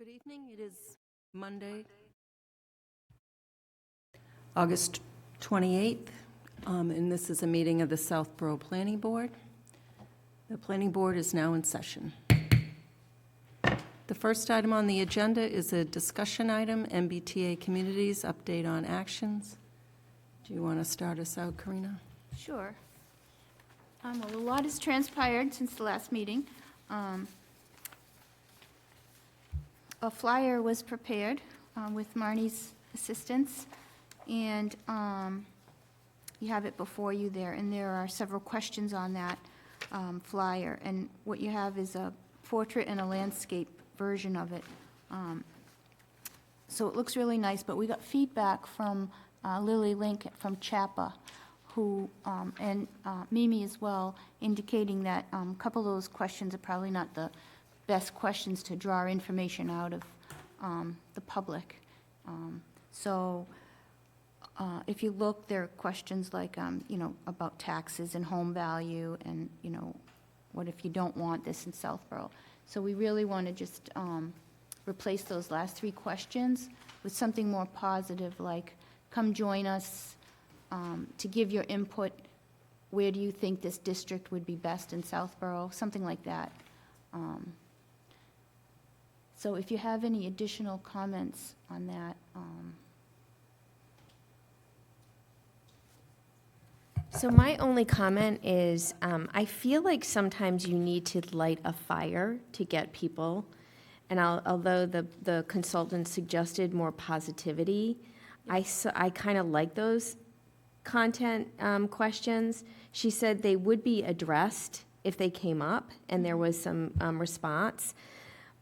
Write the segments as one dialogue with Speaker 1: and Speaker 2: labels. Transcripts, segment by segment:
Speaker 1: Good evening. It is Monday, August 28th, and this is a meeting of the Southborough Planning Board. The Planning Board is now in session. The first item on the agenda is a discussion item, MBTA Communities Update on Actions. Do you want to start us out, Karina?
Speaker 2: Sure. Well, a lot has transpired since the last meeting. A flyer was prepared with Marnie's assistance, and you have it before you there, and there are several questions on that flyer. And what you have is a portrait and a landscape version of it. So it looks really nice, but we got feedback from Lily Link from CHAPA, who, and Mimi as well, indicating that a couple of those questions are probably not the best questions to draw information out of the public. So if you look, there are questions like, about taxes and home value and, what if you don't want this in Southborough? So we really want to just replace those last three questions with something more positive, like, come join us to give your input. Where do you think this district would be best in Southborough? Something like that. So if you have any additional comments on that.
Speaker 3: So my only comment is, I feel like sometimes you need to light a fire to get people. And although the consultant suggested more positivity, I kind of like those content questions. She said they would be addressed if they came up and there was some response.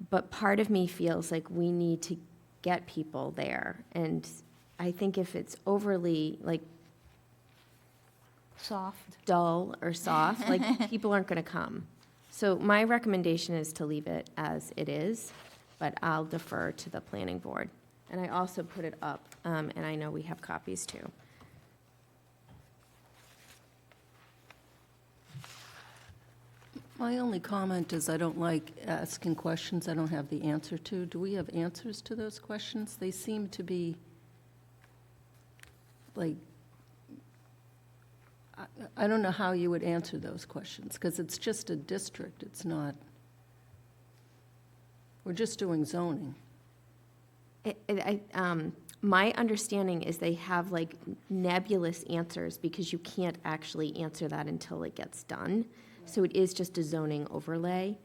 Speaker 3: But part of me feels like we need to get people there. And I think if it's overly,
Speaker 2: Soft.
Speaker 3: dull or soft, people aren't going to come. So my recommendation is to leave it as it is, but I'll defer to the planning board. And I also put it up, and I know we have copies too.
Speaker 1: My only comment is I don't like asking questions I don't have the answer to. Do we have answers to those questions? They seem to be I don't know how you would answer those questions, because it's just a district. It's not, we're just doing zoning.
Speaker 3: My understanding is they have nebulous answers because you can't actually answer that until it gets done. So it is just a zoning overlay.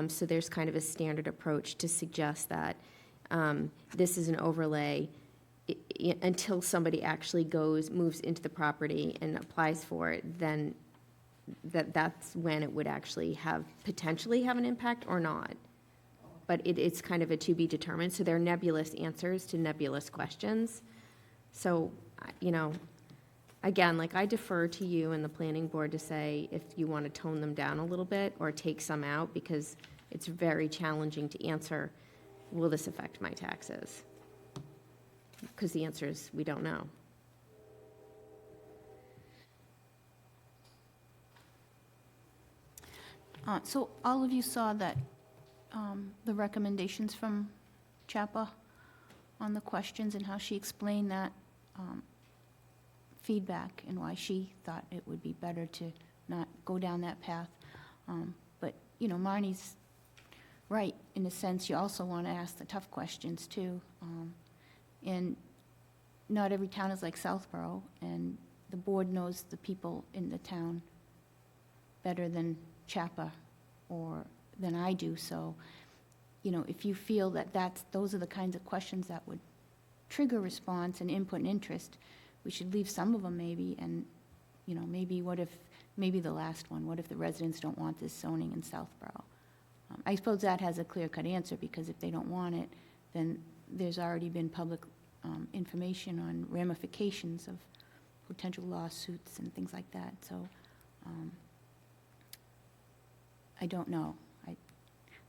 Speaker 3: So there's kind of a standard approach to suggest that this is an overlay until somebody actually moves into the property and applies for it, then that's when it would actually potentially have an impact or not. But it's kind of a to be determined. So they're nebulous answers to nebulous questions. So, again, I defer to you and the planning board to say if you want to tone them down a little bit or take some out, because it's very challenging to answer, will this affect my taxes? Because the answer is we don't know.
Speaker 2: So all of you saw that the recommendations from CHAPA on the questions and how she explained that feedback and why she thought it would be better to not go down that path. But, Marnie's right, in a sense. You also want to ask the tough questions, too. And not every town is like Southborough, and the board knows the people in the town better than CHAPA or than I do. So, if you feel that those are the kinds of questions that would trigger response and input and interest, we should leave some of them maybe. And, maybe the last one, what if the residents don't want this zoning in Southborough? I suppose that has a clear-cut answer, because if they don't want it, then there's already been public information on ramifications of potential lawsuits and things like that. So I don't know.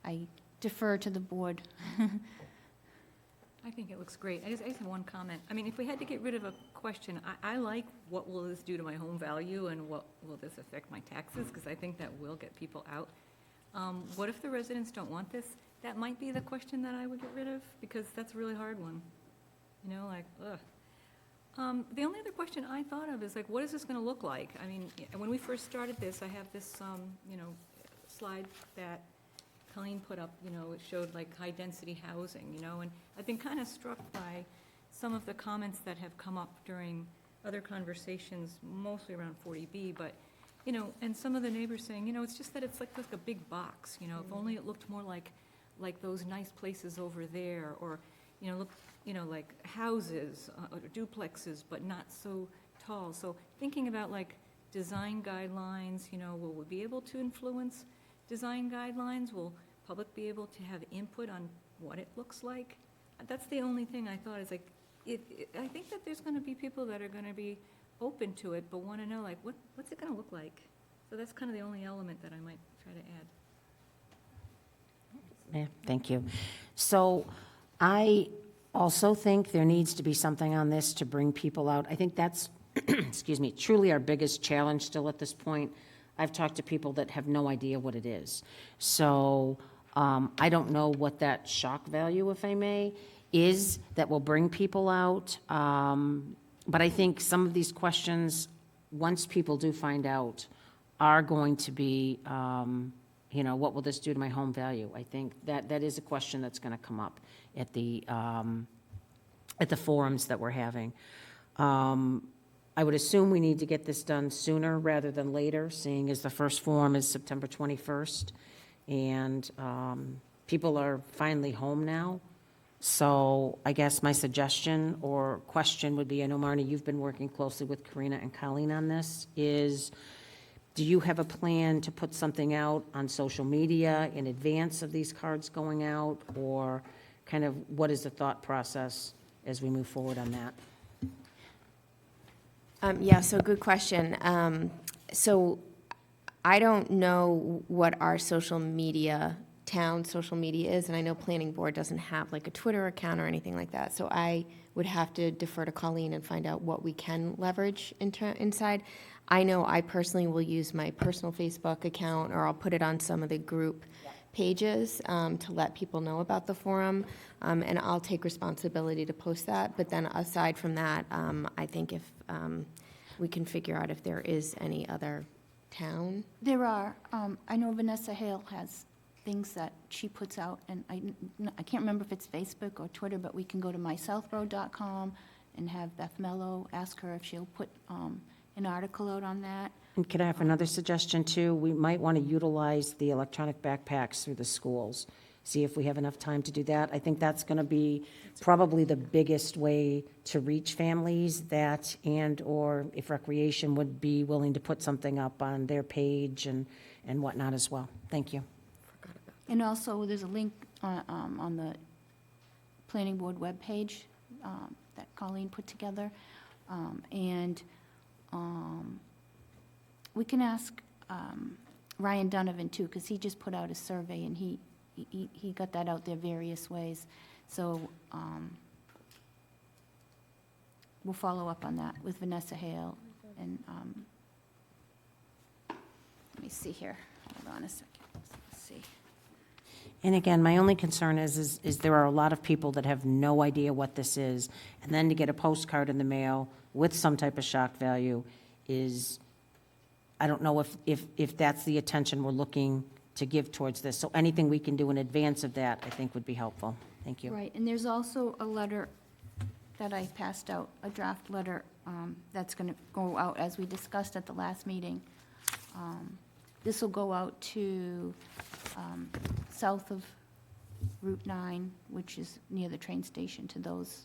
Speaker 2: I defer to the board.
Speaker 4: I think it looks great. I just have one comment. I mean, if we had to get rid of a question, I like what will this do to my home value and what will this affect my taxes, because I think that will get people out. What if the residents don't want this? That might be the question that I would get rid of, because that's a really hard one. You know, like, ugh. The only other question I thought of is like, what is this gonna look like? I mean, when we first started this, I have this, you know, slide that Colleen put up, you know, it showed like high-density housing, you know, and I've been kind of struck by some of the comments that have come up during other conversations, mostly around 40B, but, you know, and some of the neighbors saying, you know, it's just that it's like a big box, you know, if only it looked more like those nice places over there, or, you know, look, you know, like houses, or duplexes, but not so tall. So thinking about like design guidelines, you know, will we be able to influence design guidelines? Will public be able to have input on what it looks like? That's the only thing I thought is like, I think that there's gonna be people that are gonna be open to it, but wanna know like, what's it gonna look like? So that's kind of the only element that I might try to add.
Speaker 5: Yeah, thank you. So I also think there needs to be something on this to bring people out. I think that's, excuse me, truly our biggest challenge still at this point. I've talked to people that have no idea what it is. So I don't know what that shock value, if I may, is that will bring people out. But I think some of these questions, once people do find out, are going to be, you know, what will this do to my home value? I think that is a question that's going to come up at the forums that we're having. I would assume we need to get this done sooner rather than later, seeing as the first forum is September 21st, and people are finally home now. So I guess my suggestion or question would be, I know, Marnie, you've been working closely with Karina and Colleen on this, is do you have a plan to put something out on social media in advance of these cards going out, or kind of what is the thought process as we move forward on that?
Speaker 3: Yeah, so good question. So I don't know what our town social media is, and I know Planning Board doesn't have like a Twitter account or anything like that. So I would have to defer to Colleen and find out what we can leverage inside. I know I personally will use my personal Facebook account, or I'll put it on some of the group pages to let people know about the forum, and I'll take responsibility to post that. But then aside from that, I think if we can figure out if there is any other town.
Speaker 2: There are, I know Vanessa Hale has things that she puts out, and I can't remember if it's Facebook or Twitter, but we can go to mysouthborough.com and have Beth Mello ask her if she'll put an article out on that.
Speaker 5: And can I have another suggestion too? We might want to utilize the electronic backpacks through the schools, see if we have enough time to do that. I think that's going to be probably the biggest way to reach families, that, and or if Recreation would be willing to put something up on their page and whatnot as well. Thank you.
Speaker 2: And also, there's a link on the Planning Board webpage that Colleen put together. And we can ask Ryan Donovan, too, because he just put out a survey, and he got that out there various ways. So we'll follow up on that with Vanessa Hale. And let me see here. Hold on a second. Let's see.
Speaker 5: And again, my only concern is there are a lot of people that have no idea what this is, and then to get a postcard in the mail with some type of shock value is, I don't know if that's the attention we're looking to give towards this. So anything we can do in advance of that, I think would be helpful. Thank you.
Speaker 2: Right, and there's also a letter that I passed out, a draft letter that's going to go out, as we discussed at the last meeting. This will go out to south of Route 9, which is near the train station, to those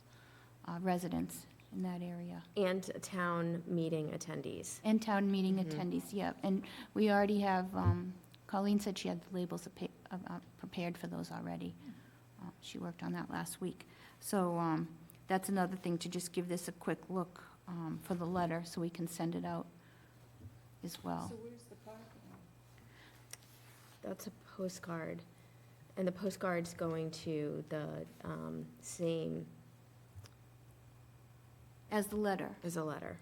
Speaker 2: residents in that area.
Speaker 3: And town meeting attendees.
Speaker 2: And town meeting attendees, yeah. And we already have, Colleen said she had the labels prepared for those already. She worked on that last week. So that's another thing, to just give this a quick look for the letter, so we can send it out as well.
Speaker 4: So where's the parking?
Speaker 3: That's a postcard, and the postcard's going to the same
Speaker 2: As the letter.
Speaker 3: as a letter.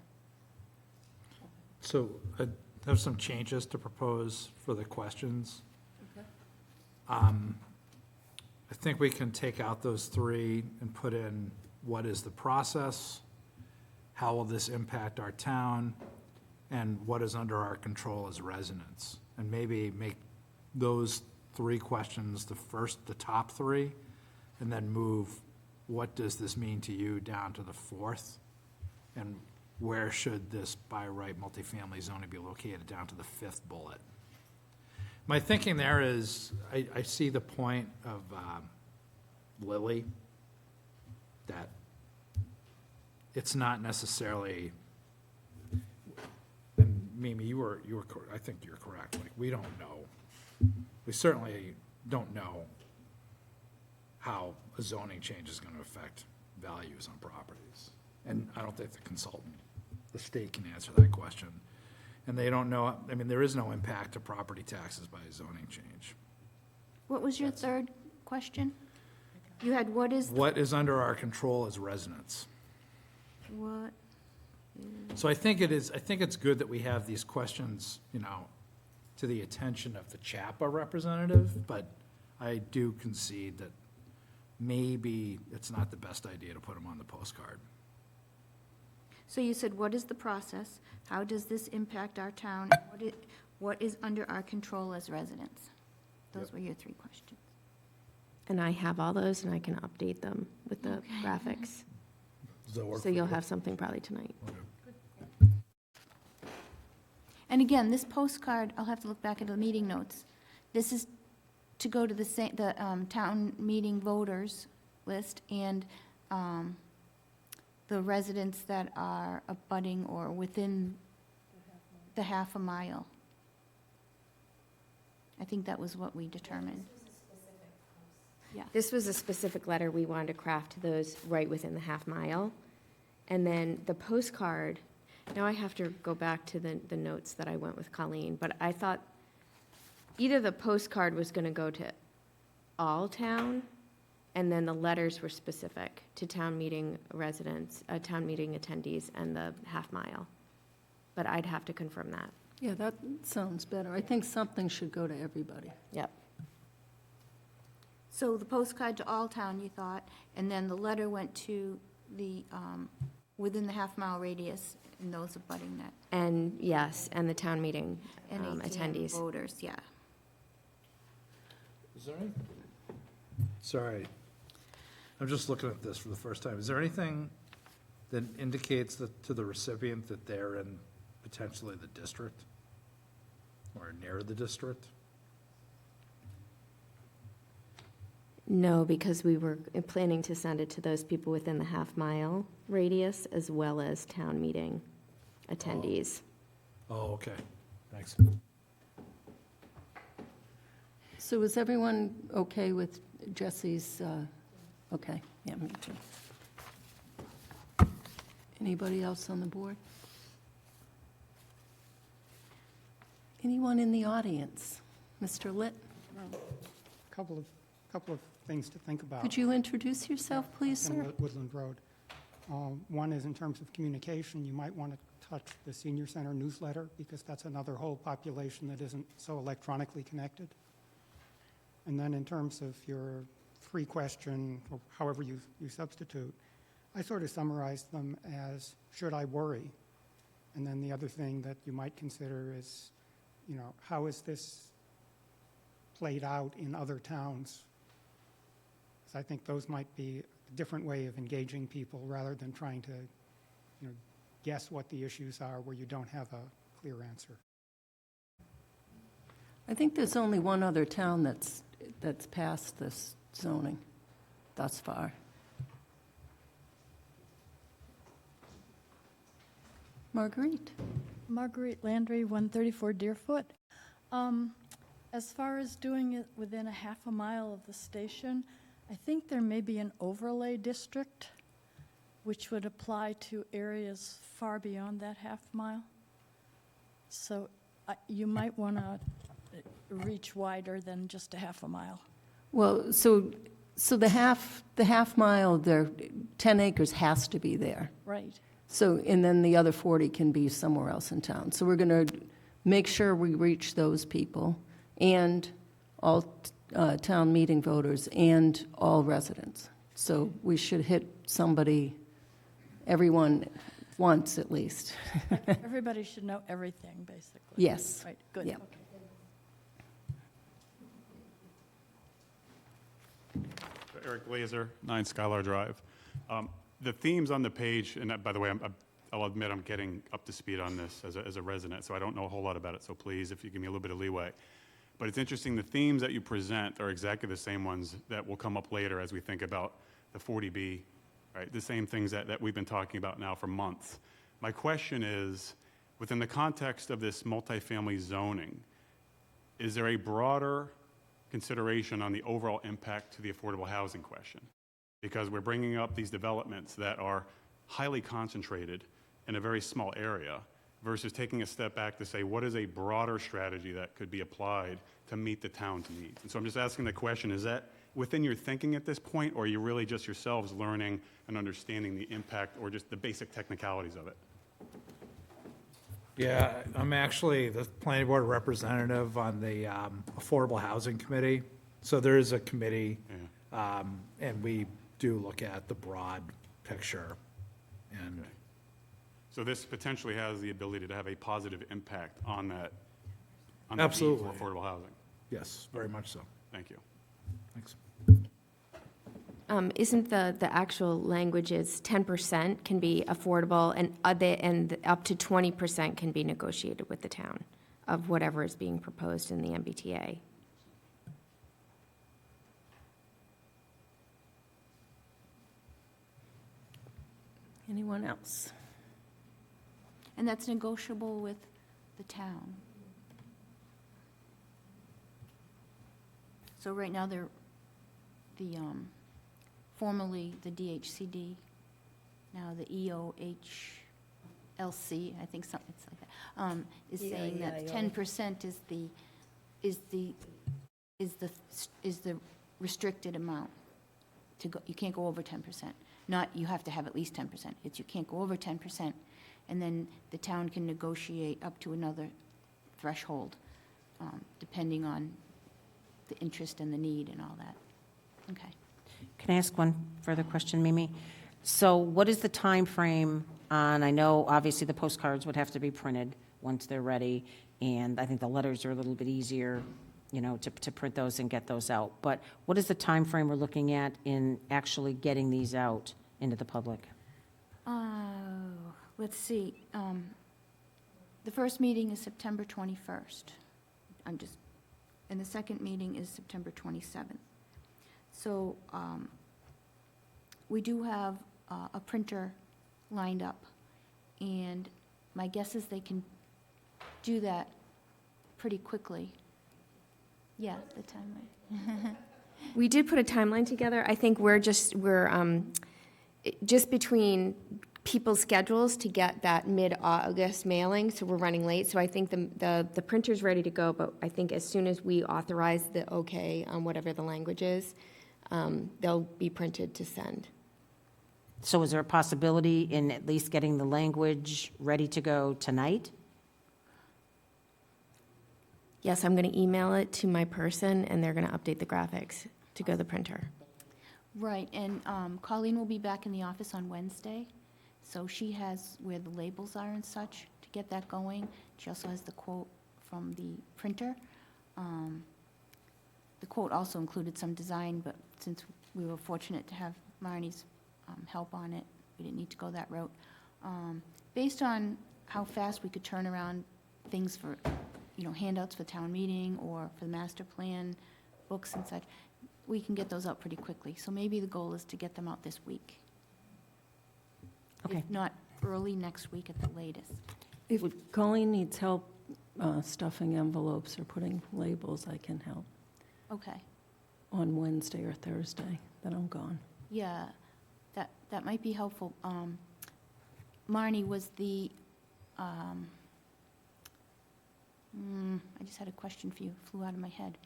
Speaker 6: So I have some changes to propose for the questions.
Speaker 4: Okay.
Speaker 6: I think we can take out those three and put in, what is the process? How will this impact our town? And what is under our control as residents? And maybe make those three questions the top three, and then move, what does this mean to you, down to the fourth? And where should this by right multifamily zoning be located, down to the fifth bullet? My thinking there is, I see the point of Lily, that it's not necessarily, and Mimi, I think you're correct, like, we don't know. We certainly don't know how a zoning change is gonna affect values on properties. And I don't think the state can answer that question. And they don't know, I mean, there is no impact to property taxes by a zoning change.
Speaker 2: What was your third question? You had what is,
Speaker 6: What is under our control as residents?
Speaker 2: what,
Speaker 6: So I think it's good that we have these questions, to the attention of the CHAPA representative, but I do concede that maybe it's not the best idea to put them on the postcard.
Speaker 2: so you said, what is the process? How does this impact our town? What is under our control as residents? Those
Speaker 6: Yep.
Speaker 2: were your three questions.
Speaker 3: And I have all those, and I can update them with the graphics.
Speaker 6: Does that work
Speaker 3: So
Speaker 6: for
Speaker 3: you'll
Speaker 6: you?
Speaker 3: have something probably tonight.
Speaker 6: Okay.
Speaker 2: And again, this postcard, I'll have to look back at the meeting notes. This is to go to the town meeting voters list and the residents that are abutting or within the half a mile. I think that was what we determined. Yeah.
Speaker 3: This was a specific letter we wanted to craft to those right within the half mile. And then the postcard, now I have to go back to the notes that I went with Colleen, but I thought either the postcard was going to go to all town, and then the letters were specific to town meeting residents, town meeting attendees, and the half mile. But I'd have to confirm that.
Speaker 1: Yeah, that sounds better. I think something should go to everybody.
Speaker 3: Yep.
Speaker 2: So the postcard to all town, you thought, and then the letter went to the, within the half mile radius and those abutting that.
Speaker 3: And yes, and the town meeting
Speaker 2: And ATM
Speaker 3: attendees.
Speaker 2: voters, yeah.
Speaker 6: Is there any? Sorry. I'm just looking at this for the first time. Is there anything that indicates to the recipient that they're in potentially the district or near the district?
Speaker 3: No, because we were planning to send it to those people within the half mile radius as well as town meeting attendees.
Speaker 6: Oh, okay. Thanks.
Speaker 1: So is everyone okay with Jesse's, okay, yeah, me too. Anybody else on the board? Anyone in the audience? Mr. Litt,
Speaker 7: Couple of things to think about.
Speaker 1: could you introduce yourself, please,
Speaker 7: on
Speaker 1: sir?
Speaker 7: Woodland Road. One is in terms of communication, you might want to touch the senior center newsletter, because that's another whole population that isn't so electronically connected. And then in terms of your three question, or however you substitute, I sort of summarized them as, should I worry? And then the other thing that you might consider is, how is this played out in other towns? So I think those might be a different way of engaging people rather than trying to, guess what the issues are where you don't have a clear answer.
Speaker 1: I think there's only one other town that's passed this zoning thus far. Marguerite?
Speaker 8: Marguerite Landry, 134 Deerfoot. As far as doing it within a half a mile of the station, I think there may be an overlay district which would apply to areas far beyond that half mile. So you might want to reach wider than just a half a mile.
Speaker 1: Well, so the half mile, there, 10 acres has to be there.
Speaker 8: Right.
Speaker 1: So, and then the other 40 can be somewhere else in town. So we're going to make sure we reach those people. And all town meeting voters and all residents. So we should hit somebody, everyone, once at least.
Speaker 8: Everybody should know everything, basically.
Speaker 1: Yes.
Speaker 8: Right, good.
Speaker 1: Yeah.
Speaker 8: Okay.
Speaker 9: Eric Glazer, 9 Skylar Drive. The themes on the page, and by the way, I'll admit I'm getting up to speed on this as a resident, so I don't know a whole lot about it, so please, if you give me a little bit of leeway. But it's interesting, the themes that you present are exactly the same ones that will come up later as we think about the 40B, right? The same things that we've been talking about now for months. My question is, within the context of this multifamily zoning, is there a broader consideration on the overall impact to the affordable housing question? Because we're bringing up these developments that are highly concentrated in a very small area versus taking a step back to say, what is a broader strategy that could be applied to meet the town's needs? And so I'm just asking the question, is that within your thinking at this point, or are you really just yourselves learning and understanding the impact or just the basic technicalities of it?
Speaker 6: Yeah, I'm actually the planning board representative on the Affordable Housing Committee. So there is a committee, and we do look at the broad picture. And
Speaker 9: So this potentially has the ability to have a positive impact on that, on the need
Speaker 6: Absolutely.
Speaker 9: for affordable housing.
Speaker 6: yes, very much so.
Speaker 9: Thank you.
Speaker 6: Thanks.
Speaker 3: Isn't the actual language is 10% can be affordable and up to 20% can be negotiated with the town of whatever is being proposed in the MBTA?
Speaker 1: Anyone else?
Speaker 2: And that's negotiable with the town. So right now, they're formerly the DHCD, now the EOHLC, I think something like that, is saying that 10% is the restricted amount to go. You can't go over 10%. Not you have to have at least 10%. It's you can't go over 10%, and then the town can negotiate up to another threshold, depending on the interest and the need and all that. Okay.
Speaker 5: Can I ask one further question, Mimi? So what is the time frame on, I know obviously the postcards would have to be printed once they're ready, and I think the letters are a little bit easier, you know, to print those and get those out. But what is the time frame we're looking at in actually getting these out into the public?
Speaker 2: Let's see. The first meeting is September 21st. And the second meeting is September 27th. So we do have a printer lined up, and my guess is they can do that pretty quickly. Yeah, the timeline.
Speaker 3: We did put a timeline together. I think we're just between people's schedules to get that mid-August mailing, so we're running late. So I think the printer's ready to go, but I think as soon as we authorize the okay on whatever the language is, they'll be printed to send.
Speaker 5: So is there a possibility in at least getting the language ready to go tonight?
Speaker 3: Yes, I'm going to email it to my person, and they're going to update the graphics to go to the printer.
Speaker 2: Right, and Colleen will be back in the office on Wednesday, so she has where the labels are and such to get that going. She also has the quote from the printer. The quote also included some design, but since we were fortunate to have Marnie's help on it, we didn't need to go that route. Based on how fast we could turn around things for, handouts for town meeting or for the master plan, books and such, we can get those out pretty quickly. So maybe the goal is to get them out this week.
Speaker 5: Okay.
Speaker 2: If not early next week at the latest.
Speaker 1: If Colleen needs help stuffing envelopes or putting labels, I can help
Speaker 2: Okay,
Speaker 1: on Wednesday or Thursday, then I'm gone.
Speaker 2: yeah, that might be helpful. Marnie, was the, I just had a question for you, flew out of my head.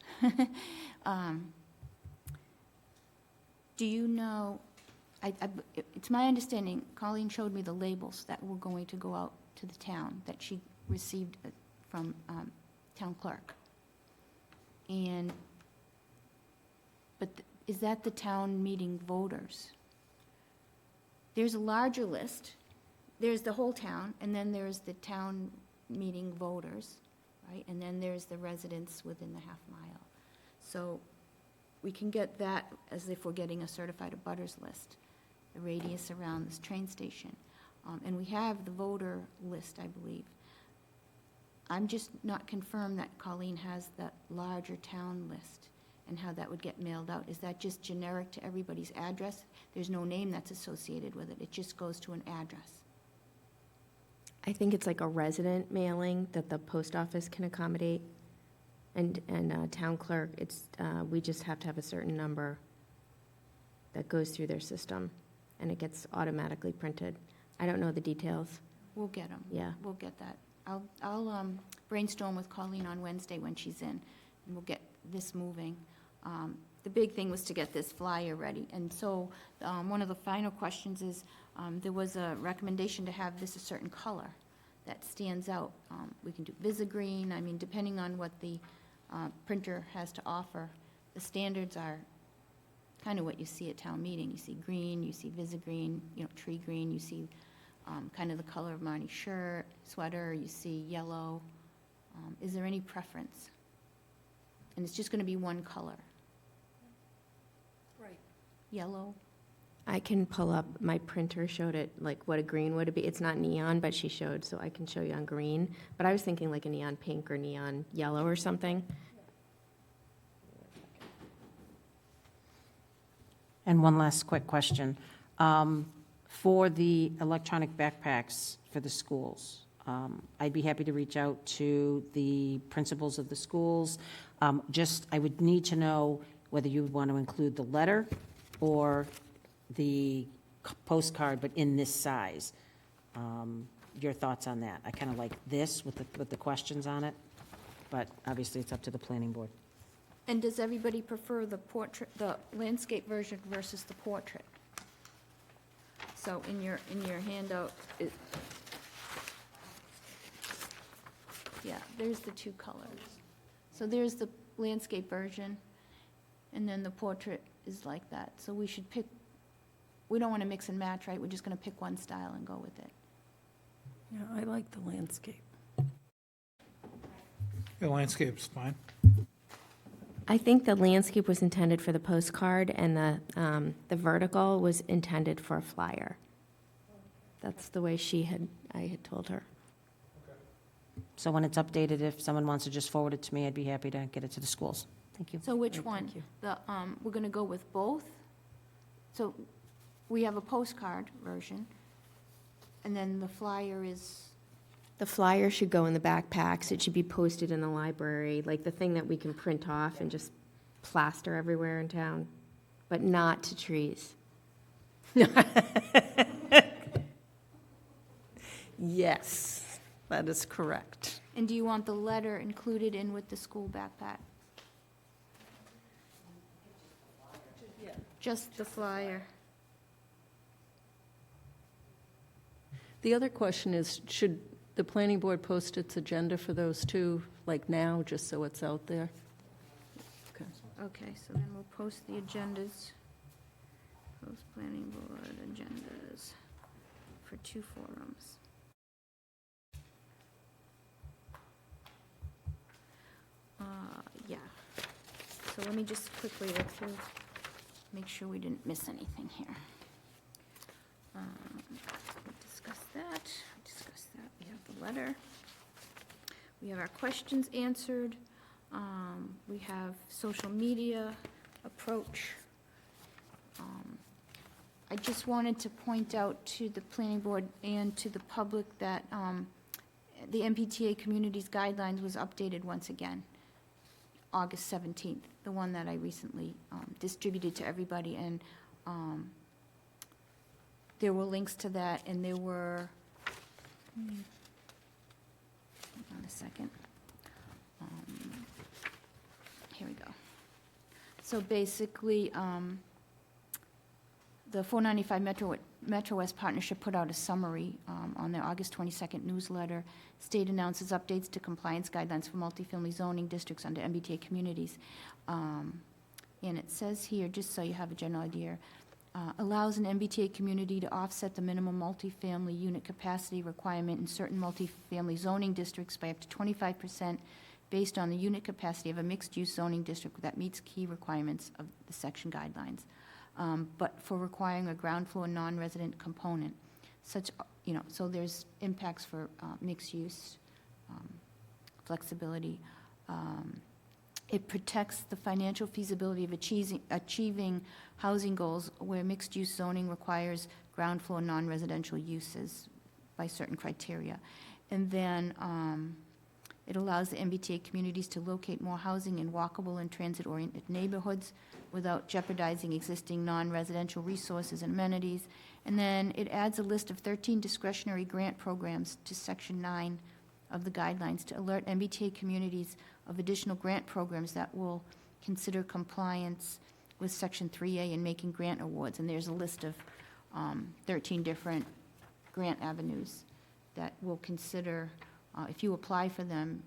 Speaker 2: Do you know, it's my understanding, Colleen showed me the labels that were going to go out to the town that she received from town clerk. And But is that the town meeting voters? There's a larger list. There's the whole town, and then there's the town meeting voters, right? And then there's the residents within the half mile. So we can get that as if we're getting a certified abutters list, the radius around this train station. And we have the voter list, I believe. I'm just not confirmed that Colleen has that larger town list and how that would get mailed out. Is that just generic to everybody's address? There's no name that's associated with it. It just goes to an address.
Speaker 3: I think it's like a resident mailing that the post office can accommodate. And town clerk, it's, we just have to have a certain number that goes through their system, and it gets automatically printed. I don't know the details.
Speaker 2: We'll get them.
Speaker 3: Yeah.
Speaker 2: We'll get that. I'll brainstorm with Colleen on Wednesday when she's in, and we'll get this moving. The big thing was to get this flyer ready. And so one of the final questions is, there was a recommendation to have this a certain color that stands out. We can do Visigreen, I mean, depending on what the printer has to offer. The standards are kind of what you see at town meeting. You see green, you see Visigreen, tree green, you see kind of the color of Marnie's shirt, sweater, you see yellow. Is there any preference? And it's just going to be one color.
Speaker 1: Right.
Speaker 2: Yellow.
Speaker 3: I can pull up, my printer showed it, like what a green would it be. It's not neon, but she showed, so I can show you on green. But I was thinking like a neon pink or neon yellow or something.
Speaker 5: And one last quick question. For the electronic backpacks for the schools, I'd be happy to reach out to the principals of the schools. I would need to know whether you would want to include the letter or the postcard, but in this size. Your thoughts on that? I kind of like this with the questions on it, but obviously it's up to the planning board.
Speaker 2: And does everybody prefer the portrait, the landscape version versus the portrait? So in your handout, yeah, there's the two colors. So there's the landscape version, and then the portrait is like that. So we should pick, we don't want to mix and match, right? We're just going to pick one style and go with it.
Speaker 1: Yeah, I like the landscape.
Speaker 6: The landscape's fine.
Speaker 3: I think the landscape was intended for the postcard, and the vertical was intended for a flyer. That's the way I had told her.
Speaker 5: So when it's updated, if someone wants to just forward it to me, I'd be happy to get it to the schools. Thank you.
Speaker 2: So which
Speaker 1: Great,
Speaker 2: one?
Speaker 1: thank you.
Speaker 2: We're going to go with both? So we have a postcard version, and then the flyer is,
Speaker 3: The flyer should go in the backpacks. It should be posted in the library, like the thing that we can print off and just plaster everywhere in town, but not to trees.
Speaker 1: Yes, that is correct.
Speaker 2: and do you want the letter included in with the school backpack? Just the flyer.
Speaker 1: The other question is, should the planning board post its agenda for those two, like now, just so it's out there? Okay.
Speaker 2: Okay, so then we'll post the agendas. Post planning board agendas for 2 forums. Yeah. So let me just quickly look through, make sure we didn't miss anything here. We discussed that, we have the letter. We have our questions answered. We have social media approach. I just wanted to point out to the planning board and to the public that the MBTA Communities Guidelines was updated once again, August 17th, the one that I recently distributed to everybody, and there were links to that, and there were, hold on a second. Here we go. So basically, the 495 Metro West Partnership put out a summary on their August 22nd newsletter. State announces updates to compliance guidelines for multifamily zoning districts under MBTA communities. And it says here, just so you have a general idea, allows an MBTA community to offset the minimum multifamily unit capacity requirement in certain multifamily zoning districts by up to 25% based on the unit capacity of a mixed-use zoning district that meets key requirements of the section guidelines, but for requiring a ground floor non-resident component. Such, so there's impacts for mixed use, flexibility. It protects the financial feasibility of achieving housing goals where mixed-use zoning requires ground floor non-residential uses by certain criteria. And then it allows the MBTA communities to locate more housing in walkable and transit-oriented neighborhoods without jeopardizing existing non-residential resources and amenities. And then it adds a list of 13 discretionary grant programs to Section 9 of the guidelines to alert MBTA communities of additional grant programs that will consider compliance with Section 3A in making grant awards. And there's a list of 13 different grant avenues that will consider, if you apply for them,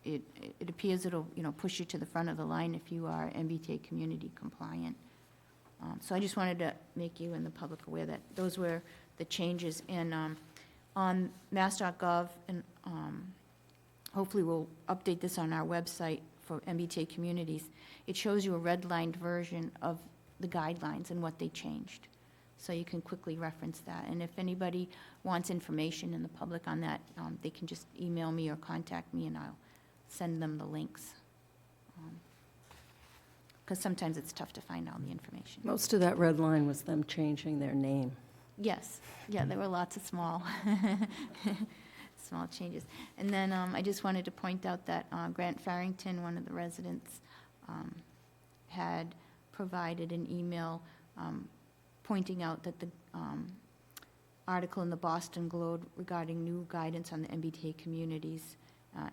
Speaker 2: it appears it'll, push you to the front of the line if you are MBTA community compliant. So I just wanted to make you and the public aware that those were the changes. And on mass.gov, and hopefully we'll update this on our website for MBTA communities, it shows you a redlined version of the guidelines and what they changed. So you can quickly reference that. And if anybody wants information in the public on that, they can just email me or contact me and I'll send them the links. Because sometimes it's tough to find all the information.
Speaker 1: Most of that red line was them changing their name.
Speaker 2: Yes, yeah, there were lots of small, small changes. And then I just wanted to point out that Grant Farrington, one of the residents, had provided an email pointing out that the article in the Boston Globe regarding new guidance on the MBTA communities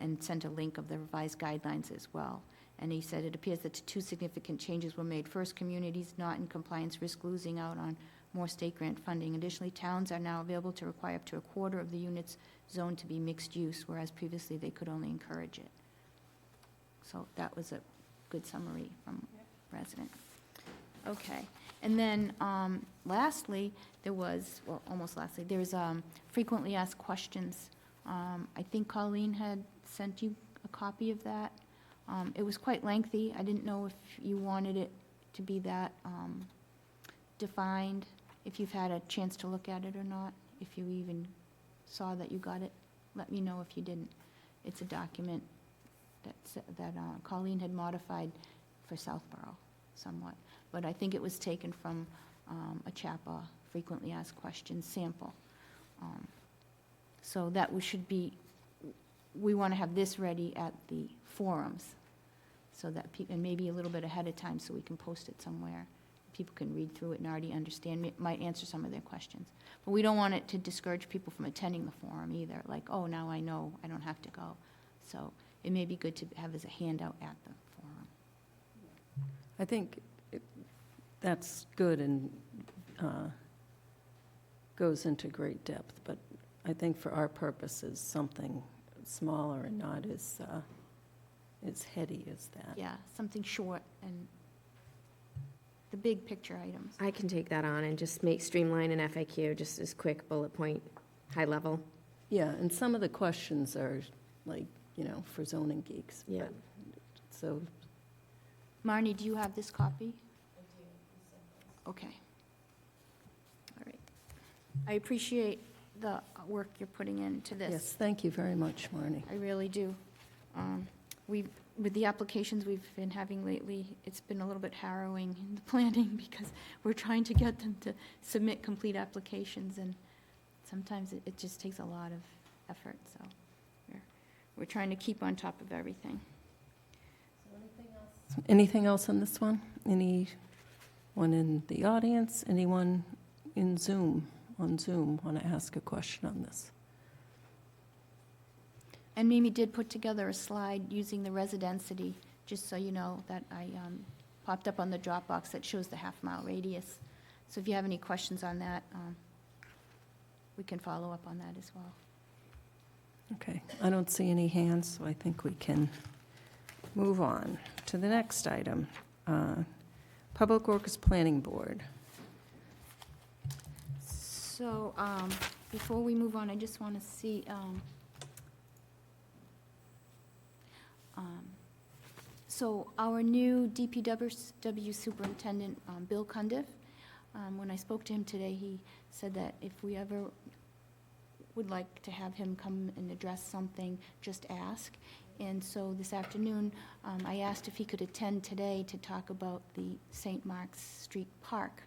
Speaker 2: and sent a link of the revised guidelines as well. And he said it appears that two significant changes were made. First, communities not in compliance risk losing out on more state grant funding. Additionally, towns are now available to require up to a quarter of the units zoned to be mixed use, whereas previously they could only encourage it. So that was a good summary from resident. Okay. And then lastly, there was, well, almost lastly, there's frequently asked questions. I think Colleen had sent you a copy of that. It was quite lengthy. I didn't know if you wanted it to be that defined, if you've had a chance to look at it or not, if you even saw that you got it. Let me know if you didn't. It's a document that Colleen had modified for Southborough somewhat. But I think it was taken from a CHAPA frequently asked questions sample. So that should be, we want to have this ready at the forums so that people, and maybe a little bit ahead of time so we can post it somewhere. People can read through it and already understand, might answer some of their questions. But we don't want it to discourage people from attending the forum either, like, oh, now I know, I don't have to go. So it may be good to have as a handout at the forum.
Speaker 1: I think that's good and goes into great depth, but I think for our purposes, something smaller and not as heady as that.
Speaker 2: Yeah, something short and the big picture items.
Speaker 3: I can take that on and just streamline an FAQ, just as quick bullet point, high level.
Speaker 1: Yeah, and some of the questions are like, for zoning geeks.
Speaker 3: Yeah.
Speaker 1: but- So,
Speaker 2: Marnie, do you have this copy? I do. Okay. All right. I appreciate the work you're putting into this.
Speaker 1: yes, thank you very much, Marnie.
Speaker 2: I really do. With the applications we've been having lately, it's been a little bit harrowing in the planning because we're trying to get them to submit complete applications, and sometimes it just takes a lot of effort, so we're trying to keep on top of everything.
Speaker 1: Anything else on this one? Anyone in the audience? Anyone on Zoom want to ask a question on this?
Speaker 2: And Mimi did put together a slide using the residency, just so you know, that I popped up on the Dropbox that shows the half-mile radius. So if you have any questions on that, we can follow up on that as well.
Speaker 1: Okay, I don't see any hands, so I think we can move on to the next item. Public Works Planning Board.
Speaker 2: So, before we move on, I just want to see, so our new DPW superintendent, Bill Cundiff, when I spoke to him today, he said that if we ever would like to have him come and address something, just ask. And so this afternoon, I asked if he could attend today to talk about the St. Mark's Street Park.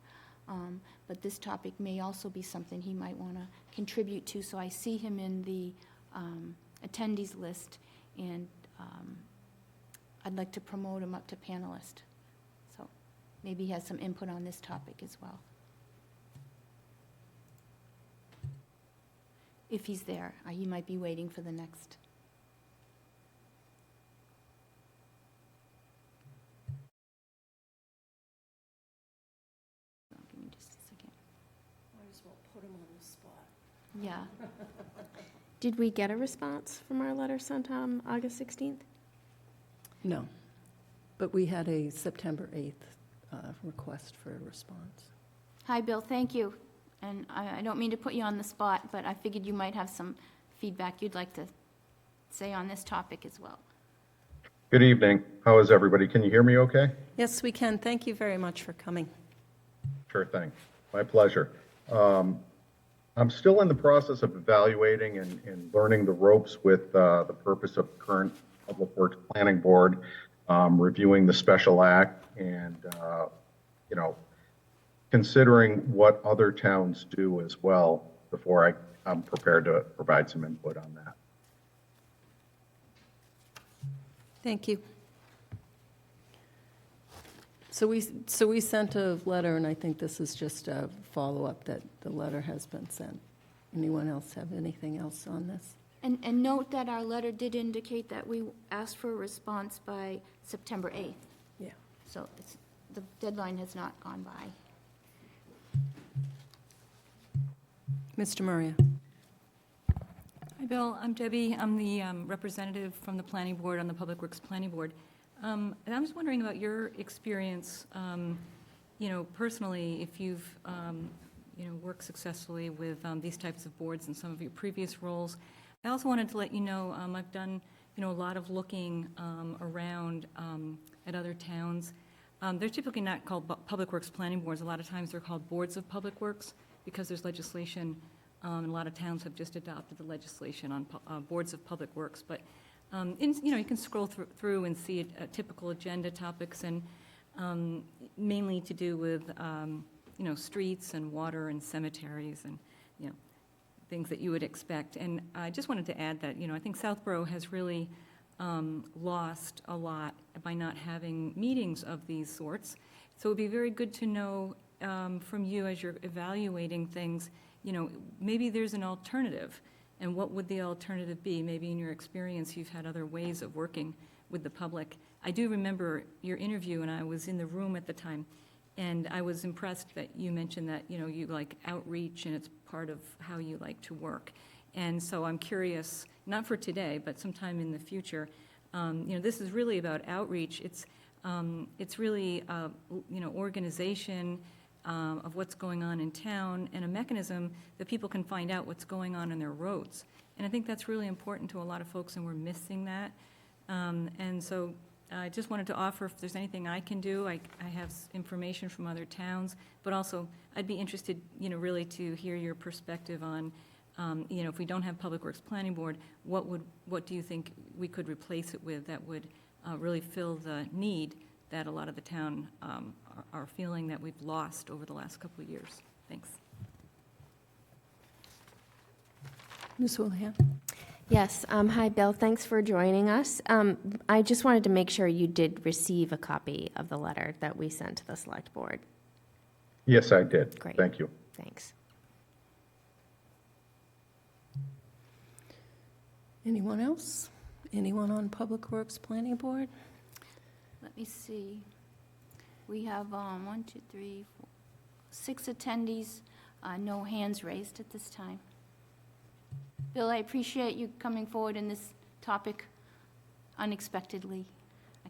Speaker 2: But this topic may also be something he might want to contribute to, so I see him in the attendees list, and I'd like to promote him up to panelist. So maybe he has some input on this topic as well. If he's there, he might be waiting for the next. Give me just a second.
Speaker 1: Might as well put him on the spot.
Speaker 2: Yeah.
Speaker 3: Did we get a response from our letter sent on August 16th?
Speaker 1: No, but we had a September 8th request for a response.
Speaker 2: Hi, Bill, thank you. And I don't mean to put you on the spot, but I figured you might have some feedback you'd like to say on this topic as well.
Speaker 10: Good evening. How is everybody? Can you hear me okay?
Speaker 1: Yes, we can. Thank you very much for coming.
Speaker 10: Sure thing. My pleasure. I'm still in the process of evaluating and learning the ropes with the purpose of current Public Works Planning Board, reviewing the special act and, considering what other towns do as well before I'm prepared to provide some input on that.
Speaker 1: Thank you. So we sent a letter, and I think this is just a follow-up that the letter has been sent. Anyone else have anything else on this?
Speaker 2: And note that our letter did indicate that we asked for a response by September 8th.
Speaker 1: Yeah.
Speaker 2: So the deadline has not gone by.
Speaker 1: Mr. Maria?
Speaker 4: Hi, Bill. I'm Debbie. I'm the representative from the Planning Board on the Public Works Planning Board. And I'm just wondering about your experience, personally, if you've, worked successfully with these types of boards in some of your previous roles. I also wanted to let you know I've done, a lot of looking around at other towns. They're typically not called Public Works Planning Boards. A lot of times they're called Boards of Public Works because there's legislation, and a lot of towns have just adopted the legislation on Boards of Public Works. But, you can scroll through and see typical agenda topics, and mainly to do with, streets and water and cemeteries and, things that you would expect. And I just wanted to add that, I think Southborough has really lost a lot by not having meetings of these sorts. So it would be very good to know from you as you're evaluating things, maybe there's an alternative. And what would the alternative be? Maybe in your experience, you've had other ways of working with the public. I do remember your interview, and I was in the room at the time, and I was impressed that you mentioned that, you like outreach, and it's part of how you like to work. And so I'm curious, not for today, but sometime in the future, this is really about outreach. It's really, organization of what's going on in town, and a mechanism that people can find out what's going on their roads. And I think that's really important to a lot of folks, and we're missing that. And so I just wanted to offer if there's anything I can do. I have information from other towns, but also I'd be interested, really to hear your perspective on, if we don't have Public Works Planning Board, what do you think we could replace it with that would really fill the need that a lot of the town are feeling that we've lost over the last couple of years? Thanks.
Speaker 1: Ms. Houlihan?
Speaker 3: Yes. Hi, Bill. Thanks for joining us. I just wanted to make sure you did receive a copy of the letter that we sent to the Select Board.
Speaker 10: Yes, I did.
Speaker 3: Great.
Speaker 10: Thank you.
Speaker 3: Thanks.
Speaker 1: Anyone else? Anyone on Public Works Planning Board?
Speaker 2: Let me see. We have 6 attendees, no hands raised at this time. Bill, I appreciate you coming forward in this topic unexpectedly.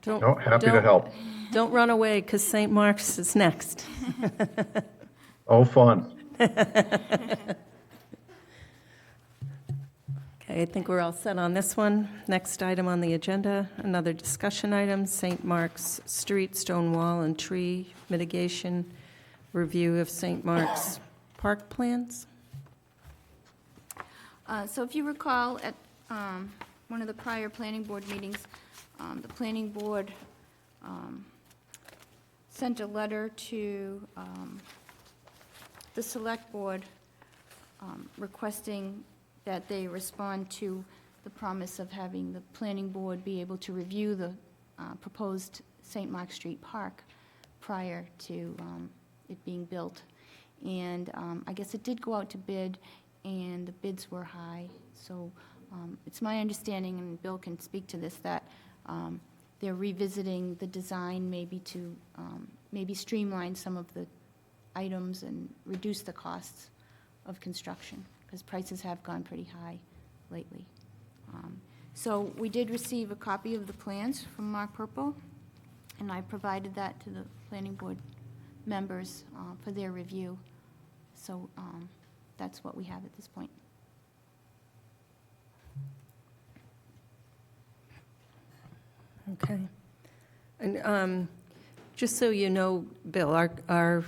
Speaker 1: Don't-
Speaker 10: No, happy to
Speaker 1: don't-
Speaker 10: help.
Speaker 1: Don't run away, because St. Mark's is next.
Speaker 10: Oh, fun.
Speaker 1: Okay, I think we're all set on this one. Next item on the agenda, another discussion item, St. Mark's Street stone wall and tree mitigation, review of St. Mark's park plans.
Speaker 2: So if you recall, at one of the prior planning board meetings, the planning board sent a letter to the select board requesting that they respond to the promise of having the planning board be able to review the proposed St. Mark Street Park prior to it being built. And I guess it did go out to bid, and the bids were high. So it's my understanding, and Bill can speak to this, that they're revisiting the design maybe to maybe streamline some of the items and reduce the costs of construction, because prices have gone pretty high lately. So we did receive a copy of the plans from Mark Purple, and I provided that to the planning board members for their review. So that's what we have at this point.
Speaker 1: Okay. And just so you know, Bill, our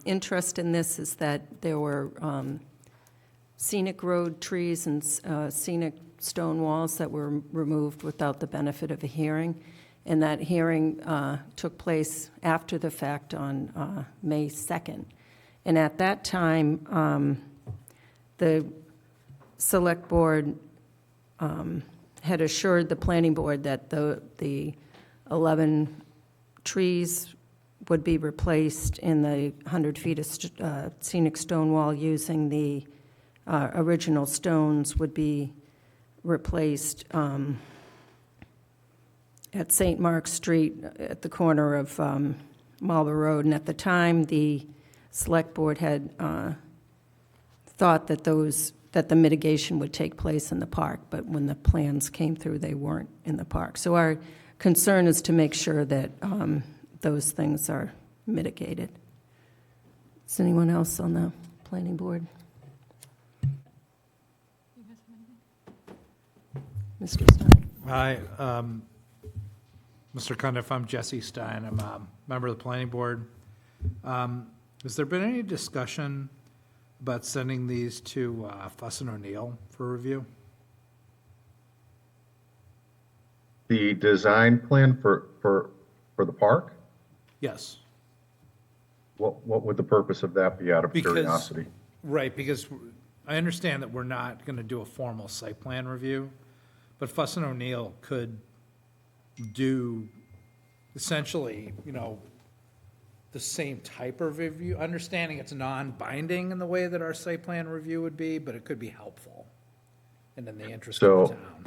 Speaker 1: interest in this is that there were scenic road trees and scenic stone walls that were removed without the benefit of a hearing. And that hearing took place after the fact on May 2nd. And at that time, the select board had assured the planning board that the 11 trees would be replaced in the 100 feet of scenic stone wall using the original stones would be replaced at St. Mark's Street at the corner of Marlborough Road. And at the time, the select board had thought that the mitigation would take place in the park, but when the plans came through, they weren't in the park. So our concern is to make sure that those things are mitigated. Is anyone else on the planning board? Mr. Stein?
Speaker 6: Hi, Mr. Cundiff, I'm Jesse Stein. I'm a member of the planning board. Has there been any discussion about sending these to Fuss and O'Neill for review?
Speaker 10: The design plan for the park?
Speaker 6: Yes.
Speaker 10: What would the purpose of that be, out of
Speaker 6: Because-
Speaker 10: curiosity?
Speaker 6: Right, because I understand that we're not going to do a formal site plan review, but Fuss and O'Neill could do essentially, the same type of review, understanding it's non-binding in the way that our site plan review would be, but it could be helpful and in the interest of the town.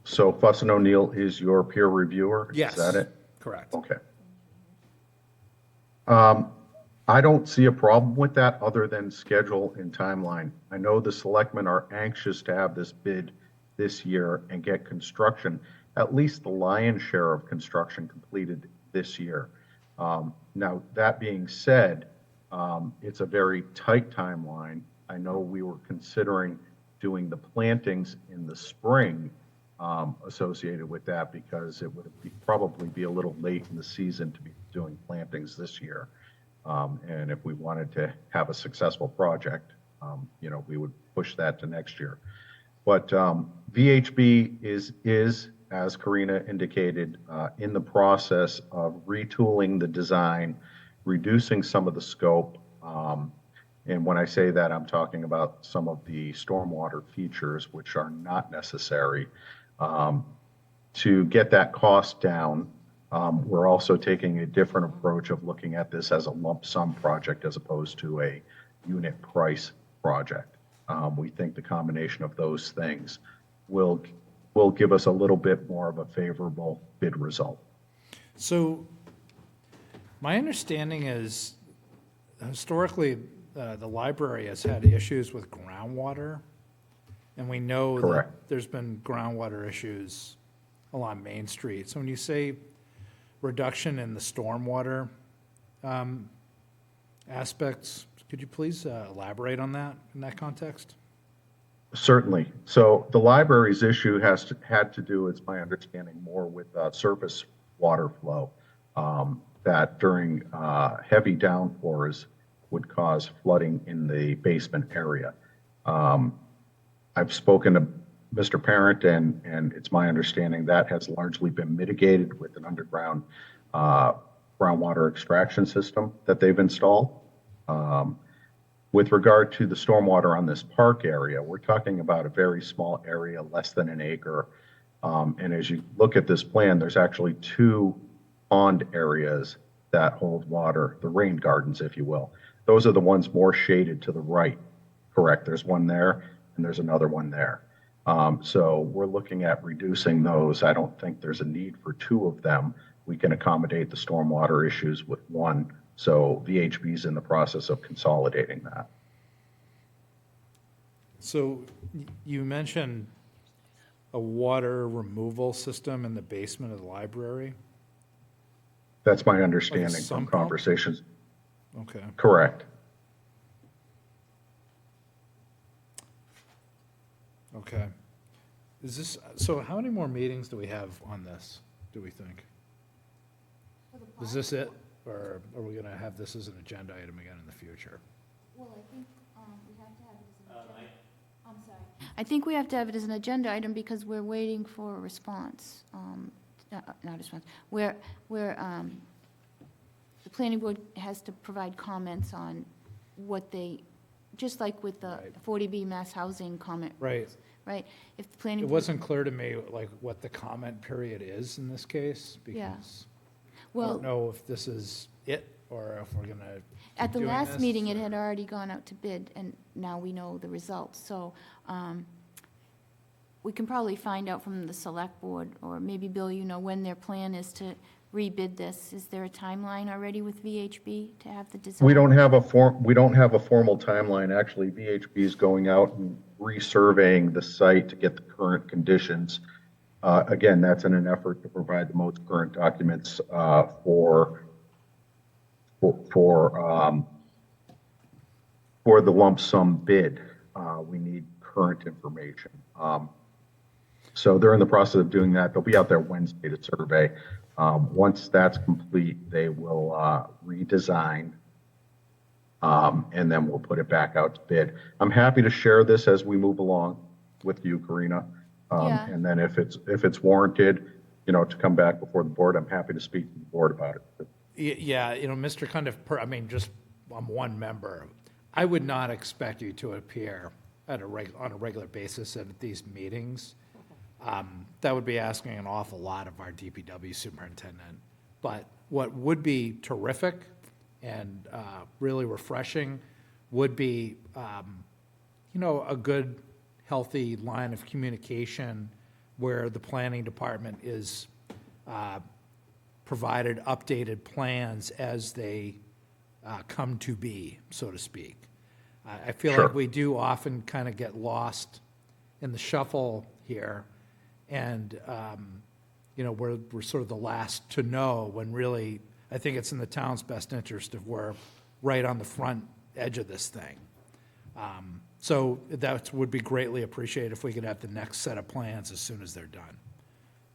Speaker 10: So Fuss and O'Neill is your peer reviewer?
Speaker 6: Yes.
Speaker 10: Is that it?
Speaker 6: Correct.
Speaker 10: Okay. I don't see a problem with that other than schedule and timeline. I know the selectmen are anxious to have this bid this year and get construction, at least the lion's share of construction completed this year. Now, that being said, it's a very tight timeline. I know we were considering doing the plantings in the spring associated with that, because it would probably be a little late in the season to be doing plantings this year. And if we wanted to have a successful project, we would push that to next year. But VHB is, as Karina indicated, in the process of retooling the design, reducing some of the scope. And when I say that, I'm talking about some of the stormwater features, which are not necessary. To get that cost down, we're also taking a different approach of looking at this as a lump sum project as opposed to a unit price project. We think the combination of those things will give us a little bit more of a favorable bid result.
Speaker 6: So my understanding is historically, the library has had issues with groundwater. And we know
Speaker 10: Correct.
Speaker 6: that there's been groundwater issues along Main Street. So when you say reduction in the stormwater aspects. Could you please elaborate on that in that context?
Speaker 10: Certainly. So the library's issue had to do, it's my understanding, more with surface water flow, that during heavy downpours would cause flooding in the basement area. I've spoken to Mr. Parent, and it's my understanding that has largely been mitigated with an underground groundwater extraction system that they've installed. With regard to the stormwater on this park area, we're talking about a very small area, less than an acre. And as you look at this plan, there's actually 2 pond areas that hold water, the rain gardens, if you will. Those are the ones more shaded to the right. Correct. There's one there, and there's another one there. So we're looking at reducing those. I don't think there's a need for 2 of them. We can accommodate the stormwater issues with 1. So VHB is in the process of consolidating that.
Speaker 6: So you mentioned a water removal system in the basement of the library?
Speaker 10: That's my understanding from
Speaker 6: sump pump?
Speaker 10: conversations.
Speaker 6: Okay.
Speaker 10: Correct.
Speaker 6: Okay. Is this, so how many more meetings do we have on this, do we think? Is this it? Or are we going to have this as an agenda item again in the future?
Speaker 2: Well, I think we have to have it as an agenda. I'm sorry. I think we have to have it as an agenda item because we're waiting for a response. Not a response. The planning board has to provide comments on what they, just like with the
Speaker 6: Right.
Speaker 2: 40B mass housing comment.
Speaker 6: Right.
Speaker 2: Right? If the planning.
Speaker 6: It
Speaker 2: board-
Speaker 6: wasn't clear to me, like, what the comment period is in this case,
Speaker 2: Yeah.
Speaker 6: because I
Speaker 2: Well,
Speaker 6: don't know if this is it, or if we're going to
Speaker 2: at the
Speaker 6: doing
Speaker 2: last
Speaker 6: this,
Speaker 2: meeting, it
Speaker 6: or-
Speaker 2: had already gone out to bid, and now we know the results. So we can probably find out from the select board, or maybe, Bill, you know, when their plan is to rebid this. Is there a timeline already with VHB to have the design?
Speaker 10: We don't have a formal timeline. Actually, VHB is going out and resurveying the site to get the current conditions. Again, that's in an effort to provide the most current documents for the lump sum bid. We need current information. So they're in the process of doing that. They'll be out there Wednesday to survey. Once that's complete, they will redesign, and then we'll put it back out to bid. I'm happy to share this as we move along with you, Karina.
Speaker 2: Yeah.
Speaker 10: And then if it's warranted, you know, to come back before the board, I'm happy to speak to the board about it.
Speaker 6: Yeah, you know, Mr. I mean, just, I'm one member. I would not expect you to appear on a regular basis at these meetings. That would be asking an awful lot of our DPW superintendent. But what would be terrific and really refreshing would be, you know, a good, healthy line of communication where the planning department is provided updated plans as they come to be, so to speak. I feel
Speaker 10: Sure.
Speaker 6: like we do often kind of get lost in the shuffle here, and you know, we're sort of the last to know when really I think it's in the town's best interest if we're right on the front edge of this thing. So that would be greatly appreciated if we could have the next set of plans as soon as they're done.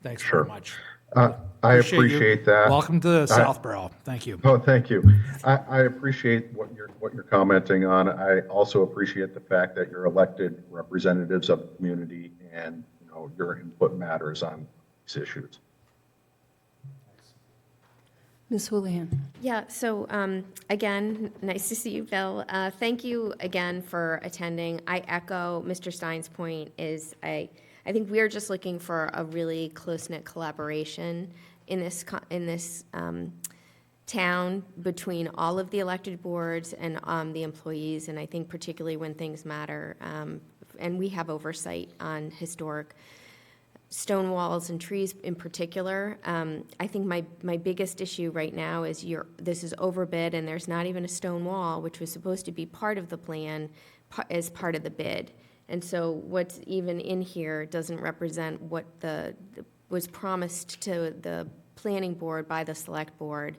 Speaker 6: Thanks
Speaker 10: Sure.
Speaker 6: very much.
Speaker 10: I
Speaker 6: you.
Speaker 10: appreciate that.
Speaker 6: Welcome to Southborough. Thank you.
Speaker 10: Oh, thank you. I appreciate what you're commenting on. I also appreciate the fact that you're elected representatives of the community and, you know, your input matters on these issues.
Speaker 1: Ms. Houlihan.
Speaker 3: Yeah, so again, nice to see you, Bill. Thank you again for attending. I echo Mr. Stein's point is I think we're just looking for a really close-knit collaboration in this town between all of the elected boards and the employees, and I think particularly when things matter. And we have oversight on historic stone walls and trees in particular. I think my biggest issue right now is this is overbid and there's not even a stone wall, which was supposed to be part of the plan as part of the bid. And so what's even in here doesn't represent what was promised to the planning board, by the select board,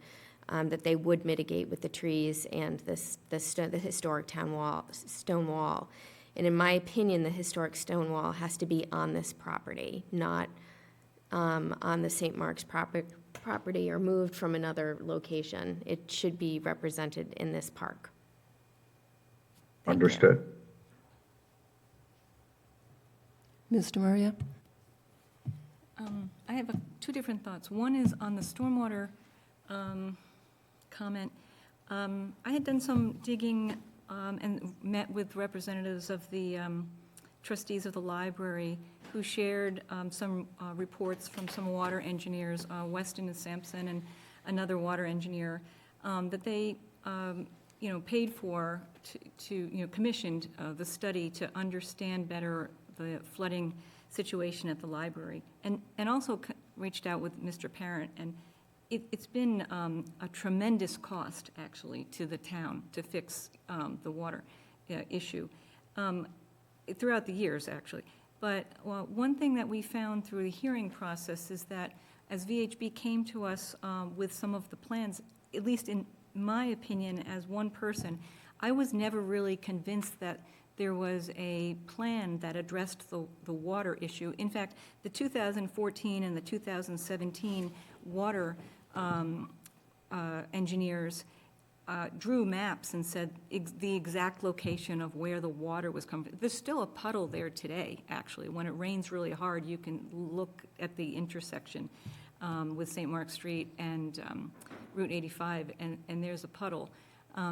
Speaker 3: that they would mitigate with the trees and the historic town wall, stone wall. And in my opinion, the historic stone wall has to be on this property, not on the St. Mark's property or moved from another location. It should be represented in this park. Thank you.
Speaker 10: Understood.
Speaker 1: Mr. Maria?
Speaker 4: I have two different thoughts. One is on the stormwater comment. I had done some digging and met with representatives of the trustees of the library who shared some reports from some water engineers, Weston and Sampson and another water engineer, that they paid for to commissioned the study to understand better the flooding situation at the library, and also reached out with Mr. Parent, and it's been a tremendous cost, actually, to the town to fix the water issue throughout the years, actually. But one thing that we found through the hearing process is that as VHB came to us with some of the plans, at least in my opinion, as one person, I was never really convinced that there was a plan that addressed the water issue. In fact, the 2014 and the 2017 water engineers drew maps and said the exact location of where the water was coming from. There's still a puddle there today, actually. When it rains really hard, you can look at the intersection with St. Mark Street and Route 85, and there's a puddle.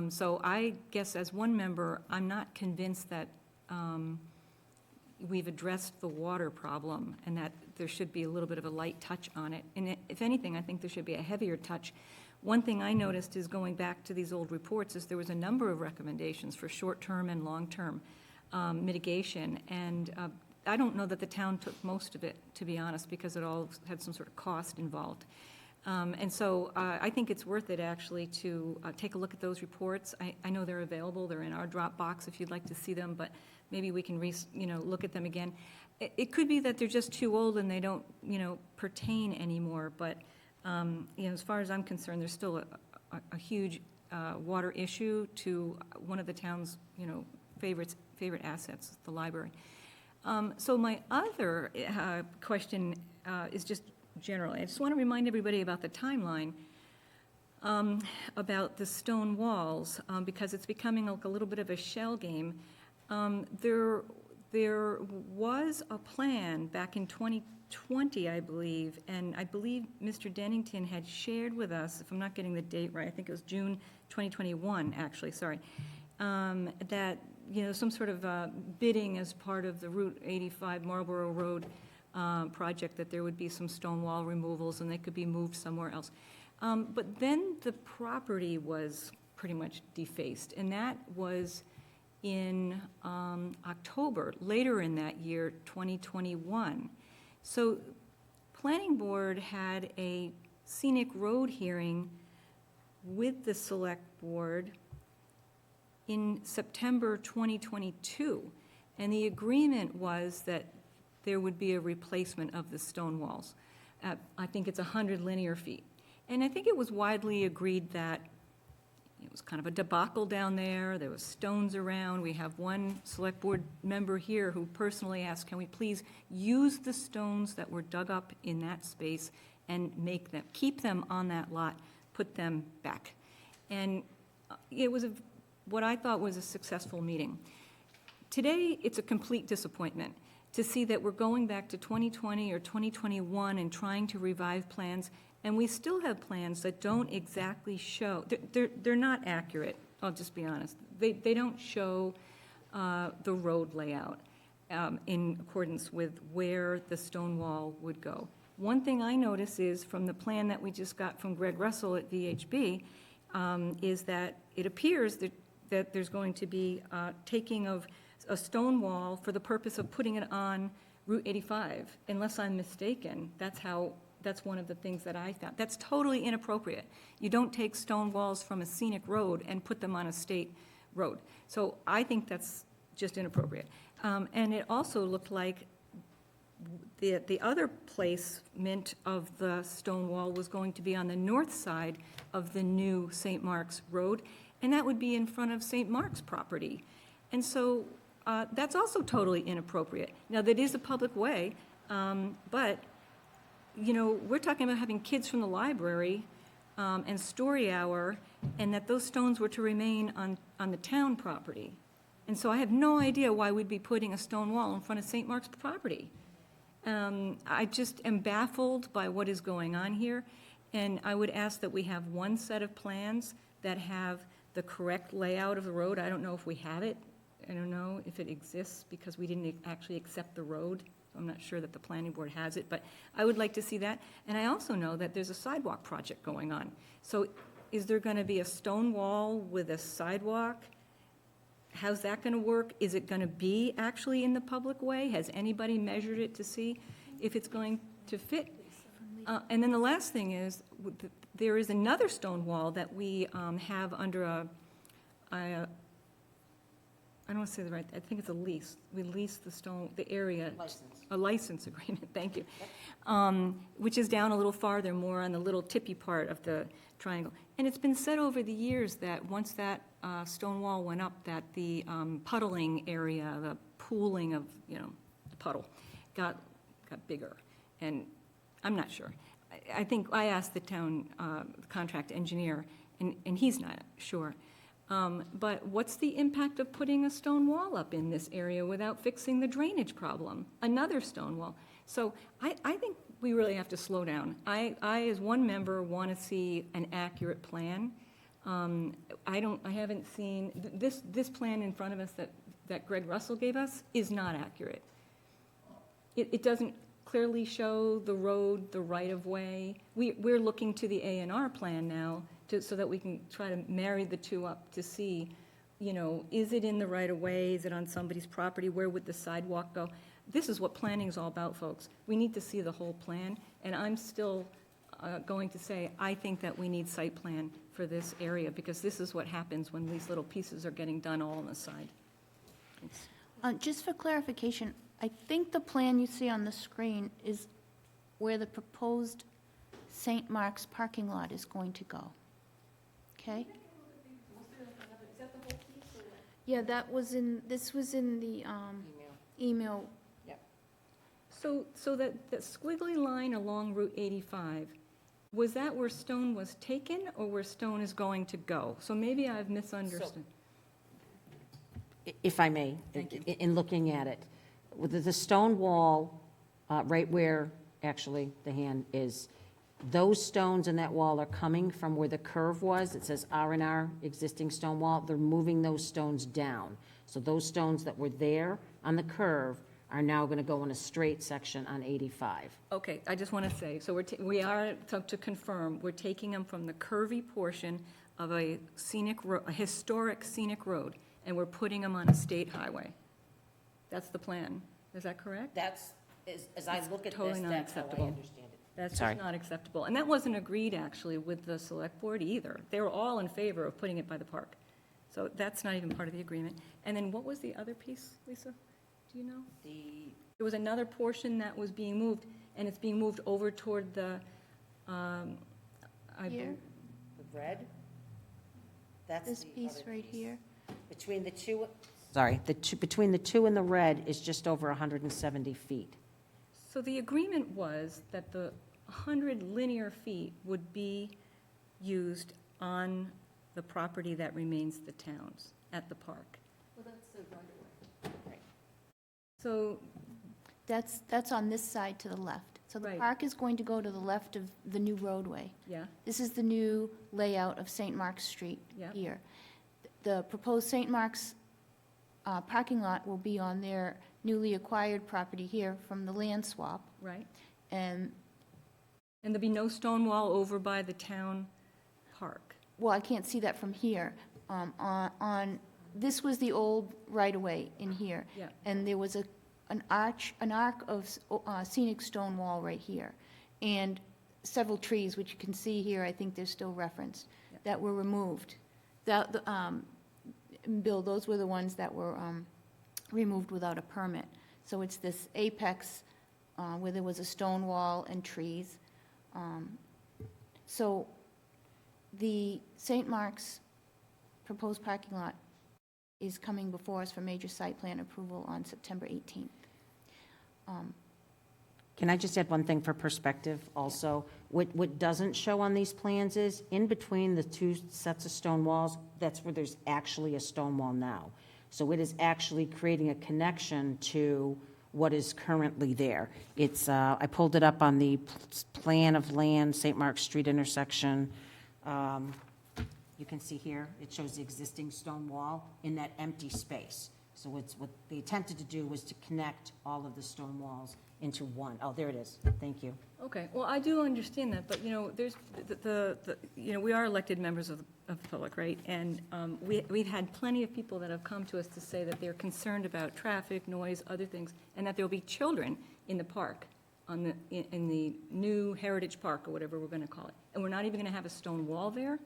Speaker 4: So I guess as one member, I'm not convinced that we've addressed the water problem and that there should be a little bit of a light touch on it. And if anything, I think there should be a heavier touch. One thing I noticed is going back to these old reports is there was a number of recommendations for short-term and long-term mitigation. And I don't know that the town took most of it, to be honest, because it all had some sort of cost involved. And so I think it's worth it, actually, to take a look at those reports. I know they're available. They're in our Dropbox if you'd like to see them, but maybe we can look at them again. It could be that they're just too old and they don't pertain anymore, but as far as I'm concerned, there's still a huge water issue to one of the town's favorite assets, the library. So my other question is just generally, I just want to remind everybody about the timeline about the stone walls, because it's becoming like a little bit of a shell game. There was a plan back in 2020, I believe, and I believe Mr. Dennington had shared with us, if I'm not getting the date right, I think it was June 2021, actually, sorry, that some sort of bidding as part of the Route 85 Marlborough Road project, that there would be some stone wall removals and they could be moved somewhere else. But then the property was pretty much defaced, and that was in October, later in that year, 2021. So Planning Board had a scenic road hearing with the Select Board in September 2022, and the agreement was that there would be a replacement of the stone walls. I think it's 100 linear feet. And I think it was widely agreed that it was kind of a debacle down there. There was stones around. We have one select board member here who personally asked, can we please use the stones that were dug up in that space and keep them on that lot, put them back. And it was what I thought was a successful meeting. Today, it's a complete disappointment to see that we're going back to 2020 or 2021 and trying to revive plans, and we still have plans that don't exactly show, they're not accurate, I'll just be honest. They don't show the road layout in accordance with where the stone wall would go. One thing I notice is from the plan that we just got from Greg Russell at VHB, is that it appears that there's going to be taking of a stone wall for the purpose of putting it on Route 85, unless I'm mistaken. That's one of the things that I found. That's totally inappropriate. You don't take stone walls from a scenic road and put them on a state road. So I think that's just inappropriate. And it also looked like the other placement of the stone wall was going to be on the north side of the new St. Mark's Road, and that would be in front of St. Mark's property. And so that's also totally inappropriate. Now, that is a public way, but, you know, we're talking about having kids from the library and story hour, and that those stones were to remain on the town property. And so I have no idea why we'd be putting a stone wall in front of St. Mark's property. I just am baffled by what is going on here, and I would ask that we have one set of plans that have the correct layout of the road. I don't know if we have it. I don't know if it exists because we didn't actually accept the road. I'm not sure that the planning board has it, but I would like to see that. And I also know that there's a sidewalk project going on. So is there going to be a stone wall with a sidewalk? How's that going to work? Is it going to be actually in the public way? Has anybody measured it to see if it's going to fit? And then the last thing is, there is another stone wall that we have under I don't want to say the right, I think it's a lease. We lease the area. A license agreement, thank you. Which is down a little farther, more on the little tippy part of the triangle. And it's been said over the years that once that stone wall went up, that the puddling area, the pooling of, you know, the puddle, got bigger. And I'm not sure. I think I asked the town contract engineer, and he's not sure. But what's the impact of putting a stone wall up in this area without fixing the drainage problem? Another stone wall. So I think we really have to slow down. I as one member, want to see an accurate plan. I haven't seen, this plan in front of us that Greg Russell gave us is not accurate. It doesn't clearly show the road, the right-of-way. We're looking to the A&R plan now so that we can try to marry the two up to see, you know, is it in the right-of-way? Is it on somebody's property? Where would the sidewalk go? This is what planning is all about, folks. We need to see the whole plan, and I'm still going to say, I think that we need site plan for this area, because this is what happens when these little pieces are getting done all on the side.
Speaker 2: Just for clarification, I think the plan you see on the screen is where the proposed St. Mark's parking lot is going to go. Okay? Yeah, this was in the email.
Speaker 4: So that squiggly line along Route 85, was that where stone was taken or where stone is going to go? So maybe I've misunderstood.
Speaker 5: If I may, in looking at it, with the stone wall, right where actually the hand is, those stones in that wall are coming from where the curve was. It says R&R, existing stone wall. They're moving those stones down. So those stones that were there on the curve are now going to go in a straight section on 85.
Speaker 4: Okay, I just want to say, so we are, to confirm, we're taking them from the curvy portion of a historic scenic road, and we're putting them on a state highway. That's the plan. Is that correct?
Speaker 5: That's, as I look at this,
Speaker 4: totally not
Speaker 5: that's how I
Speaker 4: acceptable.
Speaker 5: understand it.
Speaker 4: That's
Speaker 5: Sorry.
Speaker 4: just not acceptable. And that wasn't agreed, actually, with the select board either. They were all in favor of putting it by the park. So that's not even part of the agreement. And then what was the other piece, Lisa? Do you know? There was another portion that was being moved, and it's being moved over toward the,
Speaker 2: Here?
Speaker 5: The red? That's
Speaker 2: This piece right here.
Speaker 5: Between the two, sorry, between the two and the red is just over 170 feet.
Speaker 4: So the agreement was that the 100 linear feet would be used on the property that remains the town's, at the park. Well, that's the right-of-way. Right. So,
Speaker 2: That's on this side to the left. So the
Speaker 4: Right.
Speaker 2: park is going to go to the left of the new roadway.
Speaker 4: yeah,
Speaker 2: This is the new layout of St. Mark's Street
Speaker 4: Yeah.
Speaker 2: here. The proposed St. Mark's parking lot will be on their newly acquired property here from the land swap.
Speaker 4: right.
Speaker 2: And,
Speaker 4: And there'll be no stone wall over by the town park.
Speaker 2: well, I can't see that from here. This was the old right-of-way in here.
Speaker 4: Yeah.
Speaker 2: And there was an arc of scenic stone wall right here. And several trees, which you can see here, I think they're still referenced,
Speaker 4: Yeah.
Speaker 2: that were removed. Bill, those were the ones that were removed without a permit. So it's this apex where there was a stone wall and trees. So the St. Mark's proposed parking lot is coming before us for major site plan approval on September 18th.
Speaker 5: Can I just add one thing for perspective also? What doesn't show on these plans is, in between the two sets of stone walls, that's where there's actually a stone wall now. So it is actually creating a connection to what is currently there. It's, I pulled it up on the plan of land, St. Mark's Street intersection. You can see here, it shows the existing stone wall in that empty space. So it's, what they attempted to do was to connect all of the stone walls into one. Oh, there it is. Thank you.
Speaker 4: Okay, well, I do understand that, but, there's, we are elected members of the public, right? And we've had plenty of people that have come to us to say that they're concerned about traffic, noise, other things, and that there'll be children in the park, in the new Heritage Park, or whatever we're going to call it. And we're not even going to have a stone wall there?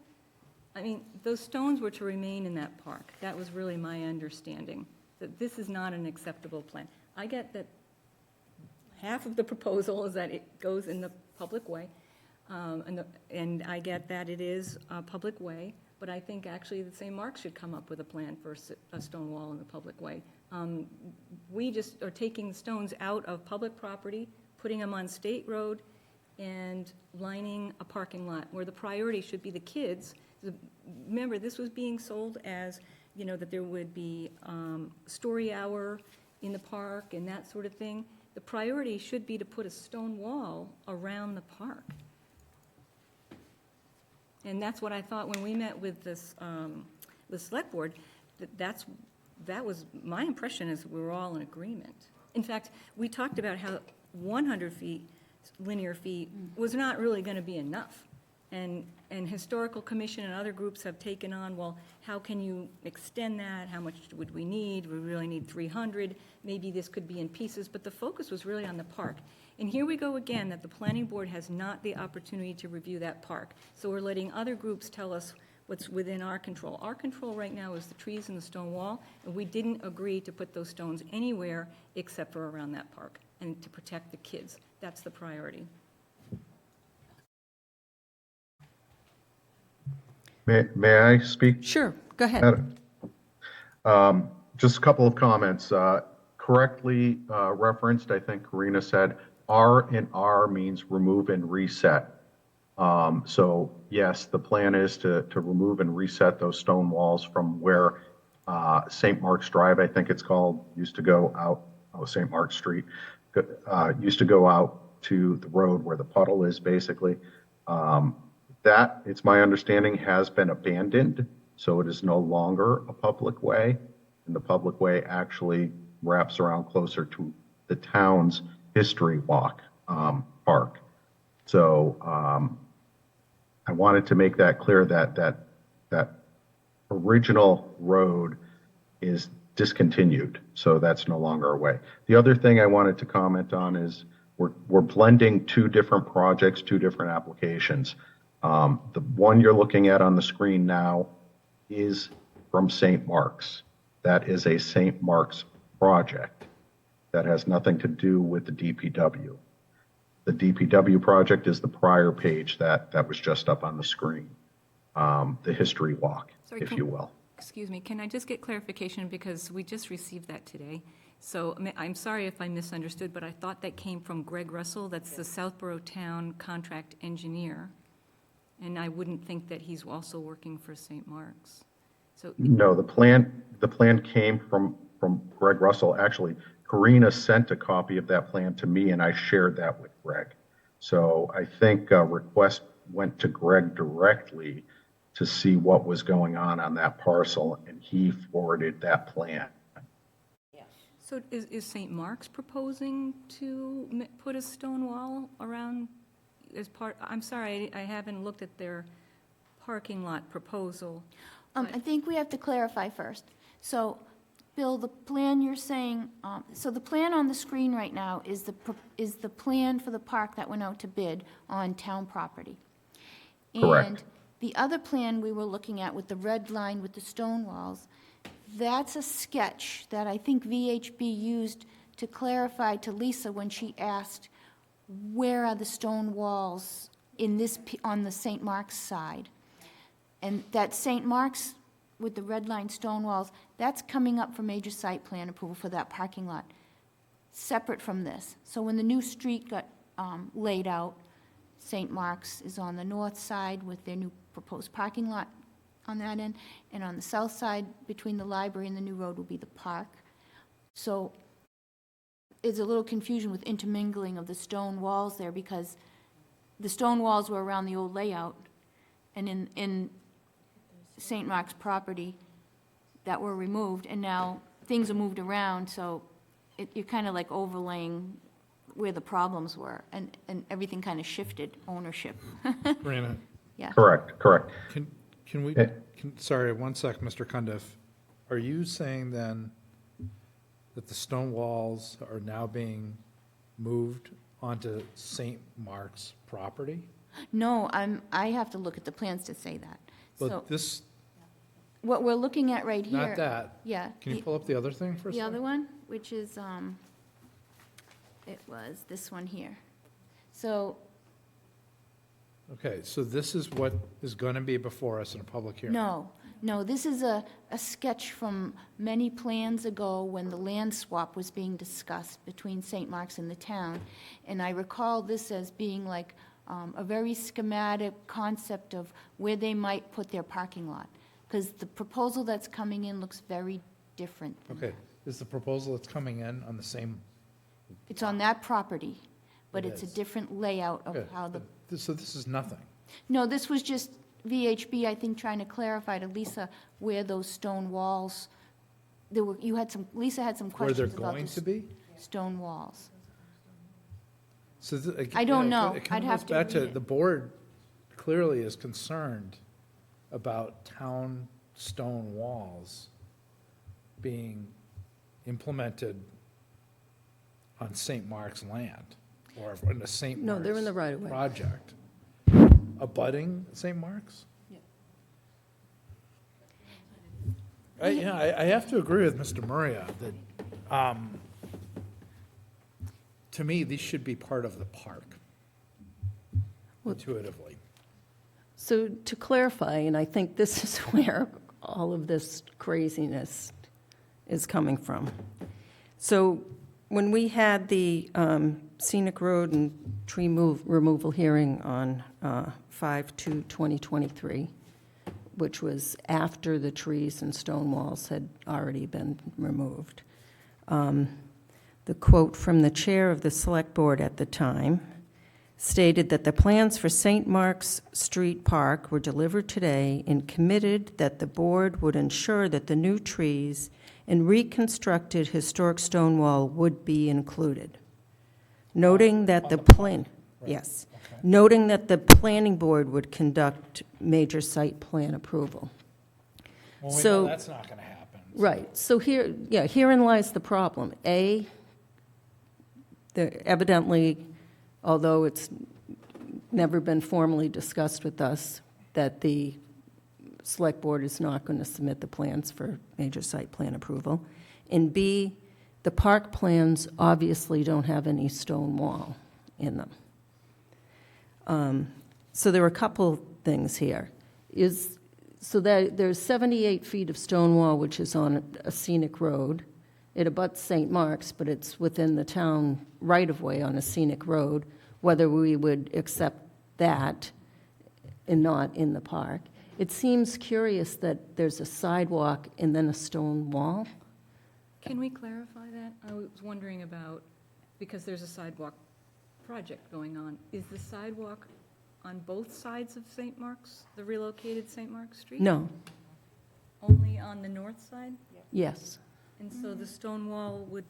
Speaker 4: I mean, those stones were to remain in that park. That was really my understanding, that this is not an acceptable plan. I get that half of the proposal is that it goes in the public way, and I get that it is a public way, but I think actually the St. Mark's should come up with a plan for a stone wall in the public way. We just are taking stones out of public property, putting them on state road, and lining a parking lot where the priority should be the kids. Remember, this was being sold as, that there would be story hour in the park and that sort of thing. The priority should be to put a stone wall around the park. And that's what I thought when we met with this, the select board, that was, my impression is we were all in agreement. In fact, we talked about how 100 feet, linear feet, was not really going to be enough. And Historical Commission and other groups have taken on, well, how can you extend that? How much would we need? We really need 300. Maybe this could be in pieces, but the focus was really on the park. And here we go again, that the planning board has not the opportunity to review that park. So we're letting other groups tell us what's within our control. Our control right now is the trees and the stone wall, and we didn't agree to put those stones anywhere except for around that park and to protect the kids. That's the priority.
Speaker 10: May I speak?
Speaker 1: Sure, go ahead.
Speaker 10: Just a couple of comments. Correctly referenced, I think Karina said, R and R means remove and reset. So yes, the plan is to remove and reset those stone walls from where St. Mark's Drive, I think it's called, used to go out, St. Mark's Street, used to go out to the road where the puddle is basically. That, it's my understanding, has been abandoned, so it is no longer a public way, and the public way actually wraps around closer to the town's History Walk park. So I wanted to make that clear that original road is discontinued, so that's no longer a way. The other thing I wanted to comment on is we're blending two different projects, two different applications. The one you're looking at on the screen now is from St. Mark's. That is a St. Mark's project. That has nothing to do with the DPW. The DPW project is the prior page that was just up on the screen, the history walk,
Speaker 4: Sorry,
Speaker 10: if you will.
Speaker 4: Excuse me, can I just get clarification, because we just received that today? So I'm sorry if I misunderstood, but I thought that came from Greg Russell, that's the Southborough Town contract engineer. And I wouldn't think that he's also working for St. Mark's. So
Speaker 10: No, the plan came from Greg Russell. Actually, Karina sent a copy of that plan to me, and I shared that with Greg. So I think a request went to Greg directly to see what was going on that parcel, and he forwarded that plan.
Speaker 4: So is St. Mark's proposing to put a stone wall around as part, I'm sorry, I haven't looked at their parking lot proposal.
Speaker 2: I think we have to clarify first. So, Bill, the plan you're saying, so the plan on the screen right now is the plan for the park that went out to bid on town property.
Speaker 10: Correct.
Speaker 2: And the other plan we were looking at with the red line with the stone walls, that's a sketch that I think VHB used to clarify to Lisa when she asked, where are the stone walls in this, on the St. Mark's side? And that St. Mark's with the red line stone walls, that's coming up for major site plan approval for that parking lot, separate from this. So when the new street got laid out, St. Mark's is on the north side with their new proposed parking lot on that end, and on the south side, between the library and the new road, will be the park. So there's a little confusion with intermingling of the stone walls there, because the stone walls were around the old layout, and in St. Mark's property that were removed, and now things are moved around, so you're kind of like overlaying where the problems were, and everything kind of shifted ownership.
Speaker 6: Karina,
Speaker 2: Yeah.
Speaker 10: Correct, correct.
Speaker 6: can we, sorry, one sec, Mr. Cundiff. Are you saying then that the stone walls are now being moved onto St. Mark's property?
Speaker 2: No, I have to look at the plans to say that. So
Speaker 6: But this,
Speaker 2: what we're looking at right here.
Speaker 6: not that.
Speaker 2: Yeah.
Speaker 6: Can you pull up the other thing for a
Speaker 2: The
Speaker 6: second?
Speaker 2: other one, which is, it was this one here. So,
Speaker 6: Okay, so this is what is going to be before us in a public hearing?
Speaker 2: no, this is a sketch from many plans ago when the land swap was being discussed between St. Mark's and the town. And I recall this as being like a very schematic concept of where they might put their parking lot. Because the proposal that's coming in looks very different than
Speaker 6: Okay,
Speaker 2: that.
Speaker 6: is the proposal that's coming in on the same?
Speaker 2: It's on that property, but
Speaker 6: It
Speaker 2: it's a
Speaker 6: is.
Speaker 2: different layout of
Speaker 6: Okay,
Speaker 2: how the,
Speaker 6: so this is nothing?
Speaker 2: no, this was just VHB, I think, trying to clarify to Lisa where those stone walls, there were, Lisa had some
Speaker 6: Where they're
Speaker 2: questions about
Speaker 6: going
Speaker 2: the
Speaker 6: to be?
Speaker 2: stone walls.
Speaker 6: So
Speaker 2: I don't know.
Speaker 6: It kind
Speaker 2: I'd
Speaker 6: of
Speaker 2: have
Speaker 6: goes
Speaker 2: to
Speaker 6: back
Speaker 2: read
Speaker 6: to,
Speaker 2: it.
Speaker 6: the board clearly is concerned about town stone walls being implemented on St. Mark's land, or in the St.
Speaker 1: No, they're in the
Speaker 6: Mark's
Speaker 1: right-of-way.
Speaker 6: project. Abutting St. Mark's? I have to agree with Mr. Murray that, to me, these should be part of the park, intuitively.
Speaker 1: So to clarify, and I think this is where all of this craziness is coming from. So when we had the scenic road and tree removal hearing on 5/2/2023, which was after the trees and stone walls had already been removed, the quote from the chair of the select board at the time stated that the plans for St. Mark's Street Park were delivered today and committed that the board would ensure that the new trees and reconstructed historic stone wall would be included. Noting that the yes, noting that the planning board would conduct major site plan approval.
Speaker 6: Well, we
Speaker 1: So-
Speaker 6: know that's not going to happen.
Speaker 1: Right, so herein lies the problem. Evidently, although it's never been formally discussed with us, that the select board is not going to submit the plans for major site plan approval. And B, the park plans obviously don't have any stone wall in them. So there are a couple things here. So there's 78 feet of stone wall, which is on a scenic road. It abuts St. Mark's, but it's within the town right-of-way on a scenic road, whether we would accept that and not in the park. It seems curious that there's a sidewalk and then a stone wall.
Speaker 4: Can we clarify that? I was wondering about, because there's a sidewalk project going on, is the sidewalk on both sides of St. Mark's, the relocated St. Mark's Street?
Speaker 1: No,
Speaker 4: Only on the north side?
Speaker 1: yes,
Speaker 4: And so the stone wall would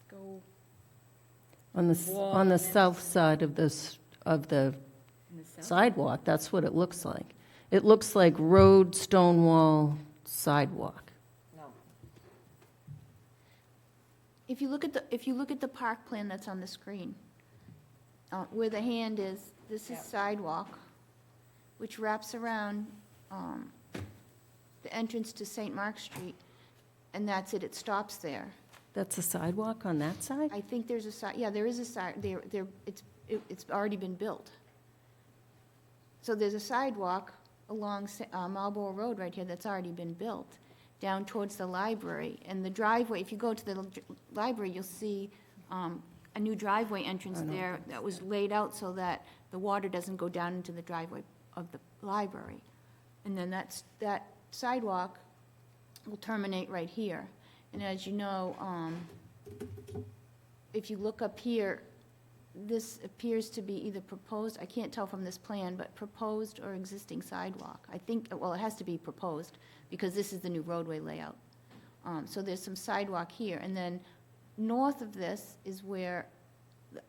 Speaker 4: go
Speaker 1: on the south side of the
Speaker 4: in the south?
Speaker 1: sidewalk, that's what it looks like. It looks like road, stone wall, sidewalk.
Speaker 2: If you look at the park plan that's on the screen, where the hand is, this is sidewalk, which wraps around the entrance to St. Mark's Street, and that's it, it stops there.
Speaker 1: That's a sidewalk on that side?
Speaker 2: I think there's a side, yeah, there is a side, it's already been built. So there's a sidewalk along Marlborough Road right here that's already been built, down towards the library. And the driveway, if you go to the library, you'll see a new driveway entrance there that was laid out so that the water doesn't go down into the driveway of the library. And then that sidewalk will terminate right here. And as you know, if you look up here, this appears to be either proposed, I can't tell from this plan, but proposed or existing sidewalk. I think, well, it has to be proposed, because this is the new roadway layout. So there's some sidewalk here, and then north of this is where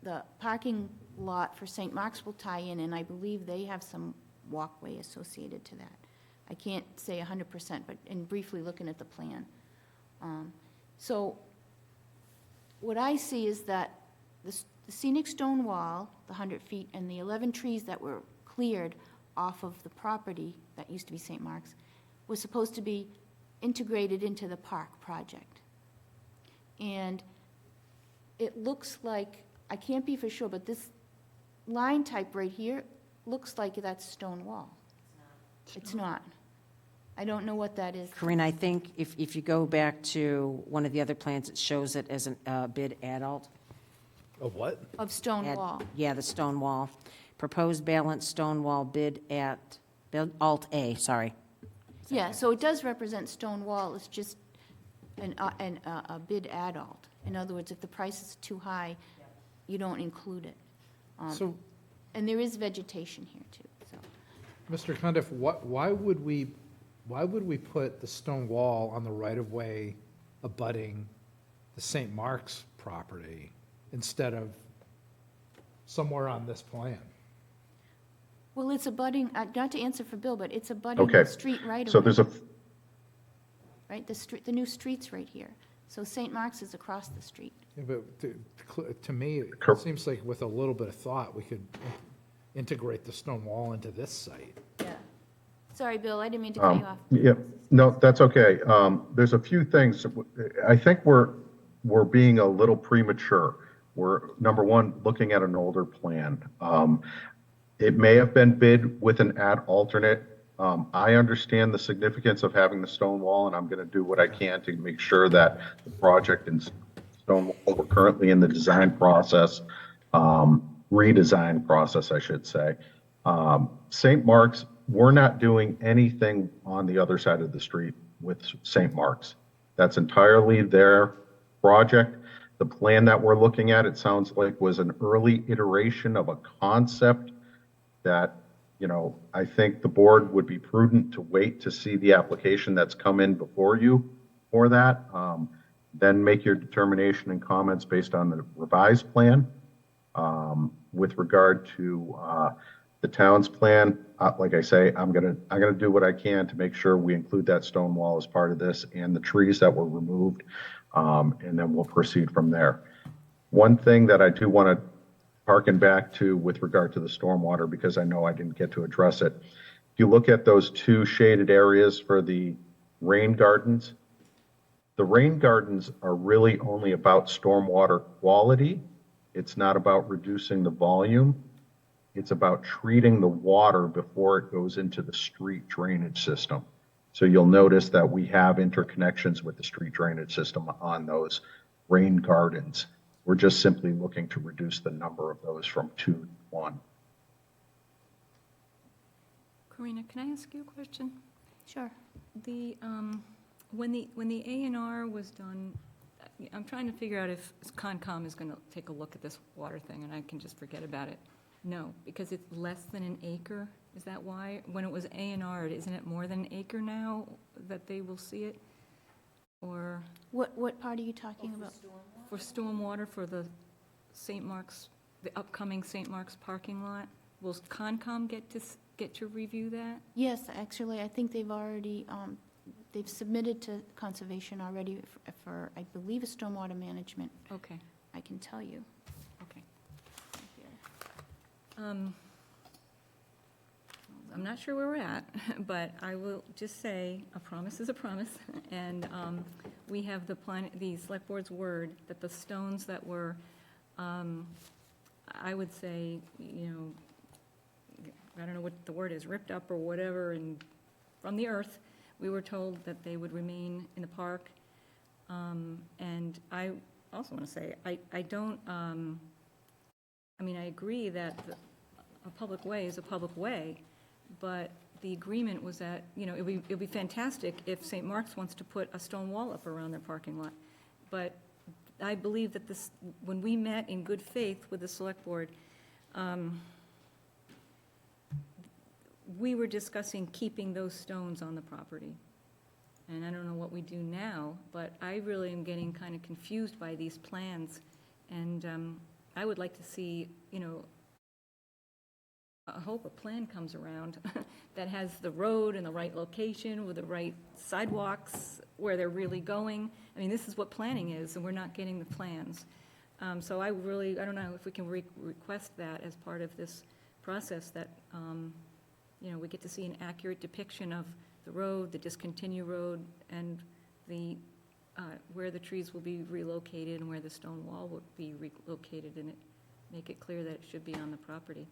Speaker 2: the parking lot for St. Mark's will tie in, and I believe they have some walkway associated to that. I can't say 100%, but in briefly looking at the plan. So what I see is that the scenic stone wall, the 100 feet, and the 11 trees that were cleared off of the property that used to be St. Mark's was supposed to be integrated into the park project. And it looks like, I can't be for sure, but this line type right here looks like that's stone wall. It's not. I don't know what that is.
Speaker 5: Corinne, I think if you go back to one of the other plans, it shows it as a bid adult.
Speaker 6: A what?
Speaker 2: Of stone
Speaker 5: Ad-
Speaker 2: wall.
Speaker 5: Yeah, the stone wall. Proposed balanced stone wall bid at, Alt A, sorry.
Speaker 2: Yeah, so it does represent stone wall, it's just a bid adult. In other words, if the price is too high, you don't include it.
Speaker 6: So,
Speaker 2: And there is vegetation here too, so.
Speaker 6: Mr. Cundiff, why would we put the stone wall on the right-of-way abutting the St. Mark's property instead of somewhere on this plan?
Speaker 2: Well, it's abutting, not to answer for Bill, but it's abutting
Speaker 10: Okay.
Speaker 2: the street right
Speaker 10: So
Speaker 2: away,
Speaker 10: there's a,
Speaker 2: right? The new street's right here. So St. Mark's is across the street.
Speaker 6: Yeah, but to me, it
Speaker 10: Cor-
Speaker 6: seems like with a little bit of thought, we could integrate the stone wall into this site.
Speaker 2: Yeah. Sorry, Bill, I didn't mean to cut you off.
Speaker 10: yeah, no, that's okay. There's a few things. I think we're being a little premature. We're, number one, looking at an older plan. It may have been bid with an ad alternate. I understand the significance of having the stone wall, and I'm going to do what I can to make sure that the project and stone wall, we're currently in the design process, redesign process, I should say. St. Mark's, we're not doing anything on the other side of the street with St. Mark's. That's entirely their project. The plan that we're looking at, it sounds like, was an early iteration of a concept that, you know, I think the board would be prudent to wait to see the application that's come in before you for that. Then make your determination and comments based on the revised plan. With regard to the town's plan, like I say, I'm gonna do what I can to make sure we include that stone wall as part of this and the trees that were removed, and then we'll proceed from there. One thing that I do want to harken back to with regard to the stormwater, because I know I didn't get to address it. If you look at those two shaded areas for the rain gardens, the rain gardens are really only about stormwater quality. It's not about reducing the volume. It's about treating the water before it goes into the street drainage system. So you'll notice that we have interconnections with the street drainage system on those rain gardens. We're just simply looking to reduce the number of those from 2 to 1.
Speaker 4: Karina, can I ask you a question?
Speaker 2: Sure.
Speaker 4: The, when the A&R was done, I'm trying to figure out if Concom is going to take a look at this water thing, and I can just forget about it. No, because it's less than an acre. Is that why? When it was A&R, isn't it more than an acre now that they will see it? Or
Speaker 2: What part are you talking about?
Speaker 4: for stormwater for the St. Mark's, the upcoming St. Mark's parking lot? Will Concom get to review that?
Speaker 2: Yes, actually, I think they've already, they've submitted to conservation already for, I believe, a stormwater management.
Speaker 4: Okay,
Speaker 2: I can tell you.
Speaker 4: okay.
Speaker 2: Here.
Speaker 4: Hold I'm not sure where we're at, but I will just say, a promise is a promise. And we have the select board's word that the stones that were, I would say, you know, I don't know what the word is, ripped up or whatever, and from the earth, we were told that they would remain in the park. And I also want to say, I don't, I mean, I agree that a public way is a public way, but the agreement was that, you know, it'd be fantastic if St. Mark's wants to put a stone wall up around their parking lot. But I believe that this, when we met in good faith with the select board, we were discussing keeping those stones on the property. And I don't know what we do now, but I really am getting kind of confused by these plans. And I would like to see, you know, I hope a plan comes around that has the road in the right location with the right sidewalks where they're really going. I mean, this is what planning is, and we're not getting the plans. So I don't know if we can request that as part of this process, that, you know, we get to see an accurate depiction of the road, the discontinued road, and the, where the trees will be relocated and where the stone wall would be relocated, and make it clear that it should be on the property.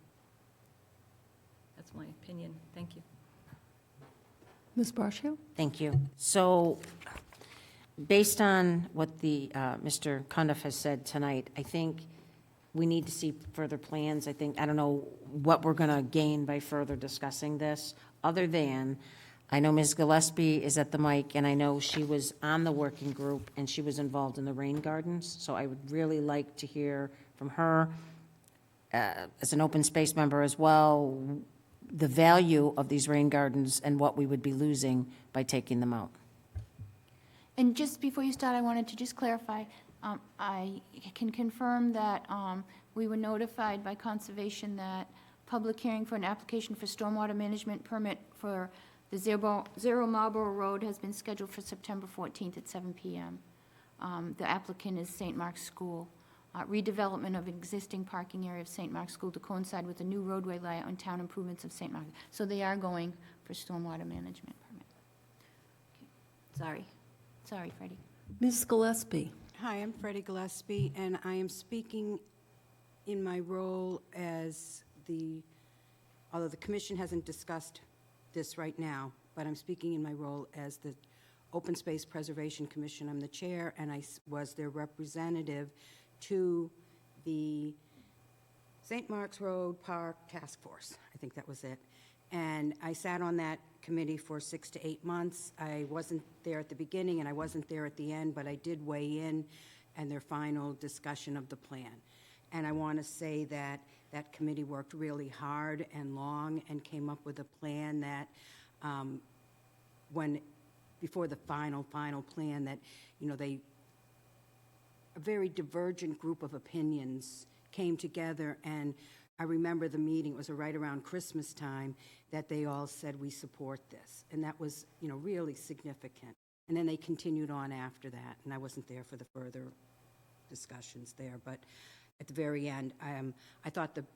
Speaker 4: That's my opinion. Thank you.
Speaker 1: Ms. Barsham?
Speaker 5: Thank you. So, based on what the, Mr. Cundiff has said tonight, I think we need to see further plans. I don't know what we're going to gain by further discussing this, other than, I know Ms. Gillespie is at the mic, and I know she was on the working group, and she was involved in the rain gardens, so I would really like to hear from her, as an open space member as well, the value of these rain gardens and what we would be losing by taking them out.
Speaker 2: And just before you start, I wanted to just clarify, I can confirm that we were notified by Conservation that public hearing for an application for stormwater management permit for the Zero Marlborough Road has been scheduled for September 14th at 7 p.m. The applicant is St. Mark's School. Redevelopment of existing parking area of St. Mark's School to coincide with the new roadway layout and town improvements of St. Mark's. So they are going for stormwater management permit. Okay. Sorry, Freddie.
Speaker 1: Ms. Gillespie?
Speaker 11: Hi, I'm Freddie Gillespie, and I am speaking in my role as although the commission hasn't discussed this right now, but I'm speaking in my role as the Open Space Preservation Commission. I'm the chair, and I was their representative to the St. Mark's Road Park Task Force. I think that was it. And I sat on that committee for 6 to 8 months. I wasn't there at the beginning, and I wasn't there at the end, but I did weigh in and their final discussion of the plan. And I want to say that that committee worked really hard and long and came up with a plan that before the final plan, that, you know, a very divergent group of opinions came together, and I remember the meeting, it was right around Christmas time, that they all said, we support this. And that was, you know, really significant. And then they continued on after that, and I wasn't there for the further discussions there. But at the very end, I thought the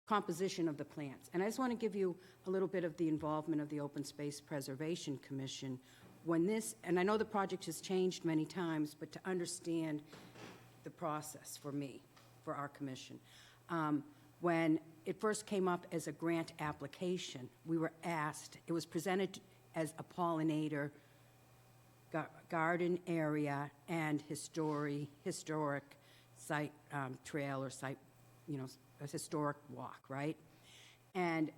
Speaker 11: composition of the plants, and I just want to give you a little bit of the involvement of the Open Space Preservation Commission. And I know the project has changed many times, but to understand the process for our commission. When it first came up as a grant application, we were asked, it was presented as a pollinator garden area and historic site trail or site, you know, a historic walk, right? And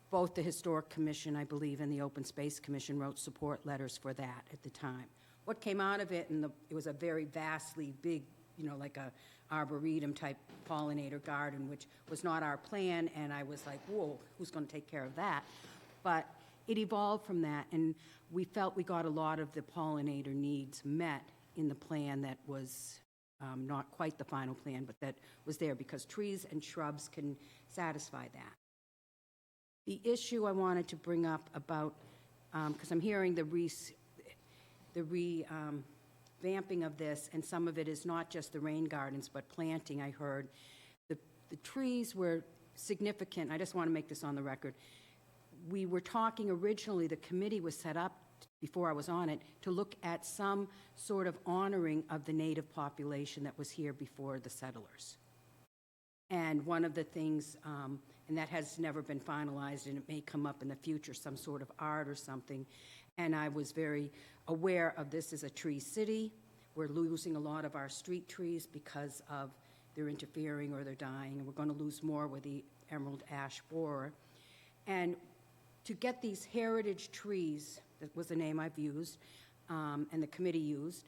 Speaker 11: both the Historic Commission, I believe, and the Open Space Commission wrote support letters for that at the time. What came out of it, it was a very vastly big, you know, like a arboretum-type pollinator garden, which was not our plan, and I was like, whoa, who's going to take care of that? But it evolved from that, and we felt we got a lot of the pollinator needs met in the plan that was not quite the final plan, but that was there, because trees and shrubs can satisfy that. The issue I wanted to bring up about, because I'm hearing the revamping of this, and some of it is not just the rain gardens, but planting, I heard. The trees were significant, I just want to make this on the record. We were talking originally, the committee was set up, before I was on it, to look at some sort of honoring of the native population that was here before the settlers. And one of the things, and that has never been finalized, and it may come up in the future, some sort of art or something, and I was very aware of this as a tree city. We're losing a lot of our street trees because of they're interfering or they're dying, and we're going to lose more with the emerald ash borer. And to get these heritage trees, that was the name I've used, and the committee used,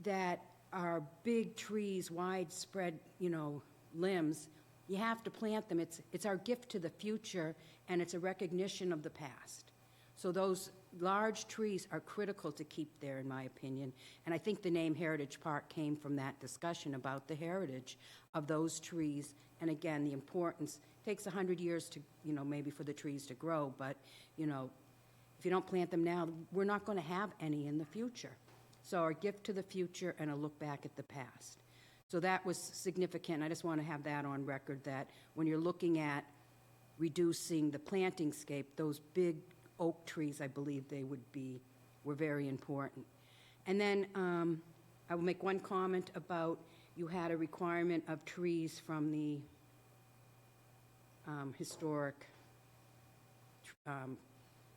Speaker 11: that are big trees, widespread, limbs, you have to plant them. It's our gift to the future, and it's a recognition of the past. So those large trees are critical to keep there, in my opinion. And I think the name Heritage Park came from that discussion about the heritage of those trees. And again, the importance. It takes 100 years to, maybe for the trees to grow, but, if you don't plant them now, we're not going to have any in the future. So our gift to the future and a look back at the past. So that was significant. I just want to have that on record, that when you're looking at reducing the planting scape, those big oak trees, I believe were very important. And then I will make one comment about, you had a requirement of trees from the historic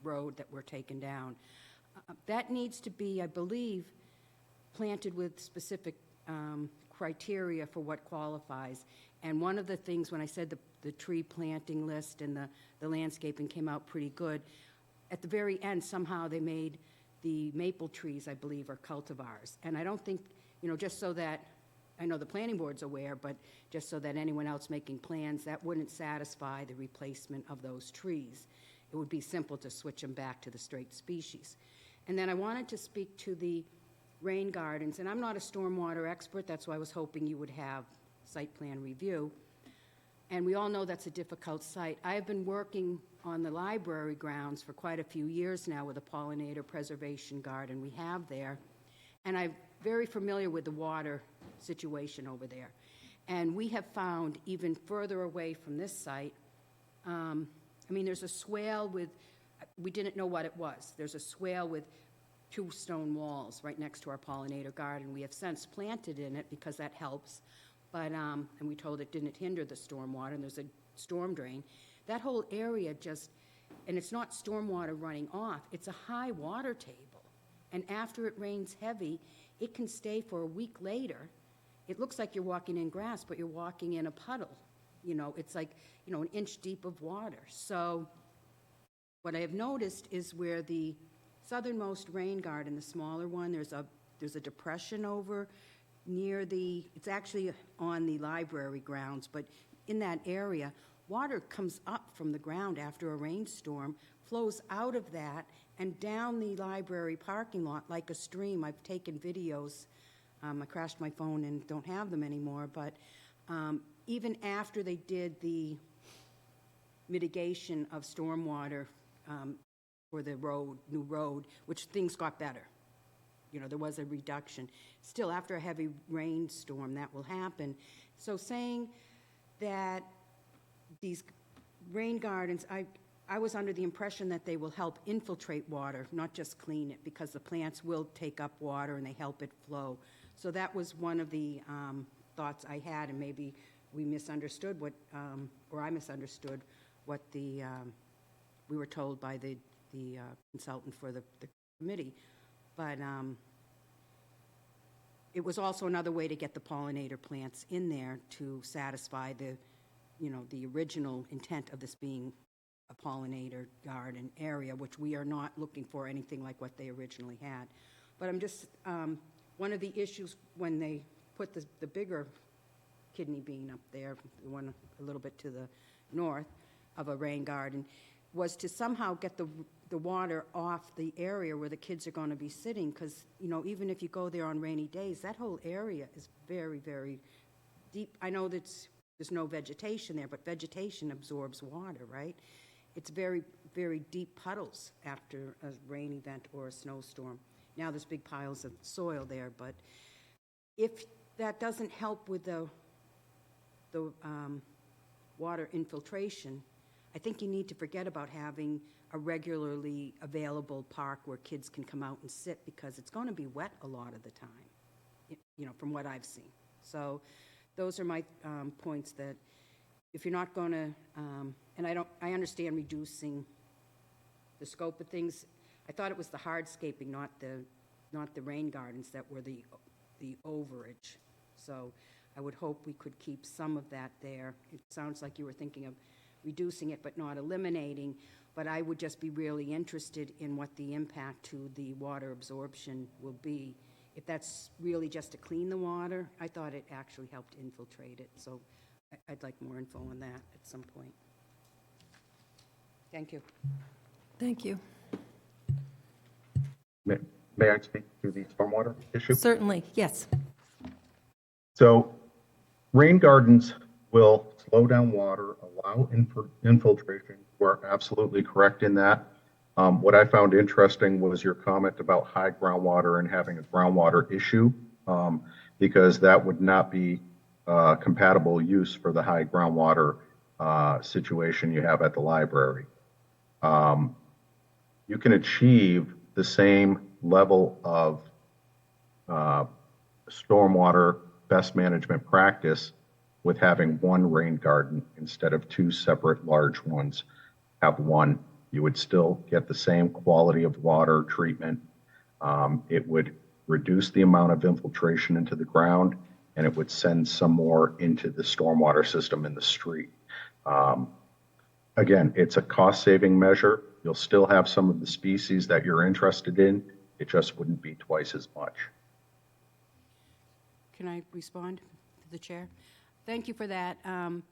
Speaker 11: road that were taken down. That needs to be, I believe, planted with specific criteria for what qualifies. And one of the things, when I said the tree planting list and the landscaping came out pretty good, at the very end, somehow they made the maple trees, I believe, are cultivars. And I don't think, just so that, I know the planning board's aware, but just so that anyone else making plans, that wouldn't satisfy the replacement of those trees. It would be simple to switch them back to the straight species. And then I wanted to speak to the rain gardens, and I'm not a stormwater expert, that's why I was hoping you would have site plan review. And we all know that's a difficult site. I have been working on the library grounds for quite a few years now with a pollinator preservation garden we have there. And I'm very familiar with the water situation over there. And we have found, even further away from this site, there's a swale with, we didn't know what it was. There's a swale with 2 stone walls right next to our pollinator garden. We have since planted in it because that helps. But, and we told it didn't hinder the stormwater, and there's a storm drain. That whole area and it's not stormwater running off, it's a high water table. And after it rains heavy, it can stay for a week later. It looks like you're walking in grass, but you're walking in a puddle. It's like, an inch deep of water. So what I have noticed is where the southernmost rain garden, the smaller one, there's a depression over near it's actually on the library grounds, but in that area, water comes up from the ground after a rainstorm, flows out of that and down the library parking lot like a stream. I've taken videos. I crashed my phone and don't have them anymore, but even after they did the mitigation of stormwater for the new road, which things got better. There was a reduction. Still, after a heavy rainstorm, that will happen. So saying that these rain gardens, I was under the impression that they will help infiltrate water, not just clean it, because the plants will take up water and they help it flow. So that was one of the thoughts I had, and maybe we misunderstood or I misunderstood what we were told by the consultant for the committee. But it was also another way to get the pollinator plants in there to satisfy the original intent of this being a pollinator garden area, which we are not looking for anything like what they originally had. But I'm just, one of the issues when they put the bigger kidney bean up there, the one a little bit to the north of a rain garden, was to somehow get the water off the area where the kids are going to be sitting, because, even if you go there on rainy days, that whole area is very, very deep. I know there's no vegetation there, but vegetation absorbs water, right? It's very, very deep puddles after a rain event or a snowstorm. Now there's big piles of soil there, but if that doesn't help with the water infiltration, I think you need to forget about having a regularly available park where kids can come out and sit, because it's going to be wet a lot of the time, from what I've seen. So those are my points, that if you're not going to, and I understand reducing the scope of things. I thought it was the hardscaping, not the rain gardens, that were the overage. So I would hope we could keep some of that there. It sounds like you were thinking of reducing it but not eliminating, but I would just be really interested in what the impact to the water absorption will be. If that's really just to clean the water, I thought it actually helped infiltrate it. So I'd like more info on that at some point. Thank you.
Speaker 1: Thank you.
Speaker 10: May I speak to the stormwater issue?
Speaker 1: Certainly, yes.
Speaker 10: So rain gardens will slow down water, allow infiltration. We're absolutely correct in that. What I found interesting was your comment about high groundwater and having a groundwater issue, because that would not be compatible use for the high groundwater situation you have at the library. You can achieve the same level of stormwater best management practice with having one rain garden instead of two separate large ones. Have one. You would still get the same quality of water treatment. It would reduce the amount of infiltration into the ground, and it would send some more into the stormwater system in the street. Again, it's a cost-saving measure. You'll still have some of the species that you're interested in. It just wouldn't be twice as much.
Speaker 11: Can I respond to the chair? Thank you for that. I'm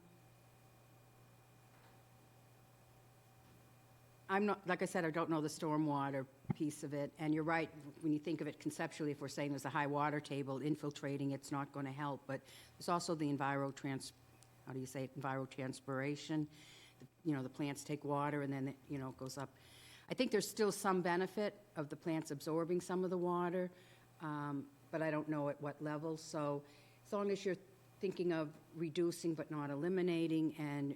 Speaker 11: not, like I said, I don't know the stormwater piece of it, and you're right, when you think of it conceptually, if we're saying there's a high water table, infiltrating, it's not going to help, but there's also the envirotranspiration. The plants take water and then it, goes up. I think there's still some benefit of the plants absorbing some of the water, but I don't know at what level. So as long as you're thinking of reducing but not eliminating, and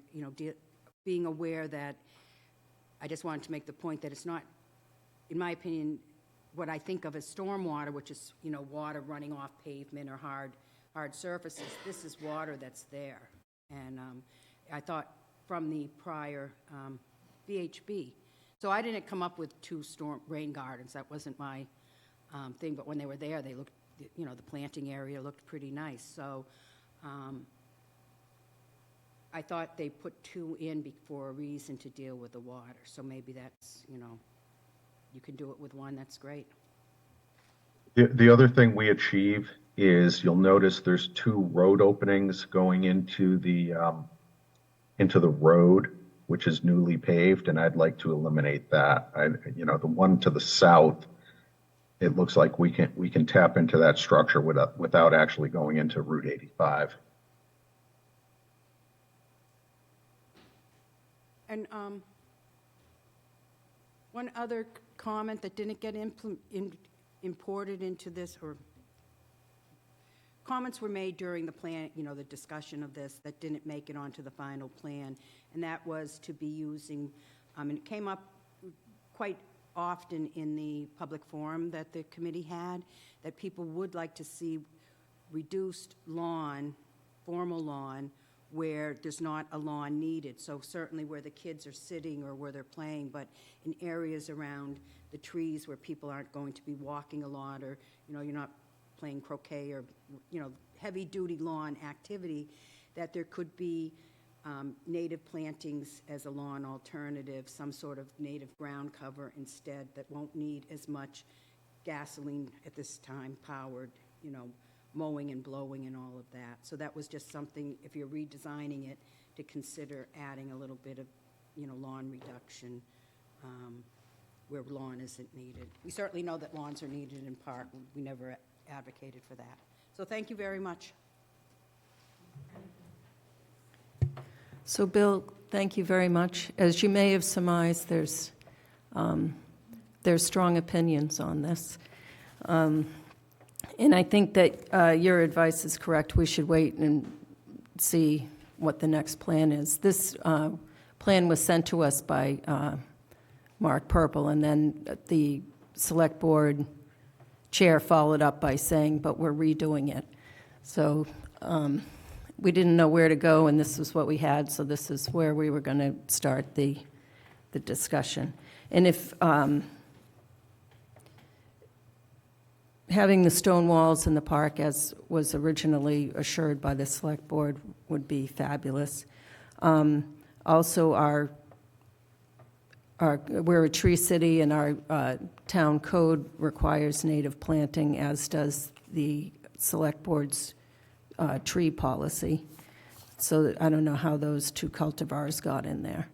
Speaker 11: being aware that, I just wanted to make the point that it's not, in my opinion, what I think of as stormwater, which is water running off pavement or hard surfaces. This is water that's there, and I thought from the prior VHB. So I didn't come up with two rain gardens. That wasn't my thing. But when they were there, they looked, the planting area looked pretty nice. So I thought they put two in for a reason, to deal with the water. So maybe that's, you can do it with one. That's great.
Speaker 10: The other thing we achieve is, you'll notice there's two road openings going into the road, which is newly paved, and I'd like to eliminate that. The one to the south, it looks like we can tap into that structure without actually going into Route 85.
Speaker 11: And one other comment that didn't get imported into this, or comments were made during the plan, the discussion of this, that didn't make it onto the final plan, and that was to be using, and it came up quite often in the public forum that the committee had, that people would like to see reduced lawn, formal lawn, where there's not a lawn needed. So certainly where the kids are sitting or where they're playing, but in areas around the trees where people aren't going to be walking a lot, or, you're not playing croquet or, heavy-duty lawn activity, that there could be native plantings as a lawn alternative, some sort of native ground cover instead, that won't need as much gasoline at this time powered, mowing and blowing and all of that. So that was just something, if you're redesigning it, to consider adding a little bit of, lawn reduction where lawn isn't needed. We certainly know that lawns are needed in park. We never advocated for that. So thank you very much.
Speaker 1: So, Bill, thank you very much. As you may have surmised, there's strong opinions on this. And I think that your advice is correct. We should wait and see what the next plan is. This plan was sent to us by Mark Purple, and then the Select Board Chair followed up by saying, but we're redoing it. So we didn't know where to go, and this was what we had, so this is where we were going to start the discussion. And if having the stone walls in the park, as was originally assured by the Select Board, would be fabulous. Also, we're a tree city, and our town code requires native planting, as does the Select Board's tree policy. So I don't know how those 2 cultivars got in there.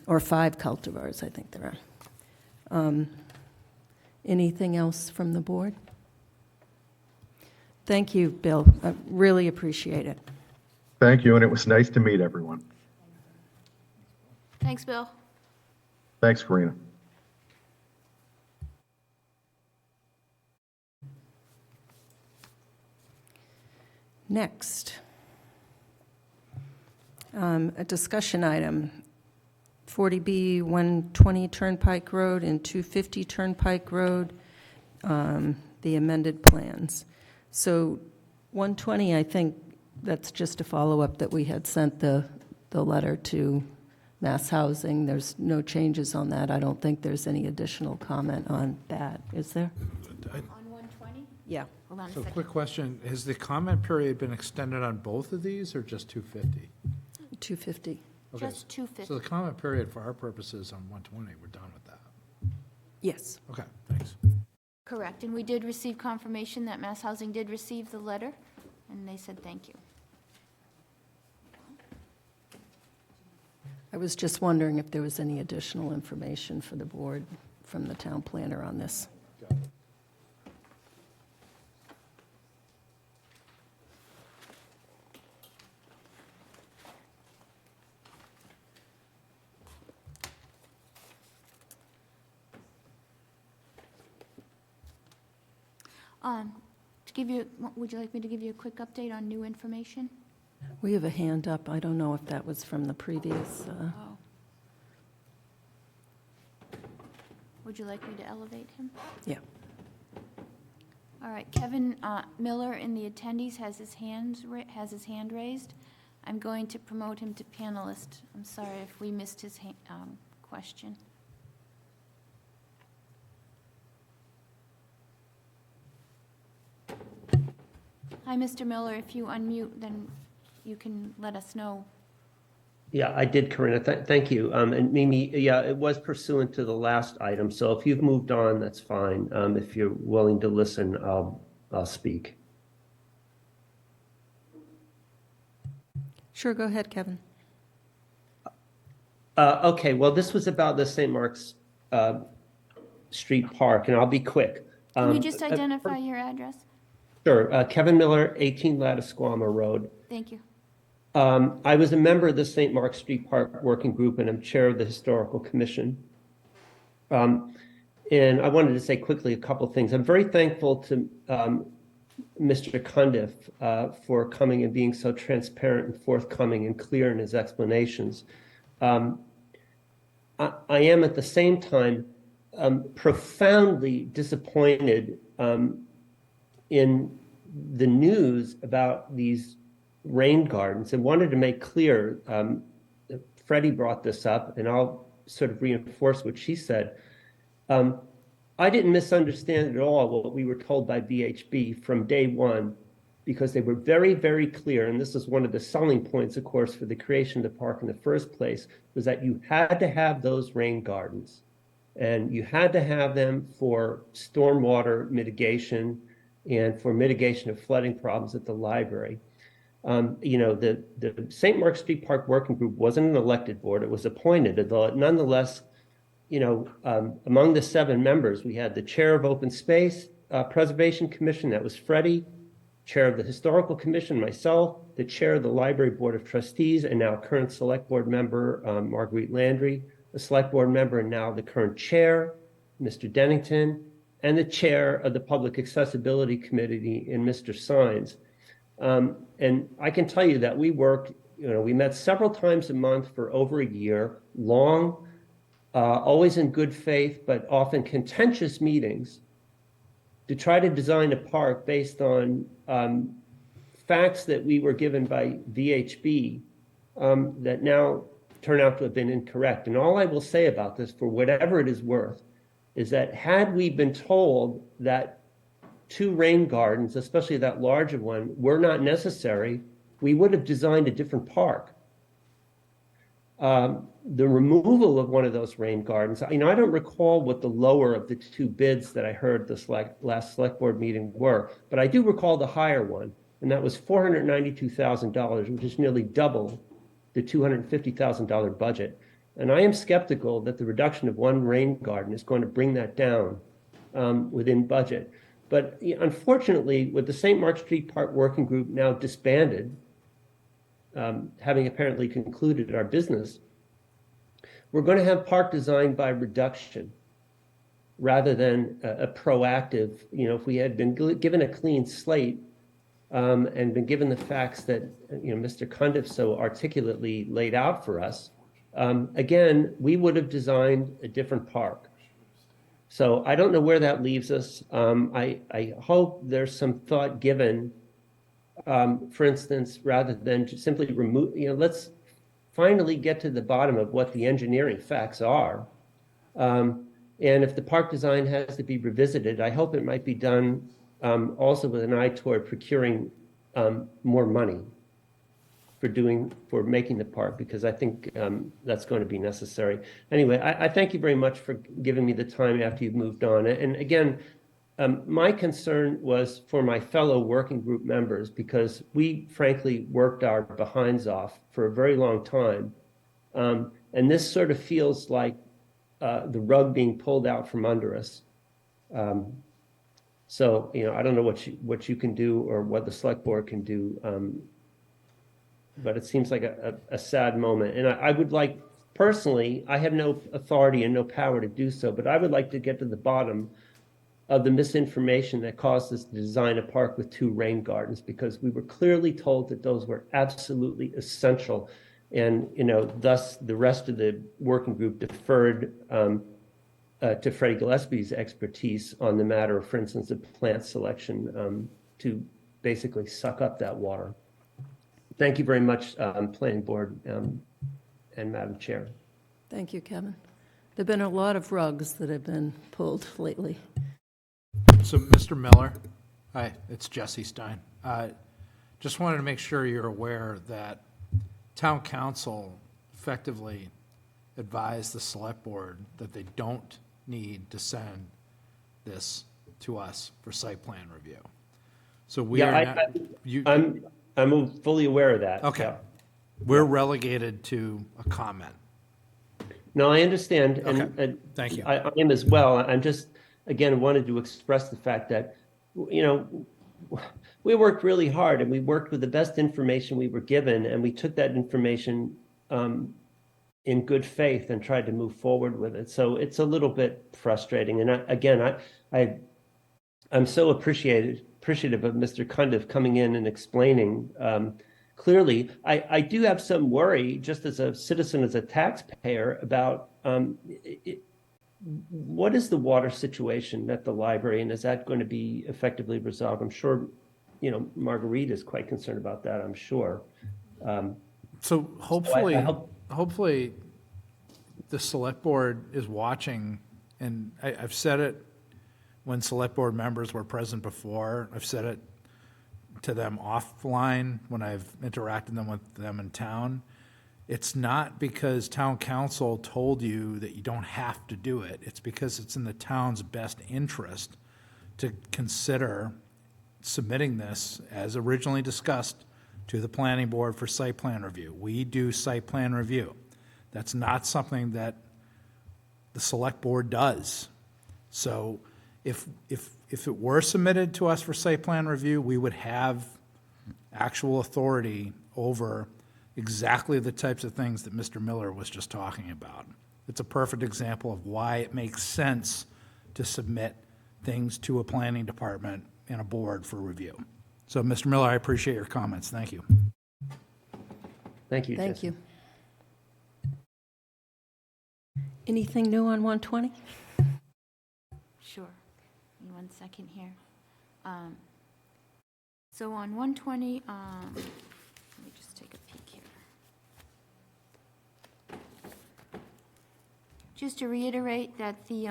Speaker 1: Or 5 cultivars, I think there are. Anything else from the board? Thank you, Bill. I really appreciate it.
Speaker 10: Thank you, and it was nice to meet everyone.
Speaker 2: Thanks, Bill.
Speaker 10: Thanks, Karina.
Speaker 1: Next, a discussion item, 40B 120 Turnpike Road and 250 Turnpike Road, the amended plans. So 120, I think that's just a follow-up that we had sent the letter to Mass Housing. There's no changes on that. I don't think there's any additional comment on that, is there?
Speaker 2: On 120?
Speaker 1: Yeah.
Speaker 2: Hold on a
Speaker 6: So
Speaker 2: second.
Speaker 6: quick question, has the comment period been extended on both of these or just 250?
Speaker 1: 250.
Speaker 6: Okay,
Speaker 2: Just 250.
Speaker 6: So the comment period for our purposes on 120, we're done with that.
Speaker 1: Yes.
Speaker 6: Okay, thanks.
Speaker 2: Correct, and we did receive confirmation that Mass Housing did receive the letter, and they said thank you.
Speaker 1: I was just wondering if there was any additional information for the board from the town planner on this.
Speaker 2: To give you, would you like me to give you a quick update on new information?
Speaker 1: We have a hand up. I don't know if that was from the previous.
Speaker 2: Oh. Would you like me to elevate him?
Speaker 1: Yeah.
Speaker 2: All right, Kevin Miller in the attendees has his hand raised. I'm going to promote him to panelist. I'm sorry if we missed his question. Hi, Mr. Miller. If you unmute, then you can let us know.
Speaker 12: Yeah, I did, Corinna. Thank you. And Mimi, yeah, it was pursuant to the last item. So if you've moved on, that's fine. If you're willing to listen, I'll speak.
Speaker 1: Sure, go ahead, Kevin.
Speaker 12: Okay, well, this was about the St. Mark's Street Park, and I'll be quick.
Speaker 2: Can you just identify your address?
Speaker 12: Sure. Kevin Miller, 18 Ladisquama Road.
Speaker 2: Thank you.
Speaker 12: I was a member of the St. Mark's Street Park Working Group, and I'm chair of the Historical Commission. And I wanted to say quickly a couple of things. I'm very thankful to Mr. Cundiff for coming and being so transparent and forthcoming and clear in his explanations. I am at the same time profoundly disappointed in the news about these rain gardens, and wanted to make clear, Freddie brought this up, and I'll sort of reinforce what she said. I didn't misunderstand at all what we were told by VHB from day one, because they were very, very clear, and this is one of the selling points, of course, for the creation of the park in the first place, was that you had to have those rain gardens, and you had to have them for stormwater mitigation and for mitigation of flooding problems at the library. The St. Mark's Street Park Working Group wasn't an elected board, it was appointed, although nonetheless, among the 7 members, we had the chair of Open Space Preservation Commission, that was Freddie, chair of the Historical Commission, myself, the chair of the Library Board of Trustees, and now current Select Board member, Marguerite Landry, the Select Board member, and now the current chair, Mr. Dennington, and the chair of the Public Accessibility Committee in Mr. Sines. And I can tell you that we worked, we met several times a month for over a year, long, always in good faith, but often contentious meetings to try to design a park based on facts that we were given by VHB that now turn out to have been incorrect. And all I will say about this, for whatever it is worth, is that had we been told that 2 rain gardens, especially that larger one, were not necessary, we would have designed a different park. The removal of one of those rain gardens, I don't recall what the lower of the 2 bids that I heard this last select board meeting were, but I do recall the higher one, and that was $492,000, which is nearly double the $250,000 budget. And I am skeptical that the reduction of 1 rain garden is going to bring that down within budget. But unfortunately, with the St. Mark Street Park Working Group now disbanded, having apparently concluded our business, we're going to have park design by reduction rather than a proactive, if we had been given a clean slate and been given the facts that, Mr. Cundiff so articulately laid out for us, again, we would have designed a different park. So I don't know where that leaves us. I hope there's some thought given, for instance, rather than to simply remove, let's finally get to the bottom of what the engineering facts are. And if the park design has to be revisited, I hope it might be done also with an eye toward procuring more money for making the park, because I think that's going to be necessary. Anyway, I thank you very much for giving me the time after you've moved on. And again, my concern was for my fellow working group members, because we frankly worked our behinds off for a very long time. And this sort of feels like the rug being pulled out from under us. So, I don't know what you can do or what the select board can do, but it seems like a sad moment. And I would like, personally, I have no authority and no power to do so, but I would like to get to the bottom of the misinformation that caused us to design a park with 2 rain gardens, because we were clearly told that those were absolutely essential. And, thus the rest of the working group deferred to Freddie Gillespie's expertise on the matter of, for instance, of plant selection to basically suck up that water. Thank you very much, Planning Board and Madam Chair.
Speaker 1: Thank you, Kevin. There have been a lot of rugs that have been pulled lately.
Speaker 6: So, Mr. Miller, hi, it's Jesse Stein. Just wanted to make sure you're aware that town council effectively advised the select board that they don't need to send this to us for site plan review. So we are not,
Speaker 12: I'm fully aware of that.
Speaker 6: okay.
Speaker 12: Yeah.
Speaker 6: We're relegated to a comment.
Speaker 12: No, I understand.
Speaker 6: Okay.
Speaker 12: And
Speaker 6: Thank you.
Speaker 12: I am as well. I'm just, again, wanted to express the fact that, we worked really hard and we worked with the best information we were given, and we took that information in good faith and tried to move forward with it. So it's a little bit frustrating. And I'm so appreciative of Mr. Cundiff coming in and explaining clearly. I do have some worry, just as a citizen, as a taxpayer, about what is the water situation at the library, and is that going to be effectively resolved? I'm sure, Marguerite is quite concerned about that, I'm sure.
Speaker 6: So hopefully,
Speaker 12: I hope-
Speaker 6: hopefully the select board is watching, and I've said it when select board members were present before. I've said it to them offline when I've interacted with them in town. It's not because town council told you that you don't have to do it. It's because it's in the town's best interest to consider submitting this, as originally discussed, to the planning board for site plan review. We do site plan review. That's not something that the select board does. So if it were submitted to us for site plan review, we would have actual authority over exactly the types of things that Mr. Miller was just talking about. It's a perfect example of why it makes sense to submit things to a planning department and a board for review. So, Mr. Miller, I appreciate your comments. Thank you.
Speaker 12: Thank you,
Speaker 1: Thank
Speaker 12: Jesse.
Speaker 1: you. Anything new on 120?
Speaker 2: Sure. Give me 1 second here. So on 120, let me just take a peek here. Just to reiterate that the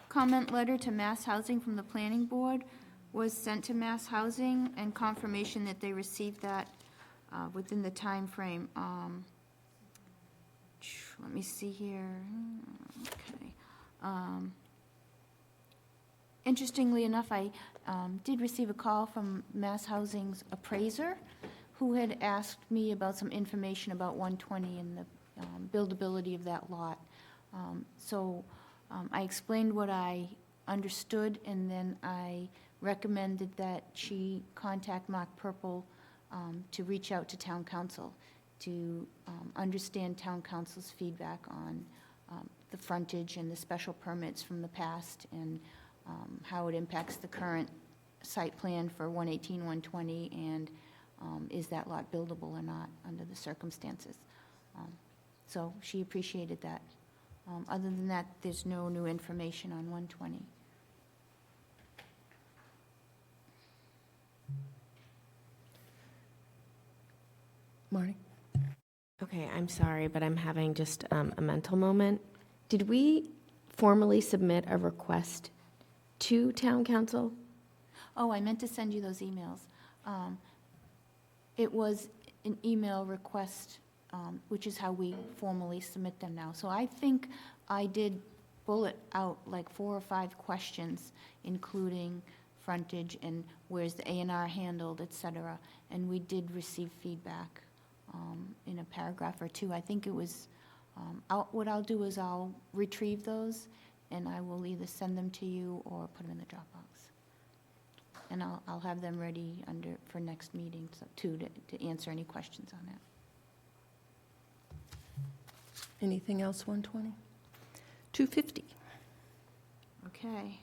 Speaker 2: comment letter to Mass Housing from the Planning Board was sent to Mass Housing, and confirmation that they received that within the time frame. Let me see here. Okay. Interestingly enough, I did receive a call from Mass Housing's appraiser, who had asked me about some information about 120 and the buildability of that lot. So I explained what I understood, and then I recommended that she contact Mark Purple to reach out to Town Council to understand Town Council's feedback on the frontage and the special permits from the past, and how it impacts the current site plan for 118, 120, and is that lot buildable or not under the circumstances. So she appreciated that. Other than that, there's no new information on 120.
Speaker 1: Marty?
Speaker 3: Okay, I'm sorry, but I'm having just a mental moment. Did we formally submit a request to town council?
Speaker 2: Oh, I meant to send you those emails. It was an email request, which is how we formally submit them now. So I think I did bullet out like 4 or 5 questions, including frontage and where's the A&R handled, et cetera. And we did receive feedback in a paragraph or 2. I think it was, what I'll do is I'll retrieve those, and I will either send them to you or put them in the Dropbox. And I'll have them ready for next meeting, so to answer any questions on that.
Speaker 1: Anything else 120? 250.
Speaker 2: Okay.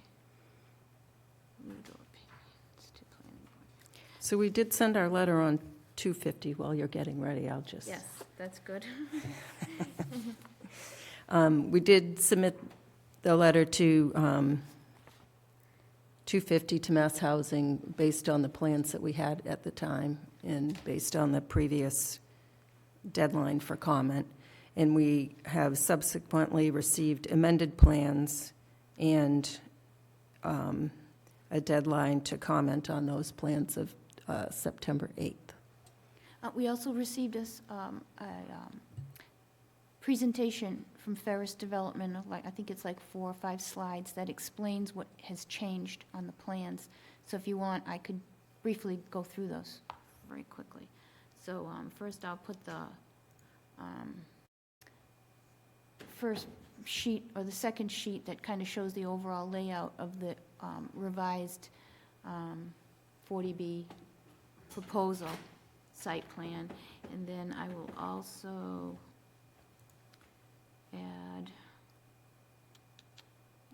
Speaker 2: Legal opinions to planning board.
Speaker 1: So we did send our letter on 250. While you're getting ready, I'll just...
Speaker 2: Yes, that's good.
Speaker 1: We did submit the letter to 250 to Mass Housing based on the plans that we had at the time and based on the previous deadline for comment. And we have subsequently received amended plans and a deadline to comment on those plans of September 8th.
Speaker 2: We also received a presentation from Ferris Development, of I think it's like 4 or 5 slides that explains what has changed on the plans. So if you want, I could briefly go through those very quickly. So first I'll put the first sheet, or the second sheet, that kind of shows the overall layout of the revised 40B proposal site plan. And then I will also add,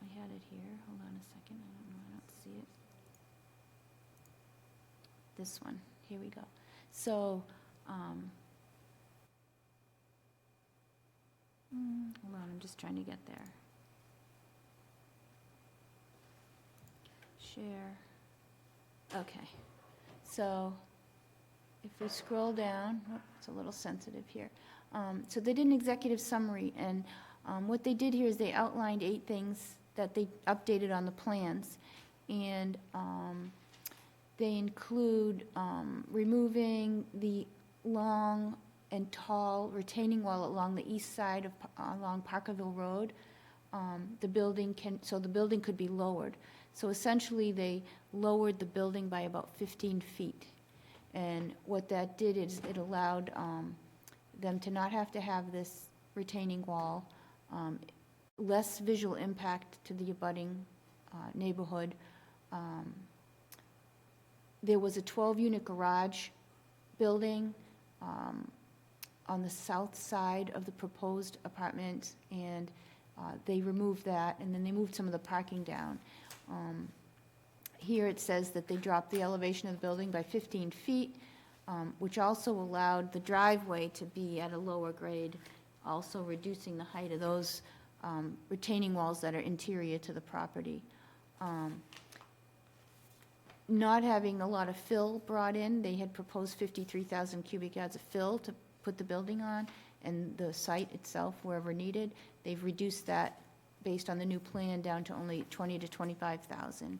Speaker 2: I had it here, hold on a second, I don't see it. This one, here we go. So, hold on, I'm just trying to get there. Share. Okay. So, if we scroll down, it's a little sensitive here. So they did an executive summary, and what they did here is they outlined 8 things that they updated on the plans. And they include removing the long and tall retaining wall along the east side of, along Parkerville Road. The building could be lowered. So essentially, they lowered the building by about 15 feet. And what that did is it allowed them to not have to have this retaining wall, less visual impact to the abutting neighborhood. There was a 12-unit garage building on the south side of the proposed apartment, and they removed that, and then they moved some of the parking down. Here it says that they dropped the elevation of the building by 15 feet, which also allowed the driveway to be at a lower grade, also reducing the height of those retaining walls that are interior to the property. Not having a lot of fill brought in, they had proposed 53,000 cubic yards of fill to put the building on, and the site itself, wherever needed, they've reduced that based on the new plan down to only 20 to 25,000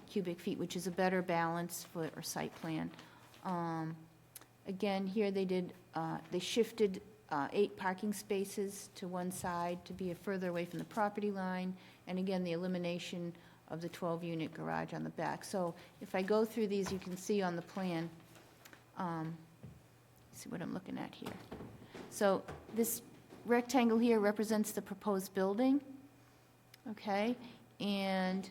Speaker 2: cubic feet, which is a better balance for a site plan. Again, here they shifted 8 parking spaces to one side to be further away from the property line, and again, the elimination of the 12-unit garage on the back. So if I go through these, you can see on the plan, see what I'm looking at here. So this rectangle here represents the proposed building, okay? And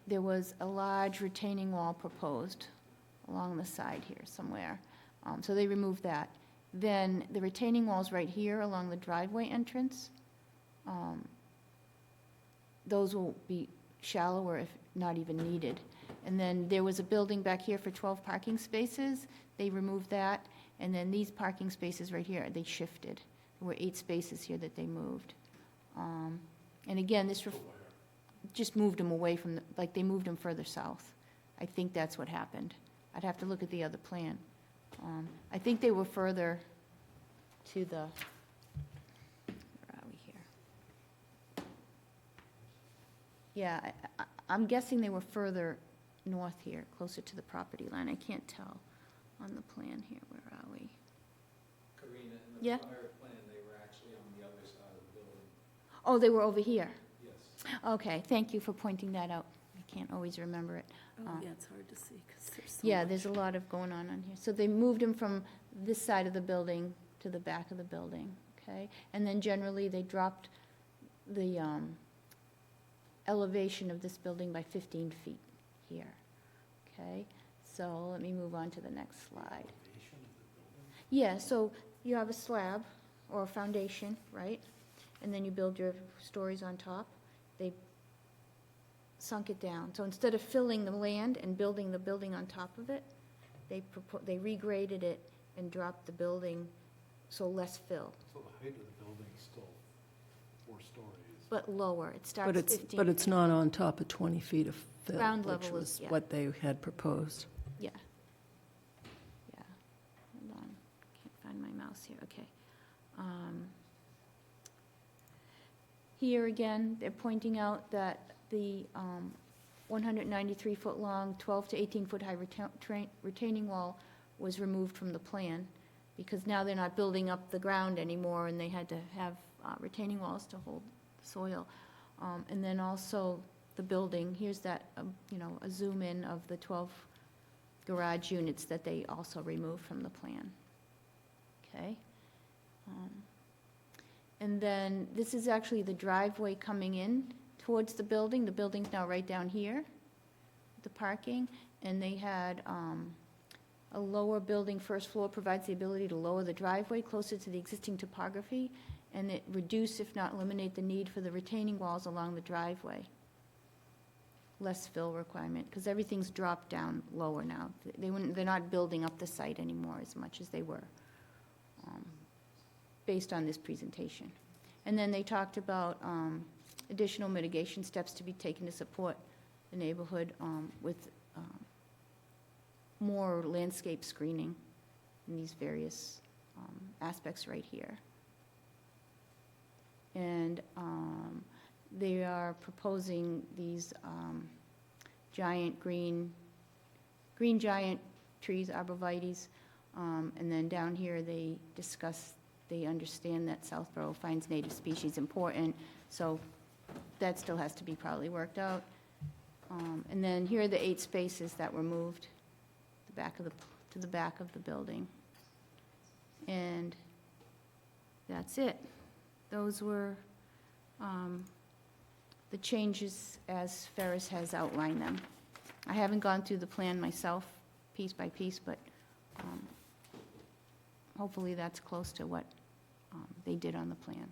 Speaker 2: there was a large retaining wall proposed along the side here somewhere. So they removed that. Then the retaining wall's right here along the driveway entrance. Those will be shallower if not even needed. And then there was a building back here for 12 parking spaces. They removed that. And then these parking spaces right here, they shifted. There were 8 spaces here that they moved. And again, this just moved them away from, like they moved them further south. I think that's what happened. I'd have to look at the other plan. I think they were further to the, where are we here? Yeah, I'm guessing they were further north here, closer to the property line. I can't tell on the plan here. Where are we?
Speaker 13: Karina, in
Speaker 2: Yeah?
Speaker 13: the prior plan, they were actually on the other side of the building.
Speaker 2: Oh, they were over here.
Speaker 13: Yes.
Speaker 2: Okay, thank you for pointing that out. I can't always remember it.
Speaker 1: Oh, yeah, it's hard to see because there's so
Speaker 2: Yeah,
Speaker 1: much.
Speaker 2: there's a lot of going on here. So they moved them from this side of the building to the back of the building, okay? And then generally, they dropped the elevation of this building by 15 feet here, okay? So let me move on to the next slide. Yeah, so you have a slab or a foundation, right? And then you build your stories on top. They sunk it down. So instead of filling the land and building the building on top of it, they regraded it and dropped the building, so less fill,
Speaker 6: So the height of the building's still 4 stories.
Speaker 2: but lower. It starts 15.
Speaker 1: But it's not on top of 20 feet of fill,
Speaker 2: Ground
Speaker 1: which
Speaker 2: level is-
Speaker 1: was
Speaker 2: yeah.
Speaker 1: what they had proposed.
Speaker 2: Yeah. Yeah. Hold on. Can't find my mouse here. Okay. Here again, they're pointing out that the 193-foot-long, 12 to 18-foot-high retaining wall was removed from the plan because now they're not building up the ground anymore, and they had to have retaining walls to hold soil. And then also the building, here's that, a zoom in of the 12 garage units that they also removed from the plan. Okay? And then this is actually the driveway coming in towards the building. The building's now right down here, the parking, and they had a lower building, first floor provides the ability to lower the driveway closer to the existing topography, and it reduce, if not eliminate, the need for the retaining walls along the driveway. Less fill requirement, because everything's dropped down lower now. They're not building up the site anymore as much as they were, based on this presentation. And then they talked about additional mitigation steps to be taken to support the neighborhood with more landscape screening in these various aspects right here. And they are proposing these giant green giant trees, arborvitaes, and then down here they discuss, they understand that Southborough finds native species important, so that still has to be probably worked out. And then here are the 8 spaces that were moved to the back of the building. And that's it. Those were the changes as Ferris has outlined them. I haven't gone through the plan myself, piece by piece, but hopefully that's close to what they did on the plan.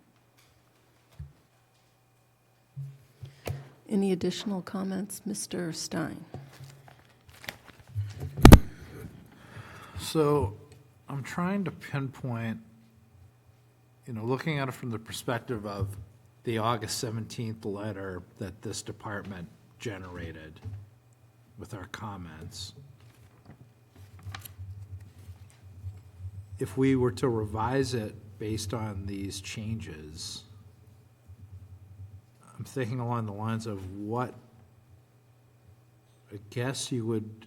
Speaker 1: Any additional comments, Mr. Stein?
Speaker 6: So I'm trying to pinpoint, looking at it from the perspective of the August 17th letter that this department generated with our comments. If we were to revise it based on these changes, I'm thinking along the lines of what, I guess you would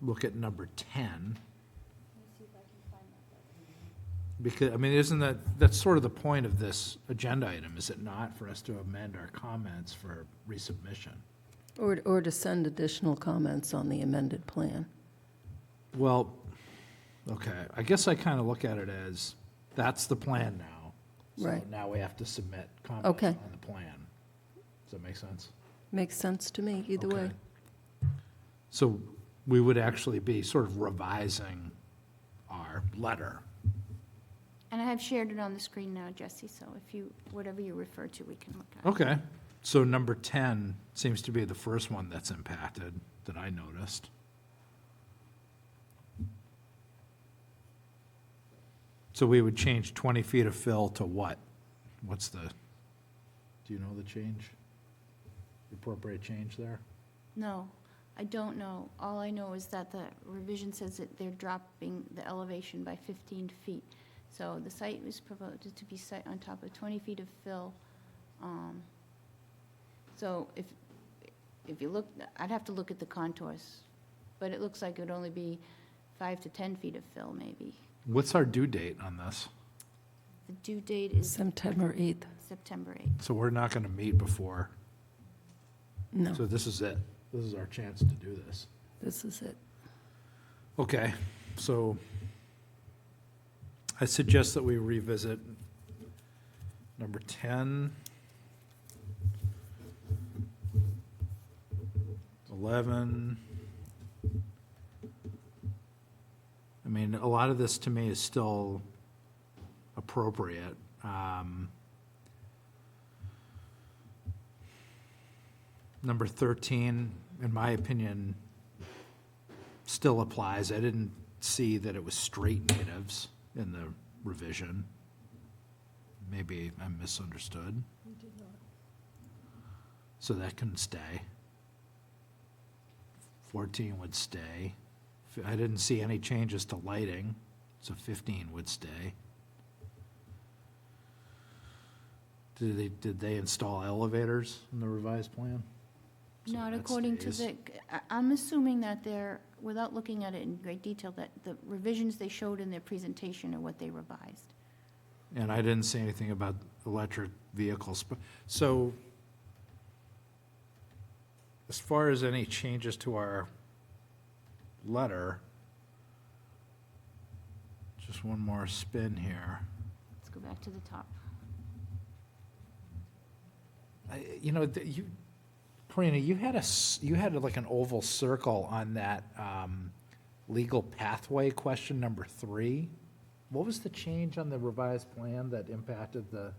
Speaker 6: look at number 10. Because, isn't that's sort of the point of this agenda item, is it not, for us to amend our comments for resubmission?
Speaker 1: Or to send additional comments on the amended plan?
Speaker 6: Well, okay, I guess I kind of look at it as, that's the plan now.
Speaker 1: Right.
Speaker 6: So now we have to submit comments
Speaker 1: Okay.
Speaker 6: on the plan. Does that make sense?
Speaker 1: Makes sense to me, either way.
Speaker 6: Okay. So we would actually be sort of revising our letter.
Speaker 2: And I have shared it on the screen now, Jesse, so if you, whatever you refer to, we can look at it.
Speaker 6: Okay, so number 10 seems to be the first one that's impacted that I noticed. So we would change 20 feet of fill to what? What's the, do you know the change? The appropriate change there?
Speaker 2: No, I don't know. All I know is that the revision says that they're dropping the elevation by 15 feet. So the site was proposed to be set on top of 20 feet of fill. So if you look, I'd have to look at the contours, but it looks like it would only be 5 to 10 feet of fill, maybe.
Speaker 6: What's our due date on this?
Speaker 2: The due date is
Speaker 1: September 8th.
Speaker 2: September 8th.
Speaker 6: So we're not going to meet before.
Speaker 1: No,
Speaker 6: So this is it. This is our chance to do this.
Speaker 1: this is it.
Speaker 6: Okay, so I suggest that we revisit number 10, 11. A lot of this to me is still appropriate. Number 13, in my opinion, still applies. I didn't see that it was straight natives in the revision. Maybe I misunderstood. So that can stay. 14 would stay. I didn't see any changes to lighting, so 15 would stay. Did they install elevators in the revised plan? So
Speaker 2: Not
Speaker 6: that
Speaker 2: according to
Speaker 6: stays.
Speaker 2: I'm assuming that they're, without looking at it in great detail, that the revisions they showed in their presentation are what they revised.
Speaker 6: And I didn't see anything about electric vehicles. So as far as any changes to our letter, just one more spin here.
Speaker 2: Let's go back to the top.
Speaker 6: Karina, you had like an oval circle on that legal pathway question number 3. What was the change on the revised plan that impacted the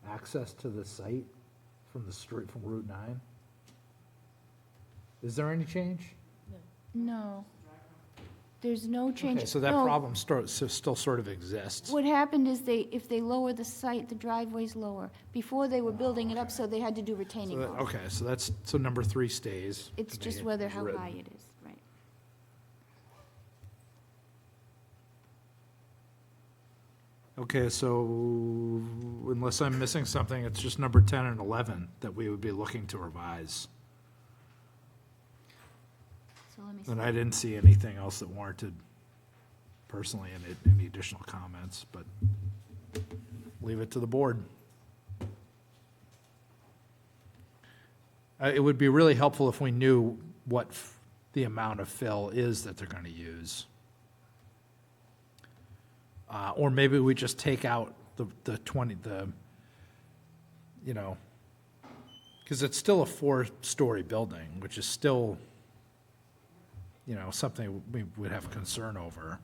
Speaker 6: access to the site from the street, from Route 9? Is there any change?
Speaker 2: No. There's no change.
Speaker 6: Okay, so that
Speaker 2: No.
Speaker 6: problem still sort of exists.
Speaker 2: What happened is if they lower the site, the driveway's lower. Before, they were building it up, so they had to do retaining walls.
Speaker 6: Okay, so number 3 stays.
Speaker 2: It's
Speaker 6: to
Speaker 2: just
Speaker 6: me,
Speaker 2: whether
Speaker 6: as
Speaker 2: how
Speaker 6: written.
Speaker 2: high it is, right?
Speaker 6: Okay, so unless I'm missing something, it's just number 10 and 11 that we would be looking to revise.
Speaker 2: So let me see.
Speaker 6: And I didn't see anything else that warranted, personally, any additional comments, but leave it to the board. It would be really helpful if we knew what the amount of fill is that they're going to use. Or maybe we just take out the 20, because it's still a 4-story building, which is still, something we would have concern over.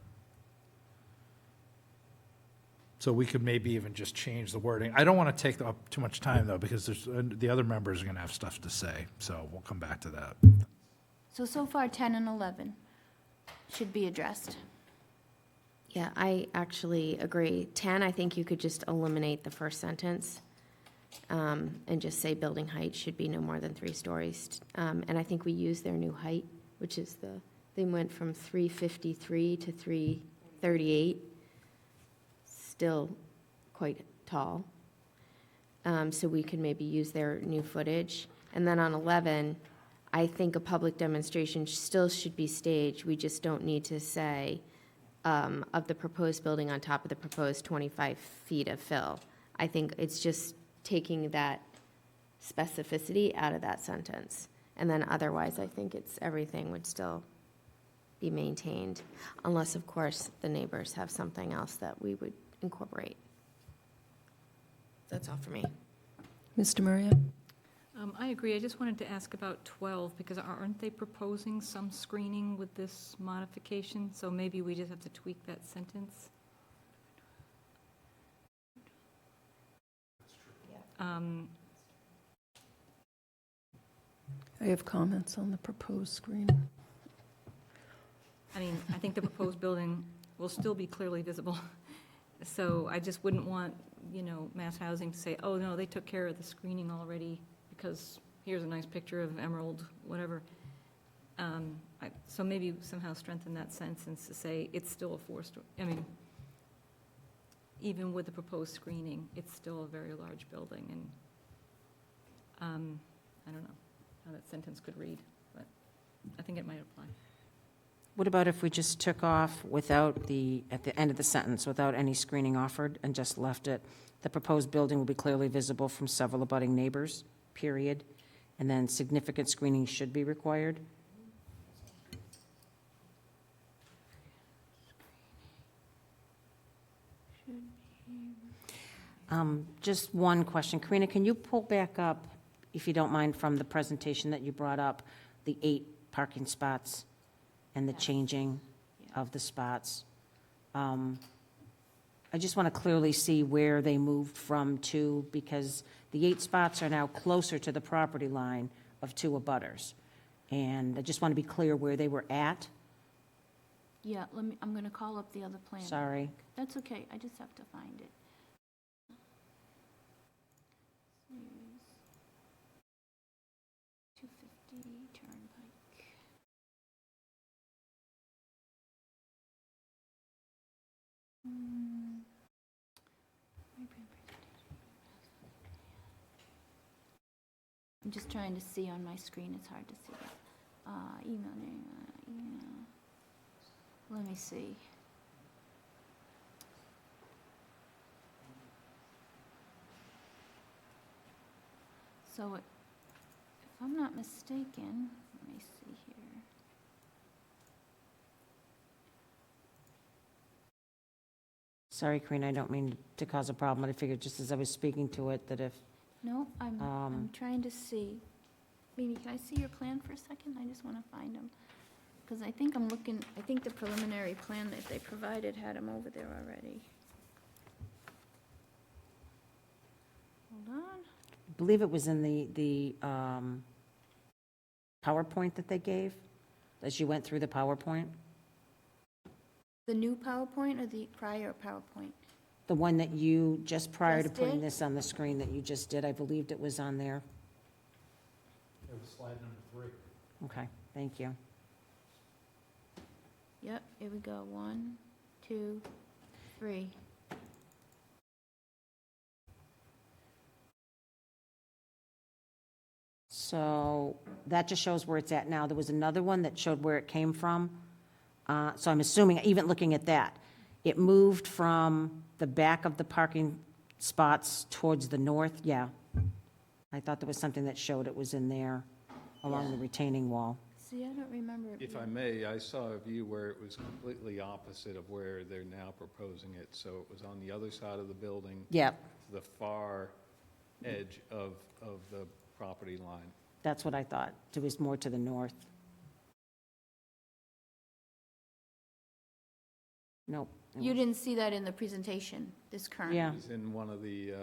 Speaker 6: So we could maybe even just change the wording. I don't want to take up too much time, though, because the other members are going to have stuff to say, so we'll come back to that.
Speaker 2: So far, 10 and 11 should be addressed.
Speaker 3: Yeah, I actually agree. 10, I think you could just eliminate the first sentence and just say building height should be no more than 3 stories. And I think we use their new height, which is they went from 353 to 338. Still quite tall. So we could maybe use their new footage. And then on 11, I think a public demonstration still should be staged. We just don't need to say of the proposed building on top of the proposed 25 feet of fill. I think it's just taking that specificity out of that sentence. And then otherwise, I think everything would still be maintained, unless, of course, the neighbors have something else that we would incorporate. That's all for me.
Speaker 1: Mr. Maria?
Speaker 4: I agree. I just wanted to ask about 12, because aren't they proposing some screening with this modification? So maybe we just have to tweak that sentence.
Speaker 1: I have comments on the proposed screen.
Speaker 4: I mean, I think the proposed building will still be clearly visible. So I just wouldn't want, Mass Housing to say, oh, no, they took care of the screening already because here's a nice picture of Emerald, whatever. So maybe somehow strengthen that sentence to say it's still a 4-story. I mean, even with the proposed screening, it's still a very large building. And I don't know how that sentence could read, but I think it might apply.
Speaker 5: What about if we just took off at the end of the sentence, without any screening offered, and just left it, the proposed building will be clearly visible from several abutting neighbors, period, and then significant screening should be required? Just one question. Karina, can you pull back up, if you don't mind, from the presentation that you brought up, the 8 parking spots and the changing of the spots? I just want to clearly see where they moved from to, because the 8 spots are now closer to the property line of 2 abutters. And I just want to be clear where they were at.
Speaker 2: Yeah, I'm going to call up the other plan.
Speaker 5: Sorry.
Speaker 2: That's okay, I just have to find it. 250 Turnpike. I'm just trying to see on my screen, it's hard to see that. Email name, email. Let me see. So if I'm not mistaken, let me see here.
Speaker 5: Sorry, Karina, I don't mean to cause a problem, but I figured just as I was speaking to it, that if,
Speaker 2: No, I'm trying to see. Mimi, can I see your plan for a second? I just want to find them. Because I think I think the preliminary plan that they provided had them over there already. Hold on.
Speaker 5: I believe it was in the PowerPoint that they gave, as you went through the PowerPoint?
Speaker 2: The new PowerPoint or the prior PowerPoint?
Speaker 5: The one that you, just prior to
Speaker 2: Just
Speaker 5: putting
Speaker 2: did?
Speaker 5: this on the screen that you just did, I believed it was on there.
Speaker 6: It was slide number 3.
Speaker 5: Okay, thank you.
Speaker 2: Yep, here we go. 1, 2, 3.
Speaker 5: So that just shows where it's at now. There was another one that showed where it came from. So I'm assuming, even looking at that, it moved from the back of the parking spots towards the north, yeah. I thought there was something that showed it was in there along the retaining wall.
Speaker 2: See, I don't remember it
Speaker 13: If I
Speaker 2: being-
Speaker 13: may, I saw a view where it was completely opposite of where they're now proposing it. So it was on the other side of the building,
Speaker 5: Yep,
Speaker 13: to the far edge of the property line.
Speaker 5: that's what I thought. It was more to the north. Nope.
Speaker 2: You didn't see that in the presentation, this current?
Speaker 5: Yeah.
Speaker 13: It was in one of the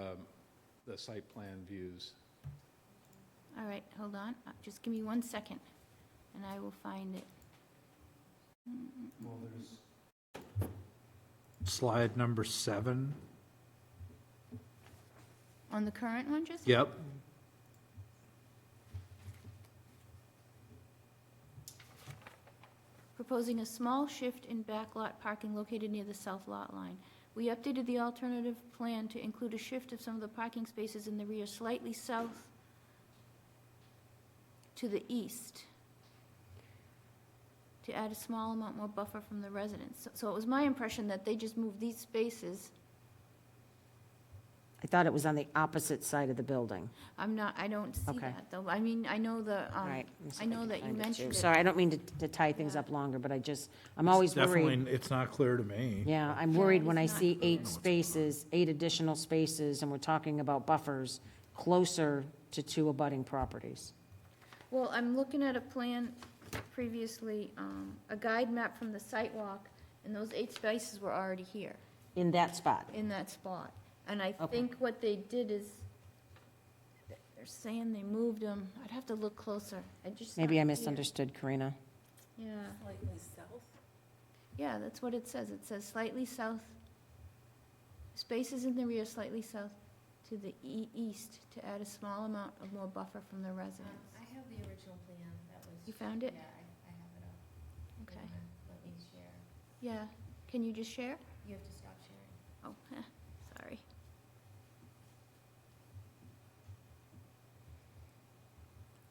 Speaker 13: site plan views.
Speaker 2: All right, hold on, just give me 1 second, and I will find it.
Speaker 6: Slide number 7.
Speaker 2: On the current one, just?
Speaker 6: Yep.
Speaker 2: Proposing a small shift in backlot parking located near the south lot line. We updated the alternative plan to include a shift of some of the parking spaces in the rear slightly south to the east to add a small amount more buffer from the residents. So it was my impression that they just moved these spaces.
Speaker 5: I thought it was on the opposite side of the building.
Speaker 2: I don't see
Speaker 5: Okay.
Speaker 2: that, though. I mean, I know the,
Speaker 5: All right. let me see
Speaker 2: I
Speaker 5: if
Speaker 2: know
Speaker 5: can
Speaker 2: that you
Speaker 5: find it, too.
Speaker 2: mentioned it.
Speaker 5: Sorry, I don't mean to tie things up longer, but I'm always worried.
Speaker 6: Definitely, it's not clear to me.
Speaker 5: Yeah, I'm
Speaker 2: Yeah,
Speaker 5: worried
Speaker 2: it's
Speaker 5: when I
Speaker 2: not
Speaker 5: see
Speaker 2: clear.
Speaker 5: 8 spaces, 8 additional spaces, and we're talking about buffers closer to 2 abutting properties.
Speaker 2: Well, I'm looking at a plan previously, a guide map from the site walk, and those 8 spaces were already here,
Speaker 5: In that spot.
Speaker 2: in that spot. And I
Speaker 5: Okay.
Speaker 2: think what they did is, they're saying they moved them, I'd have to look closer.
Speaker 5: Maybe I
Speaker 2: not here.
Speaker 5: misunderstood, Karina.
Speaker 2: Yeah,
Speaker 1: Slightly south.
Speaker 2: yeah, that's what it says. It says slightly south, spaces in the rear slightly south to the east to add a small amount of more buffer from the residents.
Speaker 3: I have the original plan that was.
Speaker 2: You found it?
Speaker 3: Yeah, I have it up.
Speaker 2: Okay.
Speaker 3: Let me share.
Speaker 2: Yeah, can you just share?
Speaker 3: You have to stop sharing.
Speaker 2: Oh, sorry.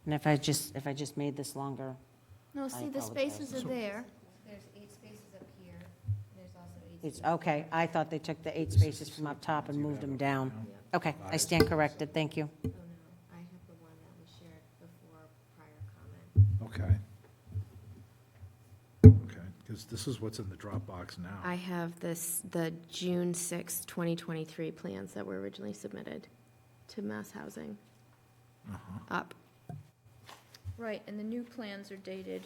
Speaker 5: And if I just made this longer,
Speaker 2: No, see, the
Speaker 5: apologize.
Speaker 2: spaces are there.
Speaker 3: There's 8 spaces up here, there's also 8
Speaker 5: it's,
Speaker 3: spaces.
Speaker 5: okay, I thought they took the 8 spaces from up top and moved them down. Okay, I stand corrected, thank you.
Speaker 3: Oh, no, I have the one that was shared before prior comment.
Speaker 6: Okay. Okay, because this is what's in the Dropbox now.
Speaker 3: I have the June 6th, 2023 plans that were originally submitted to Mass Housing. Up.
Speaker 2: Right, and the new plans are dated.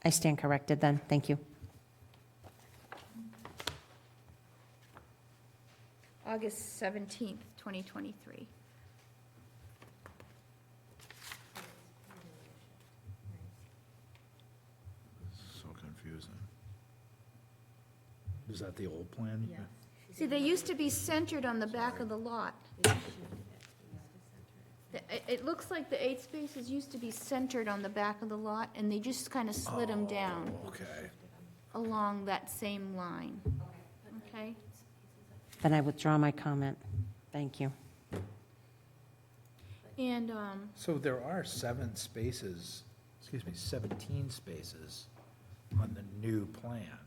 Speaker 5: I stand corrected then, thank you.
Speaker 2: August 17th, 2023.
Speaker 6: So confusing. Is that the old plan?
Speaker 3: Yeah.
Speaker 2: See, they used to be centered on the back of the lot. It looks like the 8 spaces used to be centered on the back of the lot, and they just kind of slid them down
Speaker 6: Okay.
Speaker 2: along that same line. Okay?
Speaker 5: Then I withdraw my comment, thank you.
Speaker 2: And,
Speaker 6: So there are 7 spaces, 17 spaces on the new plan.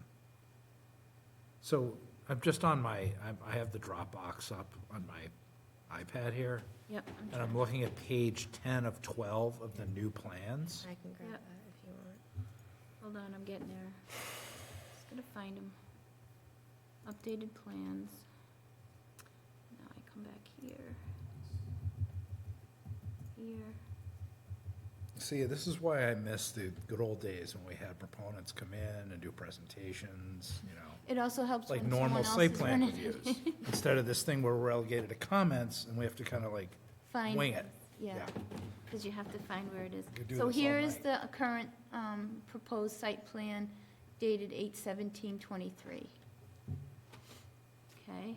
Speaker 6: So I'm just on I have the Dropbox up on my iPad here,
Speaker 2: yep,
Speaker 6: and I'm looking at page 10 of 12 of the new plans.
Speaker 3: I can grab
Speaker 2: Yep.
Speaker 3: that if you want.
Speaker 2: hold on, I'm getting there. Just gonna find them. Updated plans. Now I come back here. Here.
Speaker 6: See, this is why I miss the good old days when we had proponents come in and do presentations,
Speaker 2: It also helps
Speaker 6: like
Speaker 2: when
Speaker 6: normal
Speaker 2: someone else
Speaker 6: site
Speaker 2: is
Speaker 6: plan
Speaker 2: running.
Speaker 6: reviews. Instead of this thing where we're relegated to comments and we have to kind of like
Speaker 2: Find
Speaker 6: wing it.
Speaker 2: Yeah,
Speaker 6: Yeah.
Speaker 2: because you have to find where it is.
Speaker 6: Could do
Speaker 2: So
Speaker 6: this all
Speaker 2: here is
Speaker 6: night.
Speaker 2: the current proposed site plan dated 8/17/23. Okay?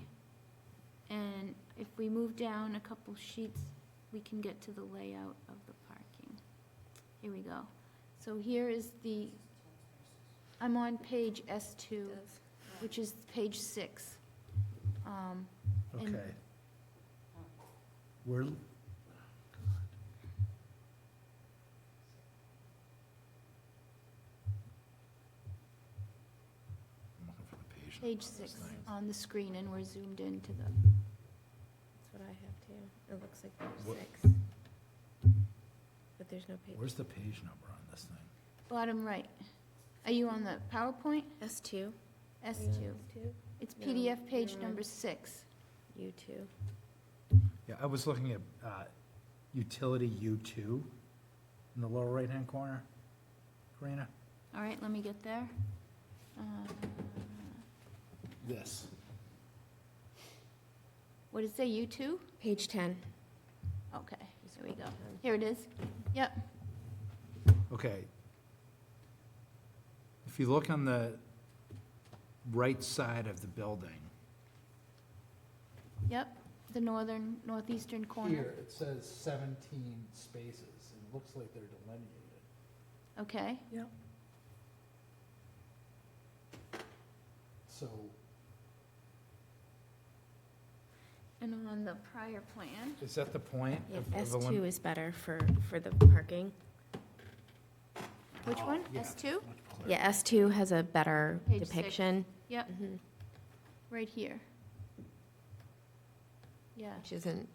Speaker 2: And if we move down a couple sheets, we can get to the layout of the parking. Here we go. So here is I'm on page S2, which is page 6. And-
Speaker 6: Okay. We're, I'm looking for the page.
Speaker 2: Page
Speaker 6: number on this
Speaker 2: 6
Speaker 6: thing.
Speaker 2: on the screen, and we're zoomed into the,
Speaker 3: That's what I have too. It looks like
Speaker 6: What-
Speaker 3: there's 6. But there's no page.
Speaker 6: Where's the page number on this thing?
Speaker 2: bottom right. Are you on the PowerPoint?
Speaker 3: S2?
Speaker 2: S2. It's
Speaker 3: No,
Speaker 2: PDF page
Speaker 3: you're
Speaker 2: number
Speaker 3: on-
Speaker 2: 6.
Speaker 3: U2.
Speaker 6: Yeah, I was looking at utility U2 in the lower right-hand corner. Karina?
Speaker 2: All right, let me get there.
Speaker 6: This.
Speaker 2: What did it say, U2?
Speaker 3: Page 10.
Speaker 2: Okay, here we go. Here it is. Yep.
Speaker 6: Okay. If you look on the right side of the building,
Speaker 2: Yep, the northeastern corner.
Speaker 6: here, it says 17 spaces, and it looks like they're delineated.
Speaker 2: Okay,
Speaker 1: Yep.
Speaker 6: So,
Speaker 2: and on the prior plan,
Speaker 6: is that the point?
Speaker 3: Yeah,
Speaker 6: of the
Speaker 3: S2
Speaker 6: lim-
Speaker 3: is better for the parking.
Speaker 2: which one?
Speaker 6: yeah.
Speaker 2: S2?
Speaker 3: Yeah, S2 has a better
Speaker 2: Page 6.
Speaker 3: depiction,
Speaker 2: Yep, right here. Yeah,
Speaker 3: which isn't,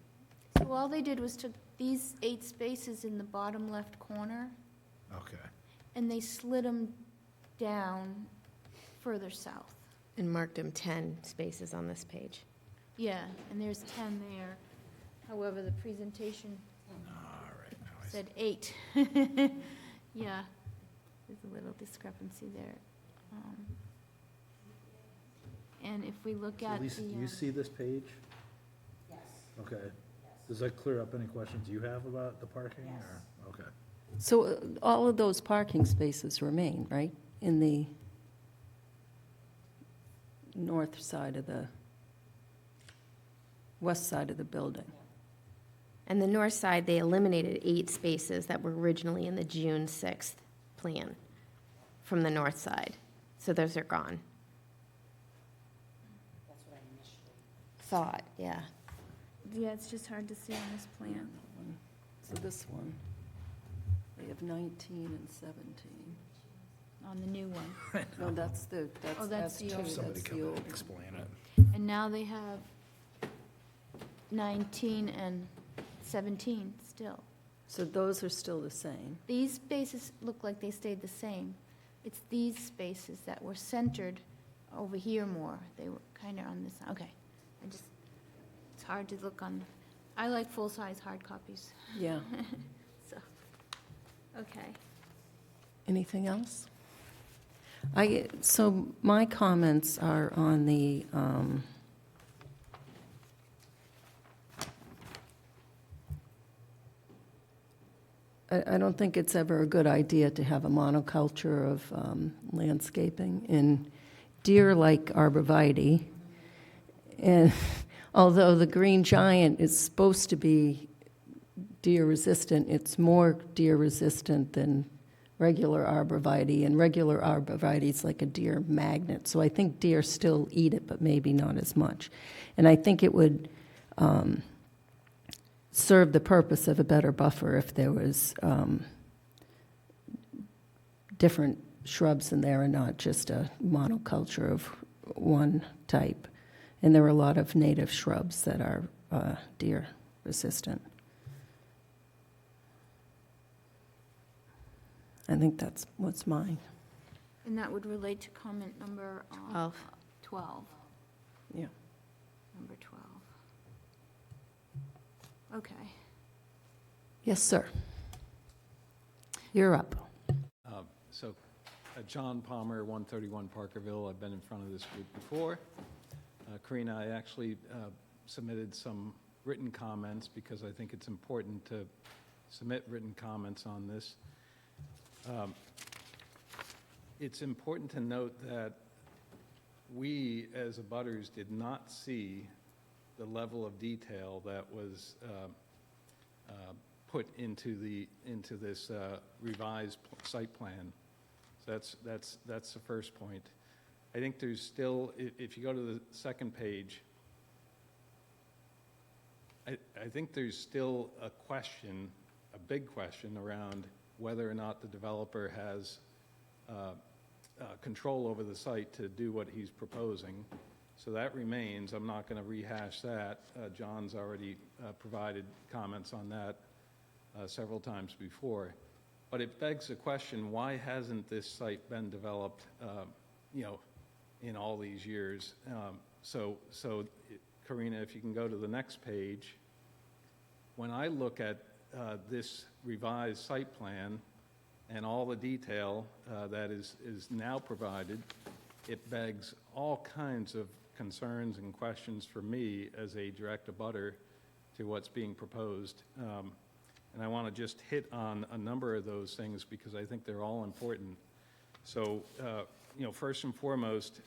Speaker 2: so all they did was took these 8 spaces in the bottom left corner,
Speaker 6: Okay.
Speaker 2: and they slid them down further south.
Speaker 3: and marked them 10 spaces on this page.
Speaker 2: Yeah, and there's 10 there. However, the presentation
Speaker 6: All right, now I see.
Speaker 2: said 8. Yeah, there's a little discrepancy there. And if we look at the...
Speaker 6: Lisa, do you see this page? Yes. Okay. Does that clear up any questions you have about the parking? Yes. Okay.
Speaker 1: So all of those parking spaces remain, right, in the north side of the, west side of the building?
Speaker 3: And the north side, they eliminated 8 spaces that were originally in the June 6th plan from the north side. So those are gone.
Speaker 5: That's what I initially.
Speaker 3: Thought, yeah.
Speaker 2: Yeah, it's just hard to see on this plan.
Speaker 1: So this one, they have 19 and 17.
Speaker 2: On the new one.
Speaker 1: No, that's the,
Speaker 2: Oh, that's the
Speaker 1: S2,
Speaker 2: old.
Speaker 6: Somebody
Speaker 1: that's
Speaker 6: come
Speaker 1: the
Speaker 6: in
Speaker 1: old.
Speaker 6: and explain it.
Speaker 2: And now they have 19 and 17 still.
Speaker 1: So those are still the same.
Speaker 2: These spaces look like they stayed the same. It's these spaces that were centered over here more. They were kind of on this, okay. It's hard to look on, I like full-size hard copies,
Speaker 1: Yeah.
Speaker 2: so, okay.
Speaker 1: Anything else? So my comments are on the, I don't think it's ever a good idea to have a monoculture of landscaping in deer like arborvitae. And although the green giant is supposed to be deer resistant, it's more deer resistant than regular arborvitae, and regular arborvitae is like a deer magnet. So I think deer still eat it, but maybe not as much. And I think it would serve the purpose of a better buffer if there was different shrubs in there and not just a monoculture of one type. And there are a lot of native shrubs that are deer resistant. I think that's what's mine.
Speaker 2: And that would relate to comment number 12.
Speaker 1: Yeah.
Speaker 2: Number 12. Okay.
Speaker 1: Yes, sir. You're up.
Speaker 13: So, John Palmer, 131 Parkerville. I've been in front of this group before. Karina, I actually submitted some written comments because I think it's important to submit written comments on this. It's important to note that we, as abutters, did not see the level of detail that was put into this revised site plan. So that's the first point. I think there's still, if you go to the second page, I think there's still a question, a big question around whether or not the developer has control over the site to do what he's proposing. So that remains. I'm not going to rehash that. John's already provided comments on that several times before. But it begs the question, why hasn't this site been developed, in all these years? So Karina, if you can go to the next page. When I look at this revised site plan and all the detail that is now provided, it begs all kinds of concerns and questions for me as a direct abutter to what's being proposed. And I want to just hit on a number of those things because I think they're all important. So, first and foremost,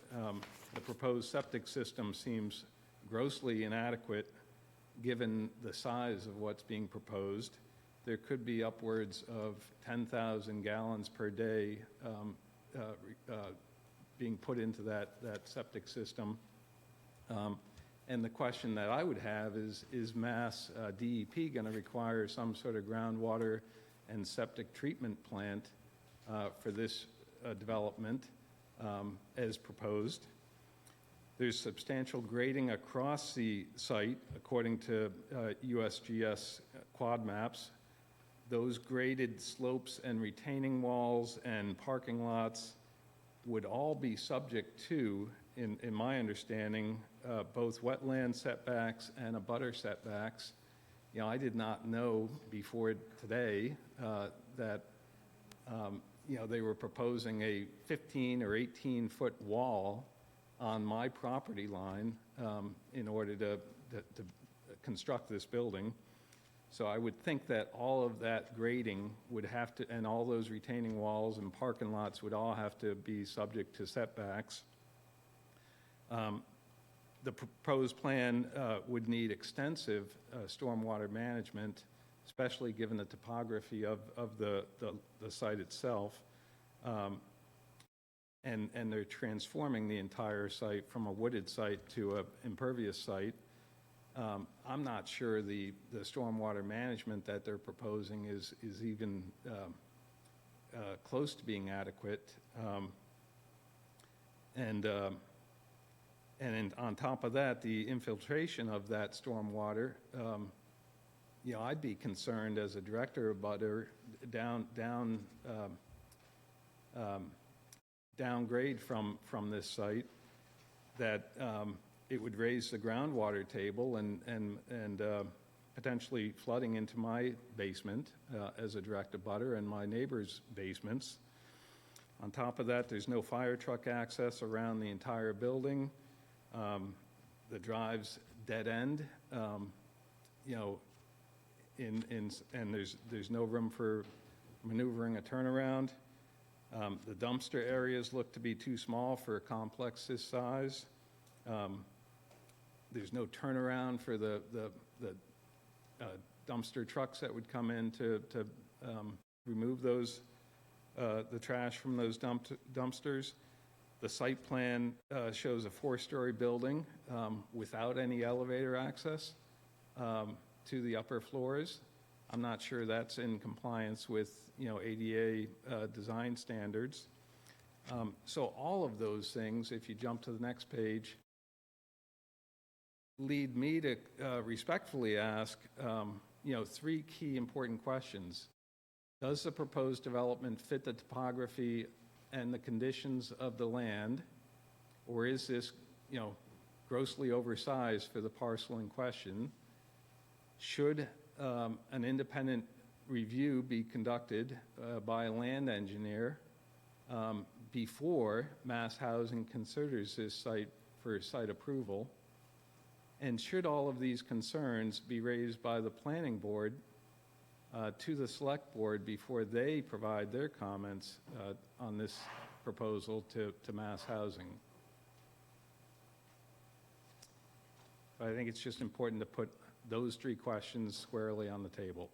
Speaker 13: the proposed septic system seems grossly inadequate given the size of what's being proposed. There could be upwards of 10,000 gallons per day being put into that septic system. And the question that I would have is Mass DEP going to require some sort of groundwater and septic treatment plant for this development as proposed? There's substantial grading across the site according to USGS quad maps. Those graded slopes and retaining walls and parking lots would all be subject to, in my understanding, both wetland setbacks and abutter setbacks. I did not know before today that they were proposing a 15 or 18-foot wall on my property line in order to construct this building. So I would think that all of that grading would have to, and all those retaining walls and parking lots would all have to be subject to setbacks. The proposed plan would need extensive stormwater management, especially given the topography of the site itself. And they're transforming the entire site from a wooded site to an impervious site. I'm not sure the stormwater management that they're proposing is even close to being adequate. And on top of that, the infiltration of that stormwater, I'd be concerned as a director of butter downgrade from this site that it would raise the groundwater table and potentially flooding into my basement as a direct abutter and my neighbors' basements. On top of that, there's no fire truck access around the entire building. The drive's dead end, and there's no room for maneuvering a turnaround. The dumpster areas look to be too small for a complex this size. There's no turnaround for the dumpster trucks that would come in to remove those the trash from those dumpsters. The site plan shows a 4-story building without any elevator access to the upper floors. I'm not sure that's in compliance with ADA design standards. So all of those things, if you jump to the next page, lead me to respectfully ask 3 key important questions. Does the proposed development fit the topography and the conditions of the land, or is this grossly oversized for the parcel in question? Should an independent review be conducted by a land engineer before Mass Housing considers this site for site approval? And should all of these concerns be raised by the planning board to the select board before they provide their comments on this proposal to Mass Housing? I think it's just important to put those 3 questions squarely on the table.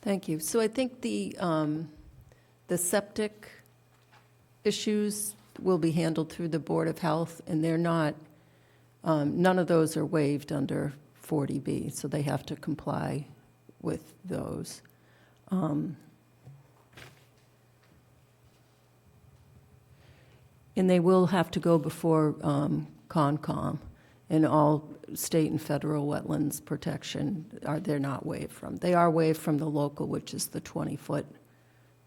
Speaker 1: Thank you. So I think the septic issues will be handled through the Board of Health, and they're not, none of those are waived under 40B, so they have to comply with those. And they will have to go before Concom, and all state and federal wetlands protection, they're not waived from. They are waived from the local, which is the 20-foot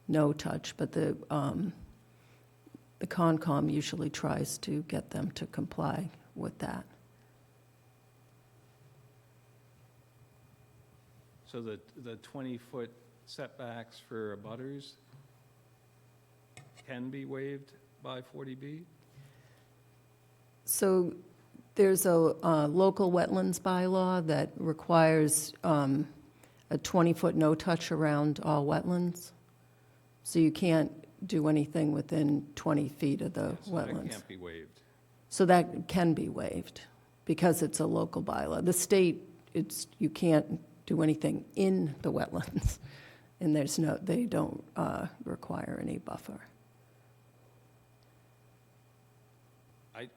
Speaker 1: no-touch, but the Concom usually tries to get them to comply with that.
Speaker 13: So the 20-foot setbacks for abutters can be waived by 40B?
Speaker 1: So there's a local wetlands bylaw that requires a 20-foot no-touch around all wetlands. So you can't do anything within 20 feet of the
Speaker 13: So that
Speaker 1: wetlands.
Speaker 13: can't be waived.
Speaker 1: So that can be waived because it's a local bylaw. The state, you can't do anything in the wetlands, and they don't require any buffer.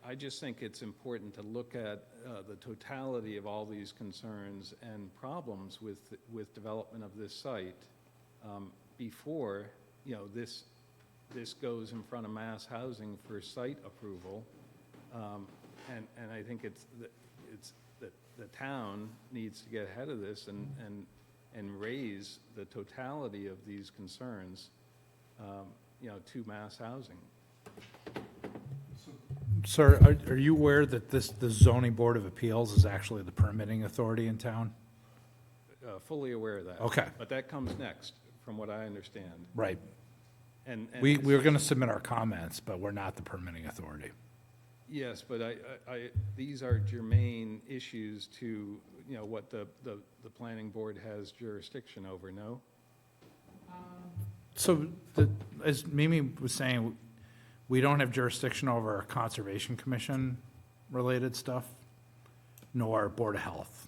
Speaker 13: I just think it's important to look at the totality of all these concerns and problems with development of this site before, this goes in front of mass housing for site approval. And I think it's that the town needs to get ahead of this and raise the totality of these concerns, to mass housing.
Speaker 6: Sir, are you aware that the zoning board of appeals is actually the permitting authority in town?
Speaker 13: Fully aware of that.
Speaker 6: Okay.
Speaker 13: But that comes next, from what I understand.
Speaker 6: Right.
Speaker 13: And
Speaker 6: We were going to submit our comments, but we're not the permitting authority.
Speaker 13: Yes, but these are germane issues to, what the planning board has jurisdiction over, no?
Speaker 6: So, as Mimi was saying, we don't have jurisdiction over our Conservation Commission-related stuff, nor Board of Health.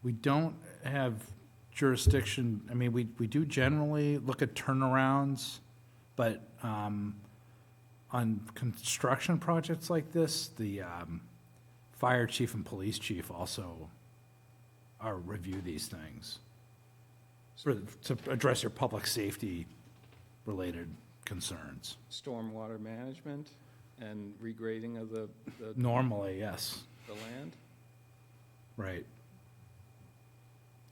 Speaker 6: We don't have jurisdiction, we do generally look at turnarounds, but on construction projects like this, the fire chief and police chief also review these things to address your public safety-related concerns.
Speaker 13: Stormwater management and regrading of the
Speaker 6: Normally, yes,
Speaker 13: land?
Speaker 6: right.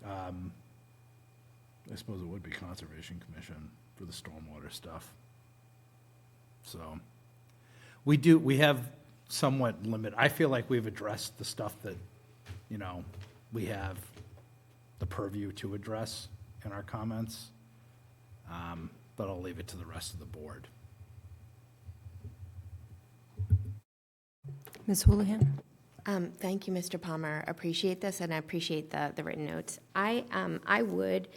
Speaker 6: I suppose it would be Conservation Commission for the stormwater stuff. So, we have somewhat limit, I feel like we've addressed the stuff that, we have the purview to address in our comments, but I'll leave it to the rest of the board.
Speaker 1: Ms. Houlihan?
Speaker 3: Thank you, Mr. Palmer. Appreciate this, and I appreciate the written notes. I would,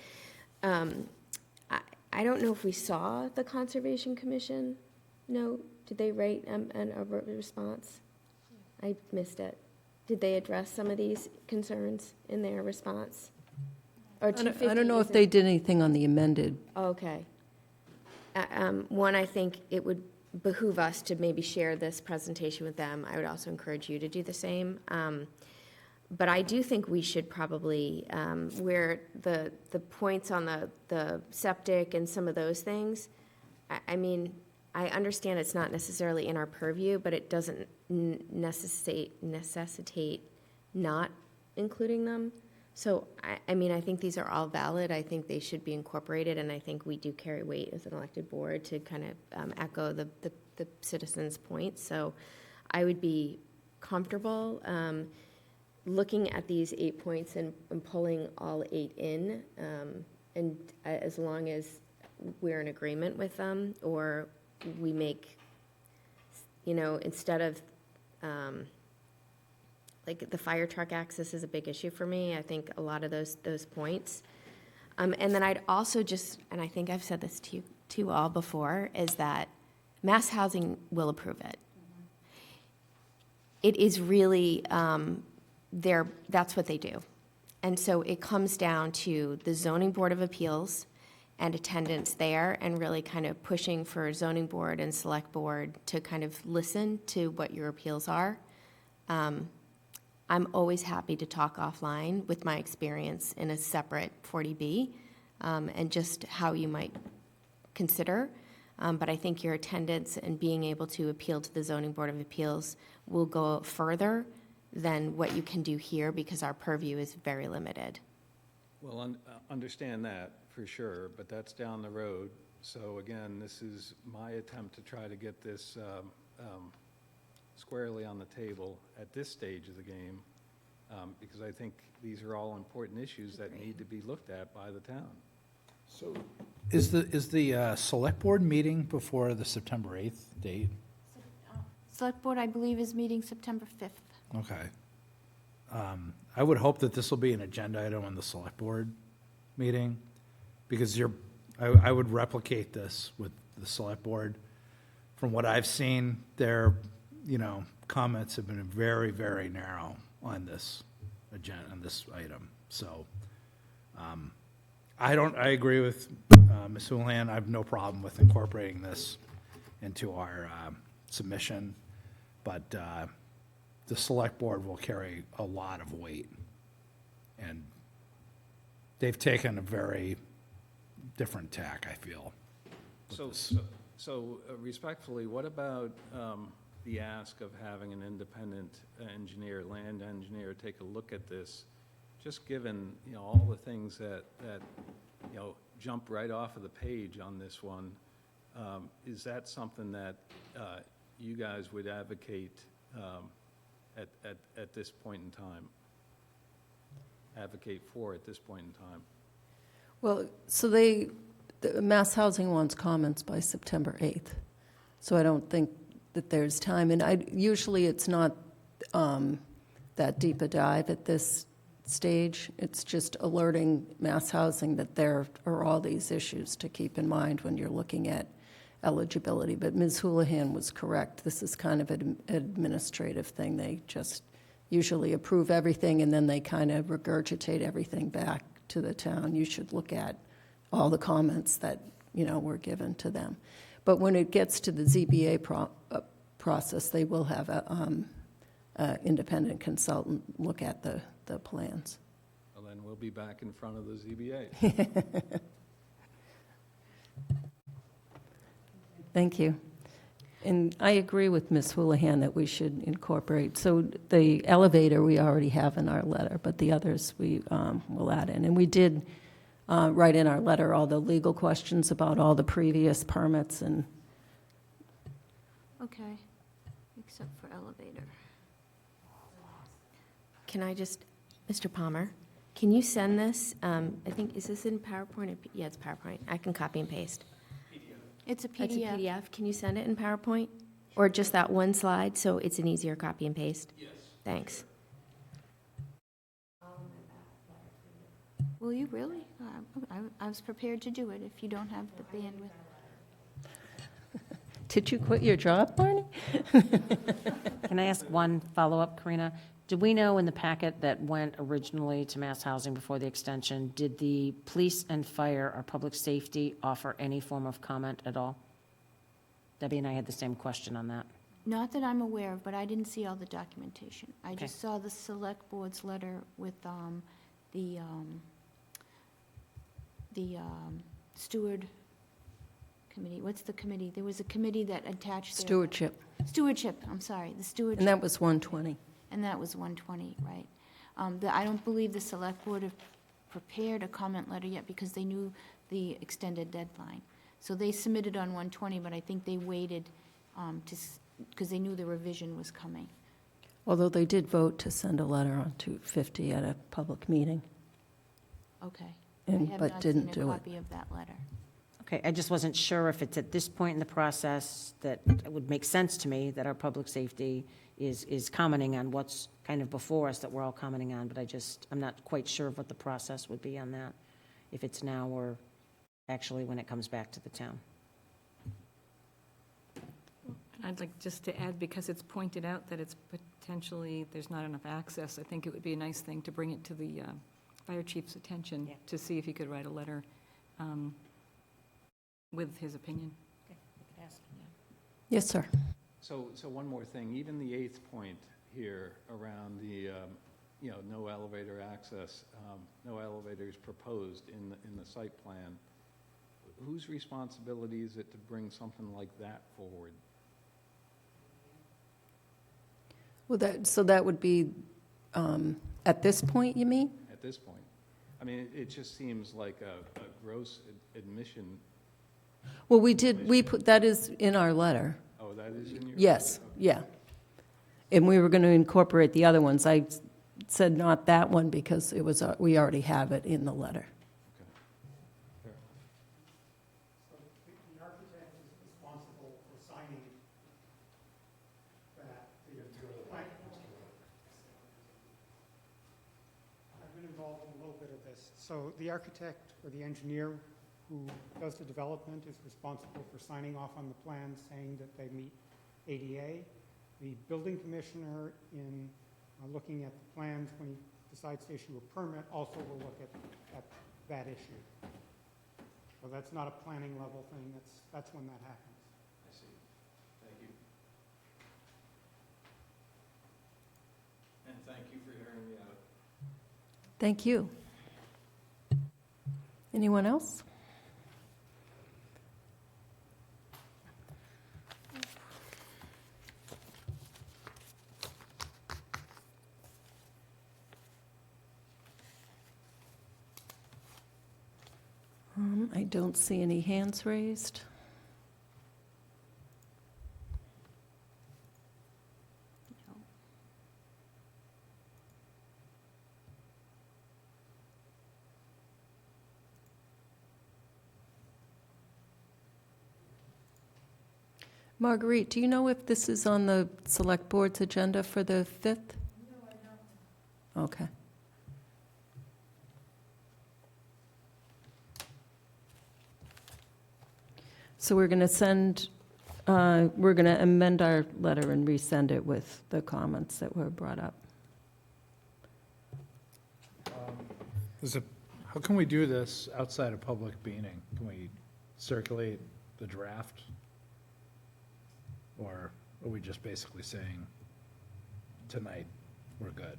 Speaker 3: I don't know if we saw the Conservation Commission note. Did they write a response? I missed it. Did they address some of these concerns in their response? Or
Speaker 1: I don't know if they did anything on the amended.
Speaker 3: Okay. One, I think it would behoove us to maybe share this presentation with them. I would also encourage you to do the same. But I do think we should probably, where the points on the septic and some of those things, I understand it's not necessarily in our purview, but it doesn't necessitate not including them. So, I think these are all valid. I think they should be incorporated, and I think we do carry weight as an elected board to kind of echo the citizens' points. So I would be comfortable looking at these 8 points and pulling all 8 in, and as long as we're in agreement with them, or we make, instead of, like the fire truck access is a big issue for me. I think a lot of those points. And then I'd also just, and I think I've said this to you all before, is that mass housing will approve it. It is really, that's what they do. And so it comes down to the Zoning Board of Appeals and attendance there, and really kind of pushing for zoning board and select board to kind of listen to what your appeals are. I'm always happy to talk offline with my experience in a separate 40B, and just how you might consider. But I think your attendance and being able to appeal to the Zoning Board of Appeals will go further than what you can do here, because our purview is very limited.
Speaker 13: Well, understand that for sure, but that's down the road. So again, this is my attempt to try to get this squarely on the table at this stage of the game, because I think these are all important issues that need to be looked at by the town.
Speaker 6: So is the select board meeting before the September 8th date?
Speaker 2: Select Board, I believe, is meeting September 5th.
Speaker 6: Okay. I would hope that this will be an agenda item on the select board meeting, because I would replicate this with the select board. From what I've seen, their, comments have been very, very narrow on this agenda, on this item. So, I agree with Ms. Houlihan. I have no problem with incorporating this into our submission, but the select board will carry a lot of weight. And they've taken a very different tack, I feel.
Speaker 13: So respectfully, what about the ask of having an independent engineer, land engineer, take a look at this, just given, all the things that jump right off of the page on this one? Is that something that you guys would advocate at this point in time? Advocate for at this point in time?
Speaker 1: Well, so the Mass Housing wants comments by September 8th. So I don't think that there's time. And usually it's not that deep a dive at this stage. It's just alerting Mass Housing that there are all these issues to keep in mind when you're looking at eligibility. But Ms. Houlihan was correct. This is kind of an administrative thing. They just usually approve everything and then they kind of regurgitate everything back to the town. You should look at all the comments that, were given to them. But when it gets to the ZBA process, they will have a independent consultant look at the plans.
Speaker 13: Well, then we'll be back in front of the ZBA.
Speaker 1: Thank you. And I agree with Ms. Houlihan that we should incorporate. So the elevator we already have in our letter, but the others we will add in. And we did write in our letter all the legal questions about all the previous permits and.
Speaker 2: Okay, except for elevator.
Speaker 3: Can I just, Mr. Palmer, can you send this, I think, is this in PowerPoint? Yeah, it's PowerPoint. I can copy and paste.
Speaker 2: It's a
Speaker 3: It's a
Speaker 2: PDF.
Speaker 3: PDF. Can you send it in PowerPoint? Or just that one slide, so it's an easier copy and paste? Yes. Thanks.
Speaker 2: Will you really? I was prepared to do it if you don't have the bandwidth.
Speaker 1: Did you quit your job, Barney?
Speaker 5: Can I ask one follow-up, Karina? Do we know in the packet that went originally to Mass Housing before the extension, did the police and fire or public safety offer any form of comment at all? Debbie and I had the same question on that.
Speaker 2: Not that I'm aware of, but I didn't see all the documentation. I
Speaker 5: Okay.
Speaker 2: just saw the select board's letter with the steward committee. What's the committee? There was a committee that attached their.
Speaker 1: Stewardship.
Speaker 2: Stewardship, I'm sorry, the stewardship.
Speaker 1: And that was 120.
Speaker 2: And that was 120, right. I don't believe the select board have prepared a comment letter yet because they knew the extended deadline. So they submitted on 120, but I think they waited because they knew the revision was coming.
Speaker 1: Although they did vote to send a letter on 250 at a public meeting.
Speaker 2: Okay.
Speaker 1: And-
Speaker 2: I have
Speaker 1: but
Speaker 2: not
Speaker 1: didn't
Speaker 2: seen
Speaker 1: do
Speaker 2: a
Speaker 1: it.
Speaker 2: copy of that letter.
Speaker 5: Okay, I just wasn't sure if it's at this point in the process that it would make sense to me that our public safety is commenting on what's kind of before us that we're all commenting on, but I'm not quite sure of what the process would be on that, if it's now or actually when it comes back to the town.
Speaker 4: I'd like just to add, because it's pointed out that it's potentially, there's not enough access, I think it would be a nice thing to bring it to the fire chief's attention
Speaker 5: Yeah.
Speaker 4: to see if he could write a letter with his opinion.
Speaker 1: Yes, sir.
Speaker 13: So one more thing, even the 8th point here around the, no elevator access, no elevators proposed in the site plan, whose responsibility is it to bring something like that forward?
Speaker 1: Well, that would be, at this point, you mean?
Speaker 13: At this point? I mean, it just seems like a gross admission
Speaker 1: Well, we put, that is in our letter.
Speaker 13: Oh, that is in your?
Speaker 1: Yes, yeah. And we were going to incorporate the other ones. I said not that one because it was, we already have it in the letter.
Speaker 7: So the architect is responsible for signing that. I've been involved in a little bit of this. So the architect or the engineer who does the development is responsible for signing off on the plans saying that they meet ADA. The building commissioner, in looking at the plans when he decides to issue a permit, also will look at that issue. So that's not a planning level thing, that's when that happens.
Speaker 13: I see. Thank you. And thank you for hearing me out.
Speaker 1: Thank you. Anyone else? I don't see any hands raised. Marguerite, do you know if this is on the Select Board's agenda for the 5th? No, I don't. Okay. So we're going to send, we're going to amend our letter and resend it with the comments that were brought up.
Speaker 6: How can we do this outside of public meeting? Can we circulate the draft? Or are we just basically saying, tonight, we're good?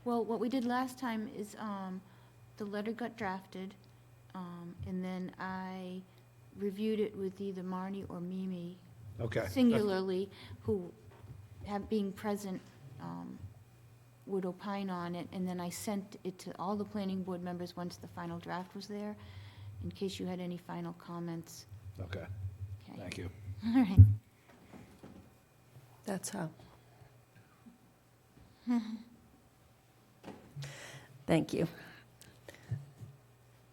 Speaker 2: Well, what we did last time is the letter got drafted, and then I reviewed it with either Marnie or Mimi
Speaker 6: Okay.
Speaker 2: singularly, who, being present, would opine on it, and then I sent it to all the planning board members once the final draft was there, in case you had any final comments.
Speaker 6: Okay,
Speaker 2: Okay.
Speaker 6: thank you.
Speaker 2: All right.
Speaker 1: That's how. Thank you.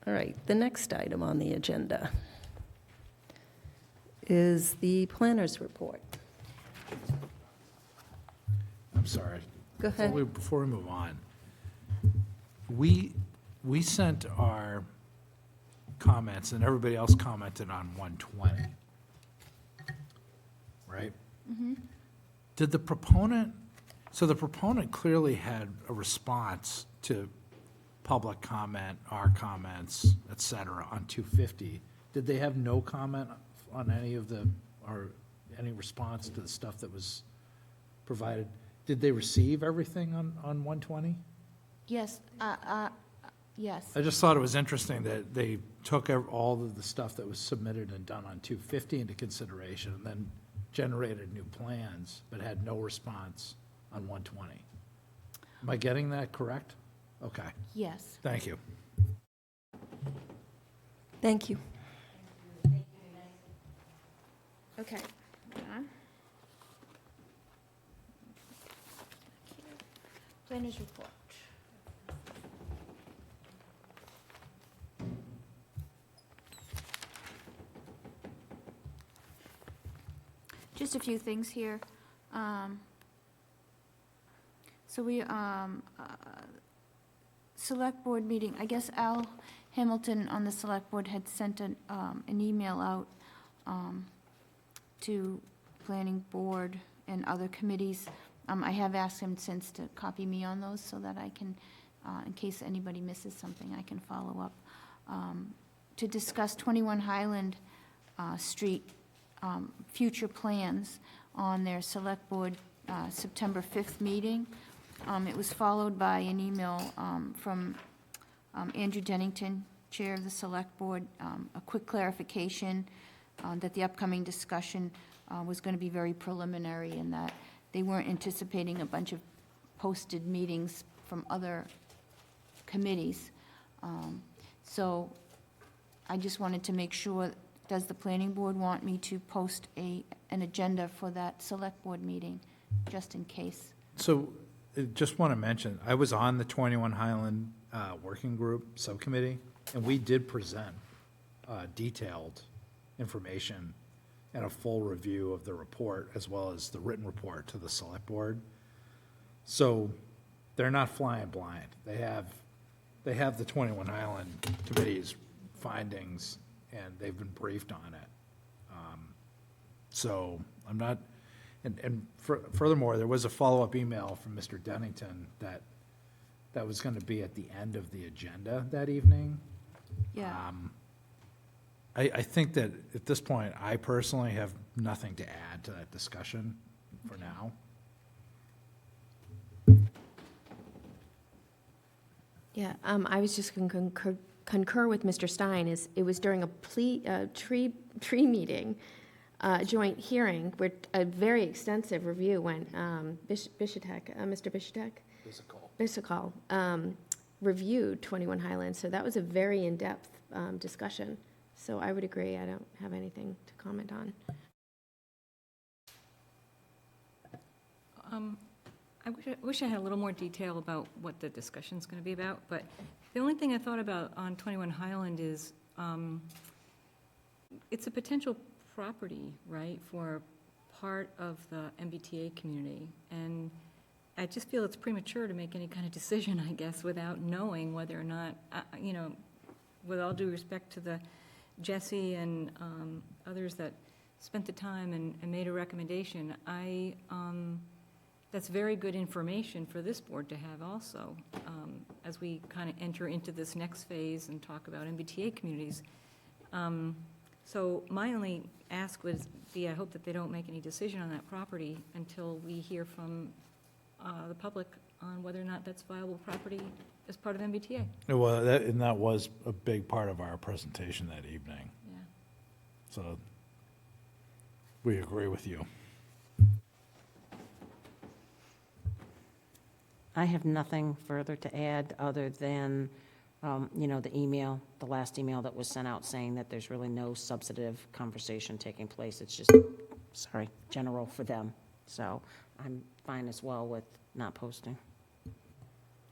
Speaker 1: All right, the next item on the agenda is the planner's report.
Speaker 6: I'm sorry.
Speaker 1: Go ahead.
Speaker 6: Before we move on, we sent our comments, and everybody else commented on 120, right? Did the proponent, so the proponent clearly had a response to public comment, our comments, et cetera, on 250. Did they have no comment on any of the, or any response to the stuff that was provided? Did they receive everything on 120?
Speaker 2: Yes, yes.
Speaker 6: I just thought it was interesting that they took all of the stuff that was submitted and done on 250 into consideration, and then generated new plans, but had no response on 120. Am I getting that correct? Okay,
Speaker 2: Yes.
Speaker 6: thank you.
Speaker 1: Thank you.
Speaker 2: Okay. Planner's report. Just a few things here. So we, select board meeting, I guess Al Hamilton on the select board had sent an email out to planning board and other committees. I have asked him since to copy me on those so that I can, in case anybody misses something, I can follow up. To discuss 21 Highland Street future plans on their select board September 5th meeting. It was followed by an email from Andrew Dennington, Chair of the Select Board, a quick clarification that the upcoming discussion was going to be very preliminary and that they weren't anticipating a bunch of posted meetings from other committees. So I just wanted to make sure does the planning board want me to post an agenda for that select board meeting, just in case?
Speaker 6: So, just want to mention, I was on the 21 Highland Working Group Subcommittee, and we did present detailed information and a full review of the report, as well as the written report to the select board. So, they're not flying blind. They have the 21 Highland Committee's findings, and they've been briefed on it. So I'm not, and furthermore, there was a follow-up email from Mr. Dennington that was going to be at the end of the agenda that evening.
Speaker 2: Yeah.
Speaker 6: I think that at this point, I personally have nothing to add to that discussion for now.
Speaker 3: Yeah, I was just going to concur with Mr. Stein, it was during a tree meeting, joint hearing, where a very extensive review went, Bishatek, Mr. Bishatek? Bisakal, reviewed 21 Highlands, so that was a very in-depth discussion. So I would agree, I don't have anything to comment on.
Speaker 4: I wish I had a little more detail about what the discussion's going to be about, but the only thing I thought about on 21 Highland is it's a potential property, right, for part of the MBTA community, and I just feel it's premature to make any kind of decision, I guess, without knowing whether or not, you know, with all due respect to the Jesse and others that spent the time and made a recommendation, that's very good information for this board to have also, as we kind of enter into this next phase and talk about MBTA communities. So my only ask would be, I hope that they don't make any decision on that property until we hear from the public on whether or not that's viable property as part of MBTA.
Speaker 6: Well, that was a big part of our presentation that evening.
Speaker 4: Yeah.
Speaker 6: So we agree with you.
Speaker 5: I have nothing further to add other than, the last email that was sent out saying that there's really no substantive conversation taking place. It's just, general for them. So I'm fine as well with not posting.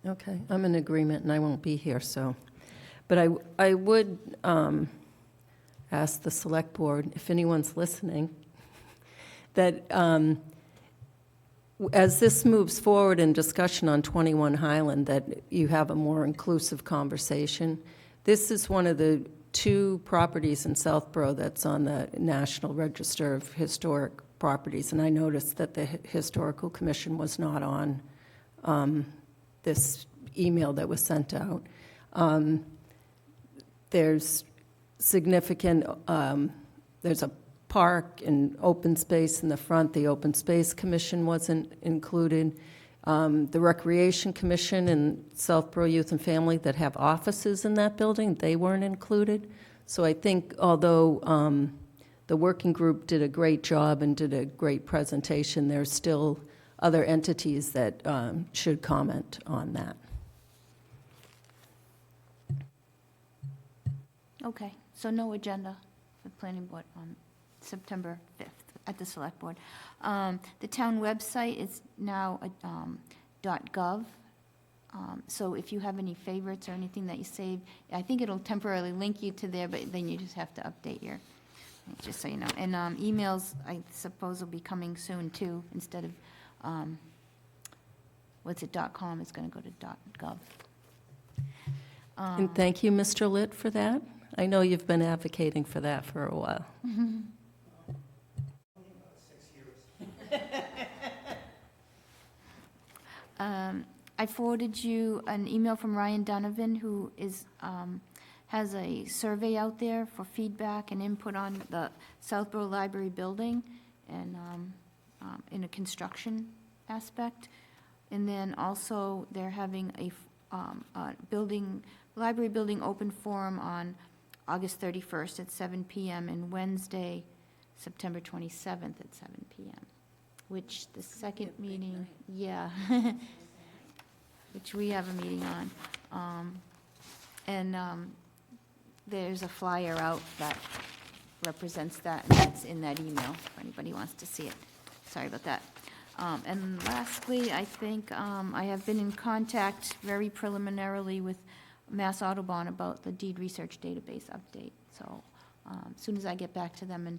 Speaker 1: Okay, I'm in agreement, and I won't be here, so. But I would ask the select board, if anyone's listening, that as this moves forward in discussion on 21 Highland, that you have a more inclusive conversation. This is one of the 2 properties in Southborough that's on the National Register of Historic Properties, and I noticed that the Historical Commission was not on this email that was sent out. There's significant, there's a park and open space in the front. The Open Space Commission wasn't included. The Recreation Commission and Southborough Youth and Family that have offices in that building, they weren't included. So I think although the working group did a great job and did a great presentation, there's still other entities that should comment on that.
Speaker 2: Okay, so no agenda for the planning board on September 5th at the select board. The town website is now .gov. So if you have any favorites or anything that you saved, I think it'll temporarily link you to there, but then you just have to update your, just so you know. And emails, I suppose, will be coming soon too, instead of, .com, it's going to go to .gov.
Speaker 1: And thank you, Mr. Litt, for that. I know you've been advocating for that for a while.
Speaker 2: I forwarded you an email from Ryan Donovan, who is, has a survey out there for feedback and input on the Southborough Library building and in a construction aspect. And then also, they're having a library building open forum on August 31st at 7 p.m. and Wednesday, September 27th at 7 p.m., which the second meeting, yeah, which we have a meeting on. And there's a flyer out that represents that, and that's in that email, if anybody wants to see it. Sorry about that. And lastly, I think I have been in contact very preliminarily with Mass Audubon about the deed research database update. So as soon as I get back to them and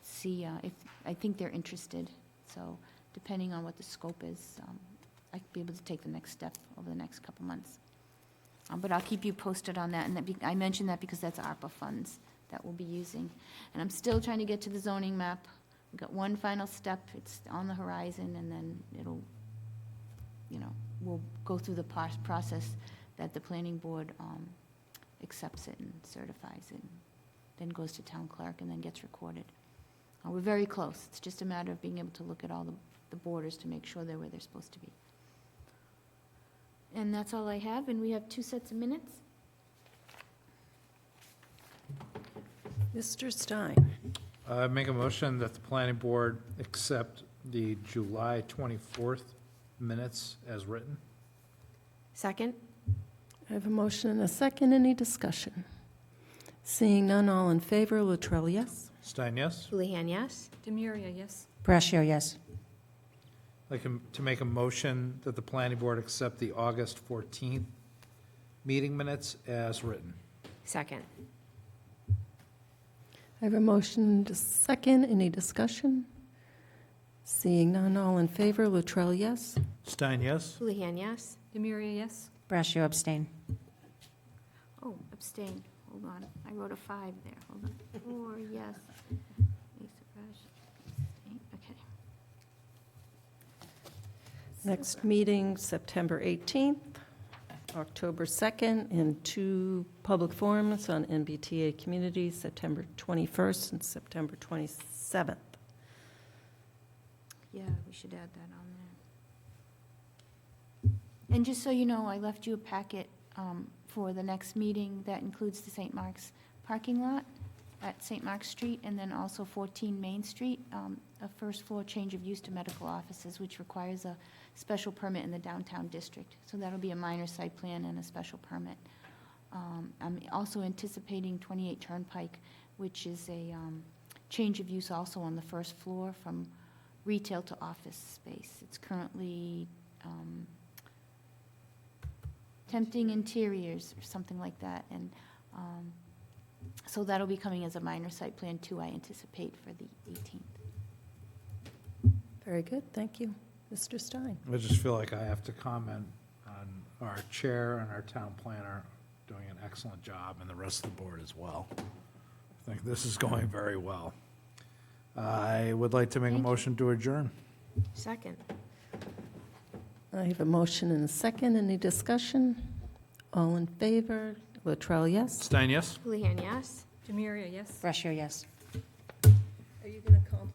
Speaker 2: see if, I think they're interested. So depending on what the scope is, I could be able to take the next step over the next couple months. But I'll keep you posted on that, and I mention that because that's ARPA funds that we'll be using. And I'm still trying to get to the zoning map. We've got one final step, it's on the horizon, and then it'll, we'll go through the process that the planning board accepts it and certifies it, and then goes to town clerk and then gets recorded. We're very close. It's just a matter of being able to look at all the borders to make sure they're where they're supposed to be. And that's all I have, and we have 2 sets of minutes.
Speaker 1: Mr. Stein.
Speaker 6: I make a motion that the planning board accept the July 24th minutes as written.
Speaker 3: Second?
Speaker 1: I have a motion and a second. Any discussion? Seeing none, all in favor, Latrell, yes?
Speaker 6: Stein, yes?
Speaker 3: Houlihan, yes.
Speaker 4: Demiria, yes.
Speaker 5: Brascio, yes.
Speaker 6: Like to make a motion that the planning board accept the August 14th meeting minutes as written.
Speaker 3: Second?
Speaker 1: I have a motion and a second. Any discussion? Seeing none, all in favor, Latrell, yes?
Speaker 6: Stein, yes?
Speaker 3: Houlihan, yes.
Speaker 4: Demiria, yes.
Speaker 5: Brascio, abstain.
Speaker 2: Oh, abstain. Hold on. I wrote a 5 there. Hold on. 4, yes. Lisa Brash, abstain. Okay.
Speaker 1: Next meeting, September 18th, October 2nd, and 2 public forums on NBTA communities, September 21st and September 27th.
Speaker 2: Yeah, we should add that on there. And just so you know, I left you a packet for the next meeting that includes the St. Mark's parking lot at St. Mark's Street, and then also 14 Main Street, a first floor change of use to medical offices, which requires a special permit in the downtown district. So that'll be a minor site plan and a special permit. I'm also anticipating 28 Turnpike, which is a change of use also on the first floor from retail to office space. It's currently tempting interiors or something like that, and so that'll be coming as a minor site plan too, I anticipate, for the 18th.
Speaker 1: Very good, thank you. Mr. Stein.
Speaker 6: I just feel like I have to comment on our chair and our town planner doing an excellent job, and the rest of the board as well. I think this is going very well. I would like to make a motion to adjourn.
Speaker 3: Second?
Speaker 1: I have a motion and a second. Any discussion? All in favor? Latrell, yes?
Speaker 6: Stein, yes?
Speaker 3: Houlihan, yes.
Speaker 4: Demiria, yes.
Speaker 5: Brascio, yes.
Speaker 1: Are you going to call